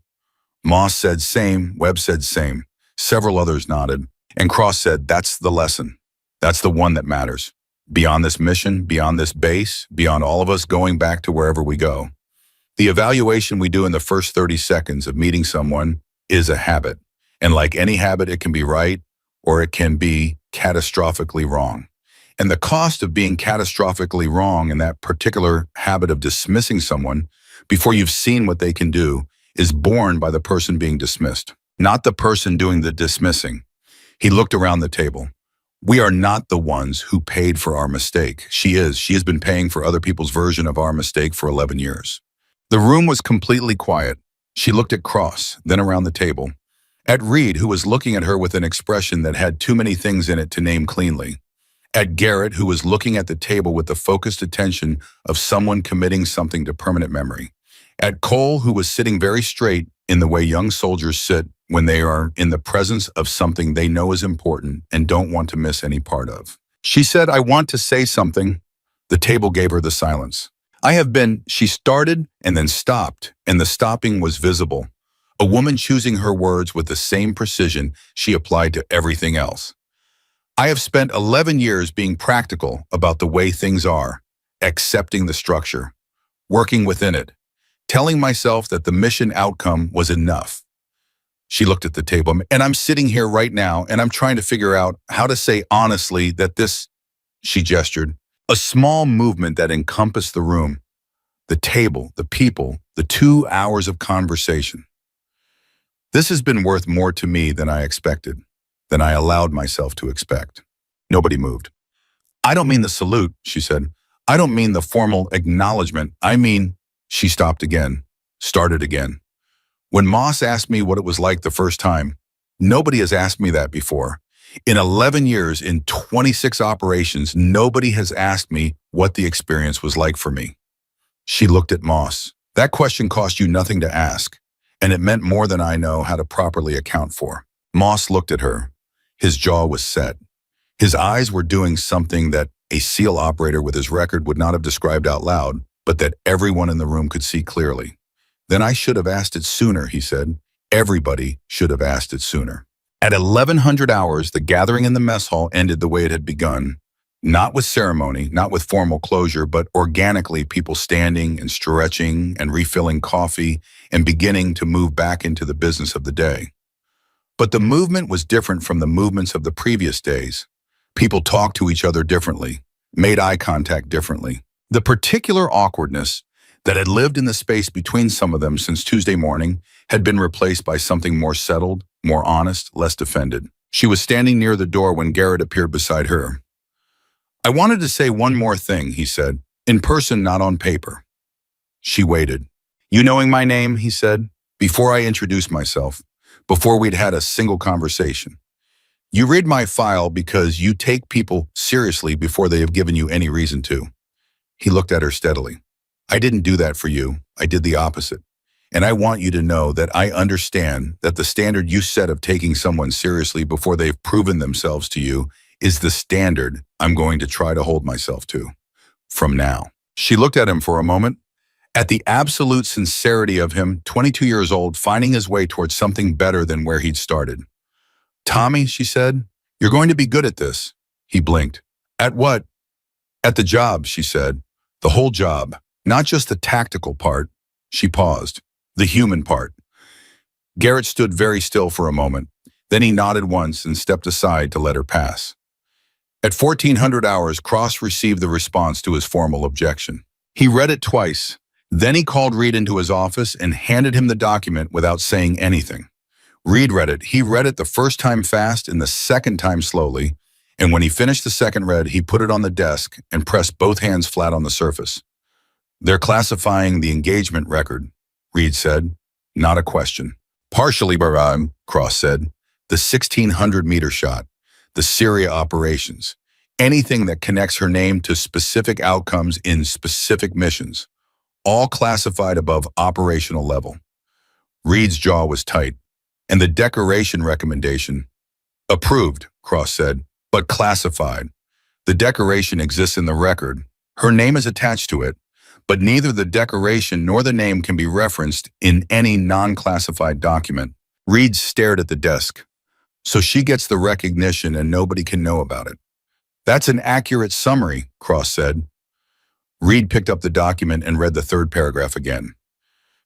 Moss said same, Webb said same. Several others nodded. And Cross said, "That's the lesson. That's the one that matters. Beyond this mission, beyond this base, beyond all of us going back to wherever we go. The evaluation we do in the first 30 seconds of meeting someone is a habit. And like any habit, it can be right or it can be catastrophically wrong. And the cost of being catastrophically wrong in that particular habit of dismissing someone before you've seen what they can do is borne by the person being dismissed, not the person doing the dismissing." He looked around the table. "We are not the ones who paid for our mistake. She is. She has been paying for other people's version of our mistake for 11 years. The room was completely quiet. She looked at Cross, then around the table. At Reed, who was looking at her with an expression that had too many things in it to name cleanly. At Garrett, who was looking at the table with the focused attention of someone committing something to permanent memory. At Cole, who was sitting very straight in the way young soldiers sit when they are in the presence of something they know is important and don't want to miss any part of. She said, "I want to say something." The table gave her the silence. She started and then stopped, and the stopping was visible. A woman choosing her words with the same precision she applied to everything else. "I have spent 11 years being practical about the way things are, accepting the structure, working within it, telling myself that the mission outcome was enough." She looked at the table. "And I'm sitting here right now, and I'm trying to figure out how to say honestly that this," she gestured, a small movement that encompassed the room, the table, the people, the 2 hours of conversation. "This has been worth more to me than I expected, than I allowed myself to expect." Nobody moved. "I don't mean the salute," she said. "I don't mean the formal acknowledgement. I mean," she stopped again, started again. "When Moss asked me what it was like the first time, nobody has asked me that before. In 11 years, in 26 operations, nobody has asked me what the experience was like for me." She looked at Moss. "That question cost you nothing to ask, and it meant more than I know how to properly account for." Moss looked at her. His jaw was set. His eyes were doing something that a SEAL operator with his record would not have described out loud, but that everyone in the room could see clearly. "Then I should have asked it sooner," he said. "Everybody should have asked it sooner." At 1100 hours, the gathering in the mess hall ended the way it had begun. Not with ceremony, not with formal closure, but organically, people standing and stretching and refilling coffee and beginning to move back into the business of the day. But the movement was different from the movements of the previous days. People talked to each other differently, made eye contact differently. The particular awkwardness that had lived in the space between some of them since Tuesday morning had been replaced by something more settled, more honest, less defended. She was standing near the door when Garrett appeared beside her. "I wanted to say one more thing," he said, "in person, not on paper." She waited. "You knowing my name," he said, "before I introduced myself, before we'd had a single conversation. You read my file because you take people seriously before they have given you any reason to." He looked at her steadily. "I didn't do that for you. I did the opposite. And I want you to know that I understand that the standard you set of taking someone seriously before they've proven themselves to you is the standard I'm going to try to hold myself to. From now." She looked at him for a moment, at the absolute sincerity of him, 22 years old, finding his way towards something better than where he'd started. "Tommy," she said, "you're going to be good at this." He blinked. "At what?" "At the job," she said. "The whole job. Not just the tactical part." She paused. "The human part." Garrett stood very still for a moment. Then he nodded once and stepped aside to let her pass. At 1400 hours, Cross received the response to his formal objection. He read it twice. Then he called Reed into his office and handed him the document without saying anything. Reed read it. He read it the first time fast and the second time slowly, and when he finished the second read, he put it on the desk and pressed both hands flat on the surface. "They're classifying the engagement record," Reed said. "Not a question." "Partially, Baran," Cross said. "The 1600-meter shot, the Syria operations, anything that connects her name to specific outcomes in specific missions, all classified above operational level." Reed's jaw was tight. "And the decoration recommendation?" "Approved," Cross said, "but classified. The decoration exists in the record. Her name is attached to it, but neither the decoration nor the name can be referenced in any non-classified document." Reed stared at the desk. "So she gets the recognition and nobody can know about it." "That's an accurate summary," Cross said. Reed picked up the document and read the third paragraph again.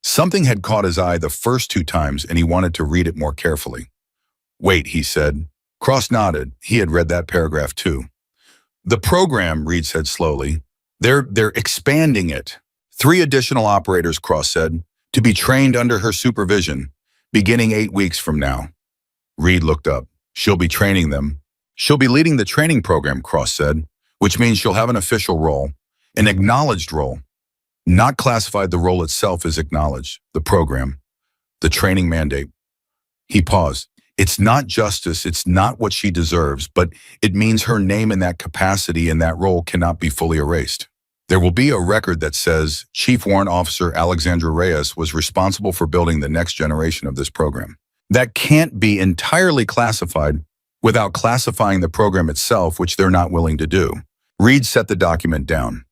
Something had caught his eye the first two times and he wanted to read it more carefully. "Wait," he said. Cross nodded. He had read that paragraph too. "The program," Reed said slowly, they're expanding it. 3 additional operators," Cross said, "to be trained under her supervision, beginning 8 weeks from now." Reed looked up. "She'll be training them." "She'll be leading the training program," Cross said, "which means she'll have an official role, an acknowledged role. Not classified, the role itself is acknowledged, the program, the training mandate." He paused. "It's not justice, it's not what she deserves, but it means her name in that capacity and that role cannot be fully erased. There will be a record that says Chief Warrant Officer Alexandra Reyes was responsible for building the next generation of this program. That can't be entirely classified without classifying the program itself, which they're not willing to do." Reed set the document down.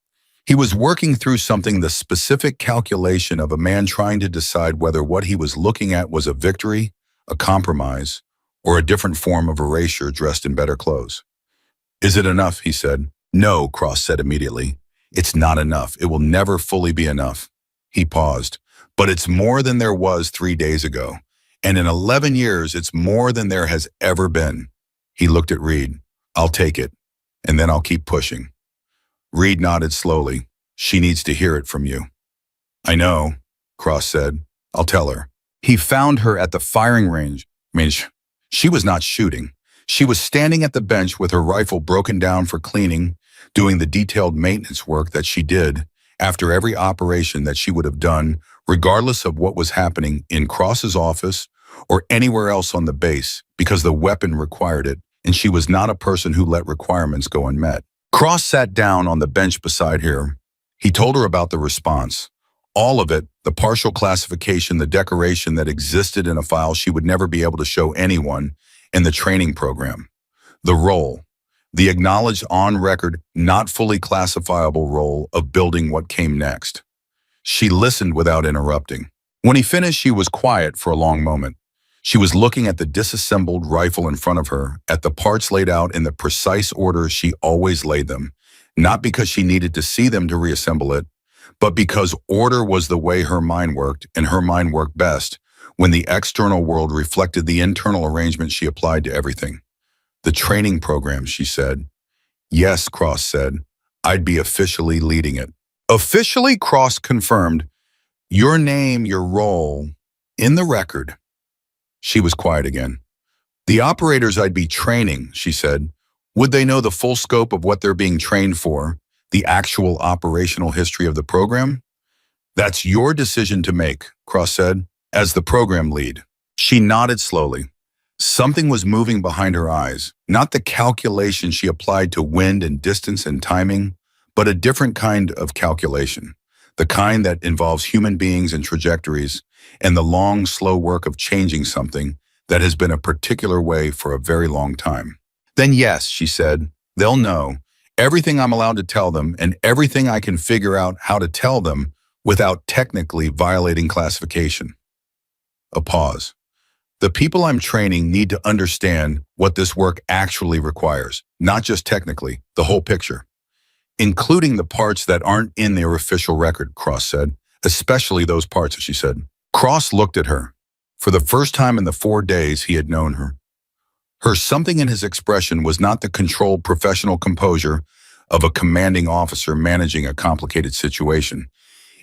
He was working through something, the specific calculation of a man trying to decide whether what he was looking at was a victory, a compromise, or a different form of erasure dressed in better clothes. "Is it enough?" he said. "No," Cross said immediately. "It's not enough. It will never fully be enough." He paused. "But it's more than there was 3 days ago. And in 11 years, it's more than there has ever been." He looked at Reed. "I'll take it, and then I'll keep pushing." Reed nodded slowly. "She needs to hear it from you." "I know," Cross said. "I'll tell her." He found her at the firing range. She was not shooting. She was standing at the bench with her rifle broken down for cleaning, doing the detailed maintenance work that she did after every operation that she would have done, regardless of what was happening in Cross's office or anywhere else on the base, because the weapon required it, and she was not a person who let requirements go unmet. Cross sat down on the bench beside her. He told her about the response. All of it, the partial classification, the decoration that existed in a file she would never be able to show anyone, and the training program. The role, the acknowledged on-record, not fully classifiable role of building what came next. She listened without interrupting. When he finished, she was quiet for a long moment. She was looking at the disassembled rifle in front of her, at the parts laid out in the precise order she always laid them, not because she needed to see them to reassemble it, but because order was the way her mind worked, and her mind worked best when the external world reflected the internal arrangement she applied to everything. The training program, she said. Yes, Cross said. I'd be officially leading it. Officially, Cross confirmed. Your name, your role, in the record. She was quiet again. The operators I'd be training, she said. Would they know the full scope of what they're being trained for, the actual operational history of the program? That's your decision to make, Cross said, as the program lead. She nodded slowly. Something was moving behind her eyes, not the calculation she applied to wind and distance and timing, but a different kind of calculation, the kind that involves human beings and trajectories, and the long, slow work of changing something that has been a particular way for a very long time. Then yes, she said, they'll know everything I'm allowed to tell them and everything I can figure out how to tell them without technically violating classification. A pause. The people I'm training need to understand what this work actually requires, not just technically, the whole picture, including the parts that aren't in their official record, Cross said, especially those parts, she said. Cross looked at her. For the first time in the 4 days he had known her. Something in his expression was not the controlled professional composure of a commanding officer managing a complicated situation.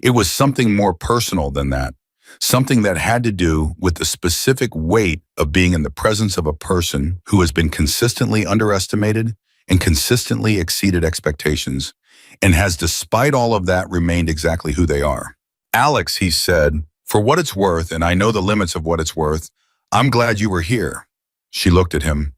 It was something more personal than that, something that had to do with the specific weight of being in the presence of a person who has been consistently underestimated and consistently exceeded expectations, and has, despite all of that, remained exactly who they are. Alex, he said, for what it's worth, and I know the limits of what it's worth, I'm glad you were here. She looked at him.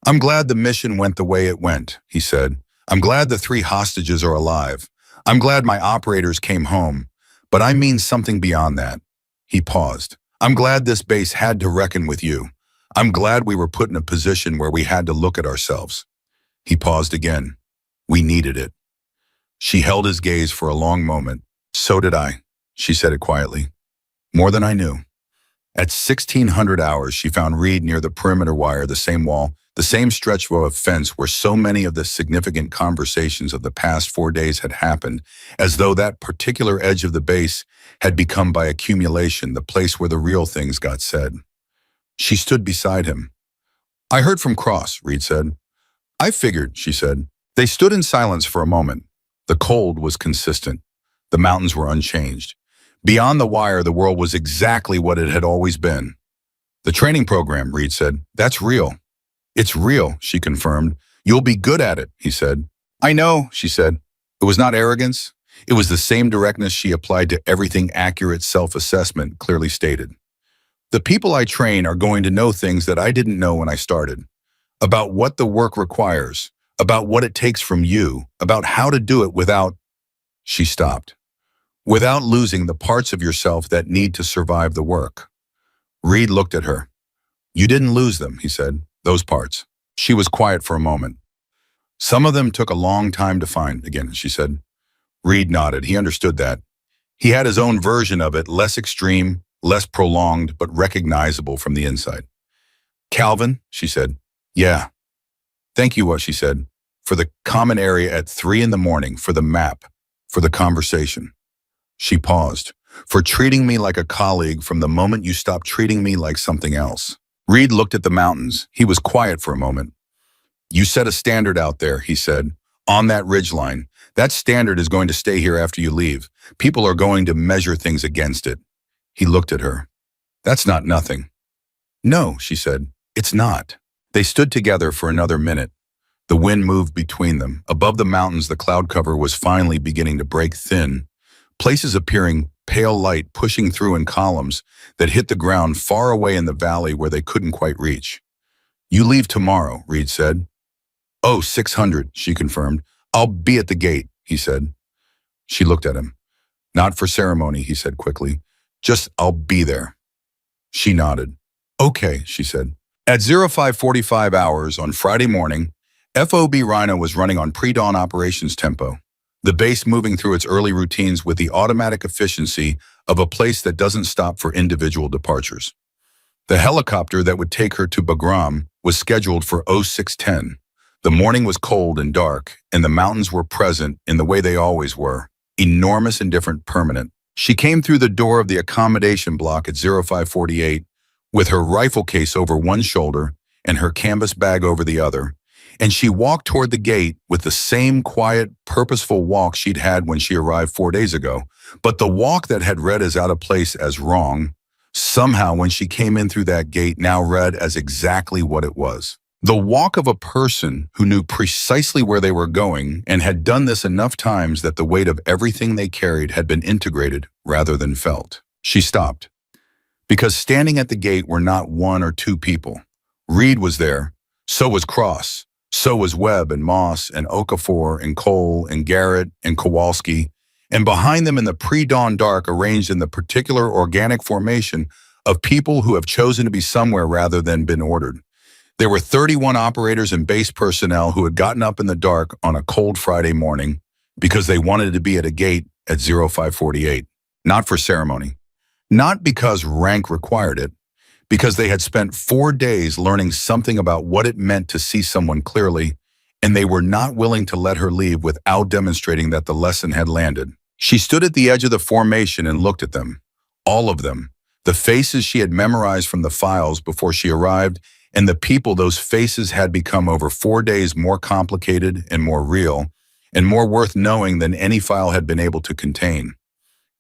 I'm glad the mission went the way it went, he said. I'm glad the 3 hostages are alive. I'm glad my operators came home. But I mean something beyond that. He paused. I'm glad this base had to reckon with you. I'm glad we were put in a position where we had to look at ourselves. He paused again. We needed it. She held his gaze for a long moment. So did I, she said it quietly. More than I knew. At 1600 hours, she found Reed near the perimeter wire, the same wall, the same stretch of fence where so many of the significant conversations of the past 4 days had happened, as though that particular edge of the base had become by accumulation the place where the real things got said. She stood beside him. I heard from Cross, Reed said. I figured, she said. They stood in silence for a moment. The cold was consistent. The mountains were unchanged. Beyond the wire, the world was exactly what it had always been. The training program, Reed said, that's real. It's real, she confirmed. You'll be good at it, he said. I know, she said. It was not arrogance. It was the same directness she applied to everything accurate self-assessment clearly stated. The people I train are going to know things that I didn't know when I started. About what the work requires, about what it takes from you, about how to do it without... She stopped. Without losing the parts of yourself that need to survive the work. Reed looked at her. You didn't lose them, he said, those parts. She was quiet for a moment. Some of them took a long time to find, again, she said. Reed nodded. He understood that. He had his own version of it, less extreme, less prolonged, but recognizable from the inside. Calvin, she said. Yeah. Thank you, what she said. For the common area at 3 in the morning, for the map, for the conversation. She paused. For treating me like a colleague from the moment you stopped treating me like something else. Reed looked at the mountains. He was quiet for a moment. You set a standard out there, he said, on that ridgeline. That standard is going to stay here after you leave. People are going to measure things against it. He looked at her. That's not nothing. No, she said, it's not. They stood together for another minute. The wind moved between them. Above the mountains, the cloud cover was finally beginning to break thin. Places appearing pale light pushing through in columns that hit the ground far away in the valley where they couldn't quite reach. You leave tomorrow, Reed said. Oh, 600, she confirmed. I'll be at the gate, he said. She looked at him. Not for ceremony, he said quickly. Just I'll be there. She nodded. Okay, she said. At 0545 hours on Friday morning, FOB Rhino was running on pre-dawn operations tempo. The base moving through its early routines with the automatic efficiency of a place that doesn't stop for individual departures. The helicopter that would take her to Bagram was scheduled for 0610. The morning was cold and dark, and the mountains were present in the way they always were, enormous and different, permanent. She came through the door of the accommodation block at 0548 with her rifle case over one shoulder and her canvas bag over the other, and she walked toward the gate with the same quiet, purposeful walk she'd had when she arrived 4 days ago. But the walk that had read as out of place, as wrong, somehow when she came in through that gate now read as exactly what it was. The walk of a person who knew precisely where they were going and had done this enough times that the weight of everything they carried had been integrated rather than felt. She stopped, because standing at the gate were not one or two people. Reed was there, so was Cross, so was Webb and Moss and Okafor and Cole and Garrett and Kowalski, and behind them in the pre-dawn dark, arranged in the particular organic formation of people who have chosen to be somewhere rather than been ordered. There were 31 operators and base personnel who had gotten up in the dark on a cold Friday morning because they wanted to be at a gate at 0548, not for ceremony, not because rank required it, because they had spent 4 days learning something about what it meant to see someone clearly, and they were not willing to let her leave without demonstrating that the lesson had landed. She stood at the edge of the formation and looked at them, all of them, the faces she had memorized from the files before she arrived, and the people those faces had become over 4 days more complicated and more real, and more worth knowing than any file had been able to contain.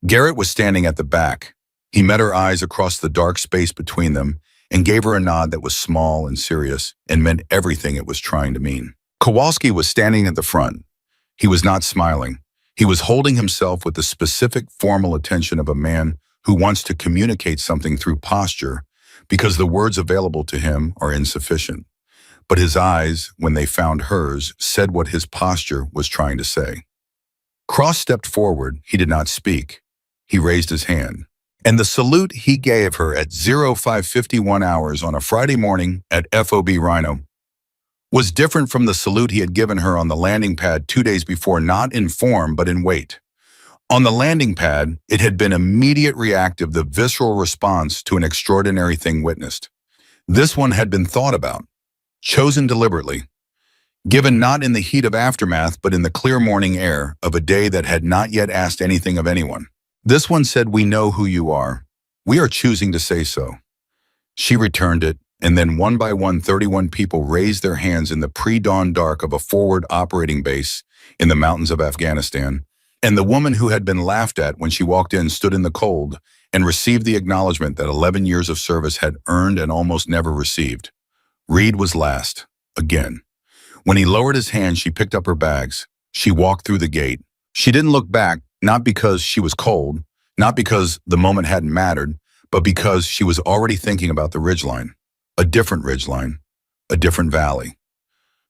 Garrett was standing at the back. He met her eyes across the dark space between them and gave her a nod that was small and serious and meant everything it was trying to mean. Kowalski was standing at the front. He was not smiling. He was holding himself with the specific formal attention of a man who wants to communicate something through posture because the words available to him are insufficient. But his eyes, when they found hers, said what his posture was trying to say. Cross stepped forward. He did not speak. He raised his hand. And the salute he gave her at 0551 hours on a Friday morning at FOB Rhino was different from the salute he had given her on the landing pad 2 days before, not in form but in weight. On the landing pad, it had been immediate, reactive, the visceral response to an extraordinary thing witnessed. This one had been thought about, chosen deliberately, given not in the heat of aftermath but in the clear morning air of a day that had not yet asked anything of anyone. This one said, "We know who you are. We are choosing to say so." She returned it, and then one by one 31 people raised their hands in the pre-dawn dark of a forward operating base in the mountains of Afghanistan, and the woman who had been laughed at when she walked in stood in the cold and received the acknowledgement that 11 years of service had earned and almost never received. Reed was last, again. When he lowered his hand, she picked up her bags. She walked through the gate. She didn't look back, not because she was cold, not because the moment hadn't mattered, but because she was already thinking about the ridgeline, a different ridgeline, a different valley.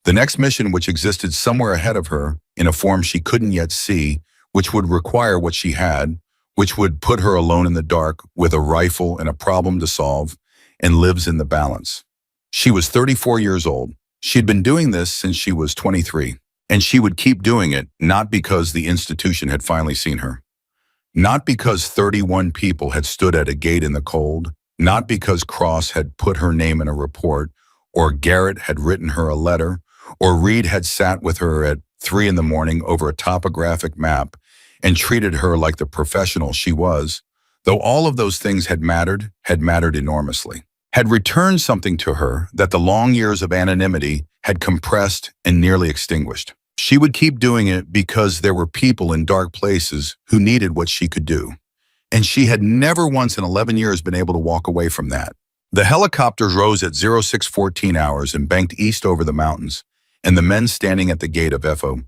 The next mission, which existed somewhere ahead of her in a form she couldn't yet see, which would require what she had, which would put her alone in the dark with a rifle and a problem to solve, and lives in the balance. She was 34 years old. She had been doing this since she was 23. And she would keep doing it, not because the institution had finally seen her, not because 31 people had stood at a gate in the cold, not because Cross had put her name in a report, or Garrett had written her a letter, or Reed had sat with her at 3 in the morning over a topographic map and treated her like the professional she was, though all of those things had mattered enormously, had returned something to her that the long years of anonymity had compressed and nearly extinguished. She would keep doing it because there were people in dark places who needed what she could do. And she had never once in 11 years been able to walk away from that. The helicopters rose at 0614 hours and banked east over the mountains, and the men standing at the gate of FOB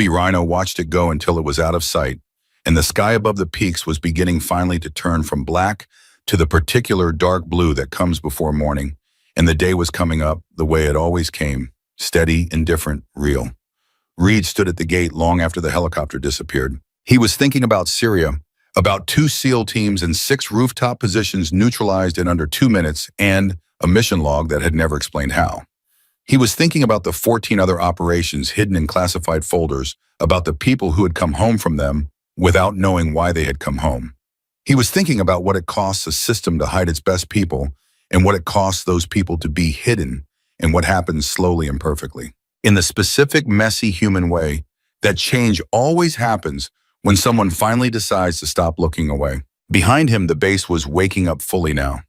Rhino watched it go until it was out of sight, and the sky above the peaks was beginning finally to turn from black to the particular dark blue that comes before morning, and the day was coming up the way it always came, steady, indifferent, real. Reed stood at the gate long after the helicopter disappeared. He was thinking about Syria, about 2 SEAL teams and 6 rooftop positions neutralized in under 2 minutes, and a mission log that had never explained how. He was thinking about the 14 other operations hidden in classified folders, about the people who had come home from them without knowing why they had come home. He was thinking about what it costs a system to hide its best people and what it costs those people to be hidden and what happens slowly and perfectly. In the specific, messy human way, that change always happens when someone finally decides to stop looking away. Behind him, the base was waking up fully now.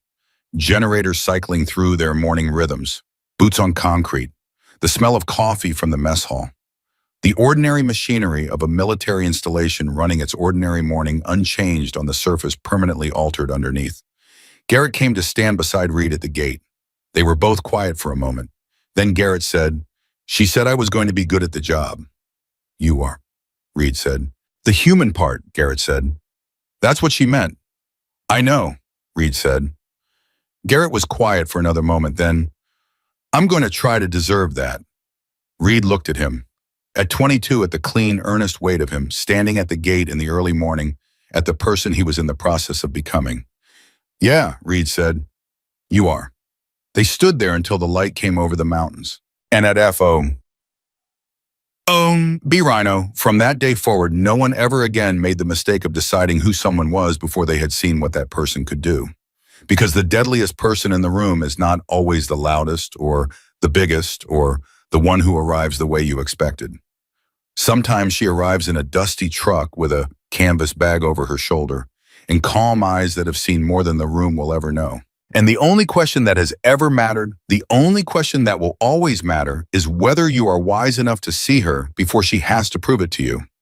Generators cycling through their morning rhythms, boots on concrete, the smell of coffee from the mess hall. The ordinary machinery of a military installation running its ordinary morning unchanged on the surface permanently altered underneath. Garrett came to stand beside Reed at the gate. They were both quiet for a moment. Then Garrett said, "She said I was going to be good at the job." "You are," Reed said. "The human part," Garrett said. "That's what she meant." "I know," Reed said. Garrett was quiet for another moment, then, "I'm going to try to deserve that." Reed looked at him. At 22, at the clean, earnest weight of him, standing at the gate in the early morning, at the person he was in the process of becoming. "Yeah," Reed said. "You are." They stood there until the light came over the mountains. And at B Rhino, from that day forward, no one ever again made the mistake of deciding who someone was before they had seen what that person could do. Because the deadliest person in the room is not always the loudest or the biggest or the one who arrives the way you expected. Sometimes she arrives in a dusty truck with a canvas bag over her shoulder and calm eyes that have seen more than the room will ever know. And the only question that has ever mattered, the only question that will always matter, is whether you are wise enough to see her before she has to prove it to you.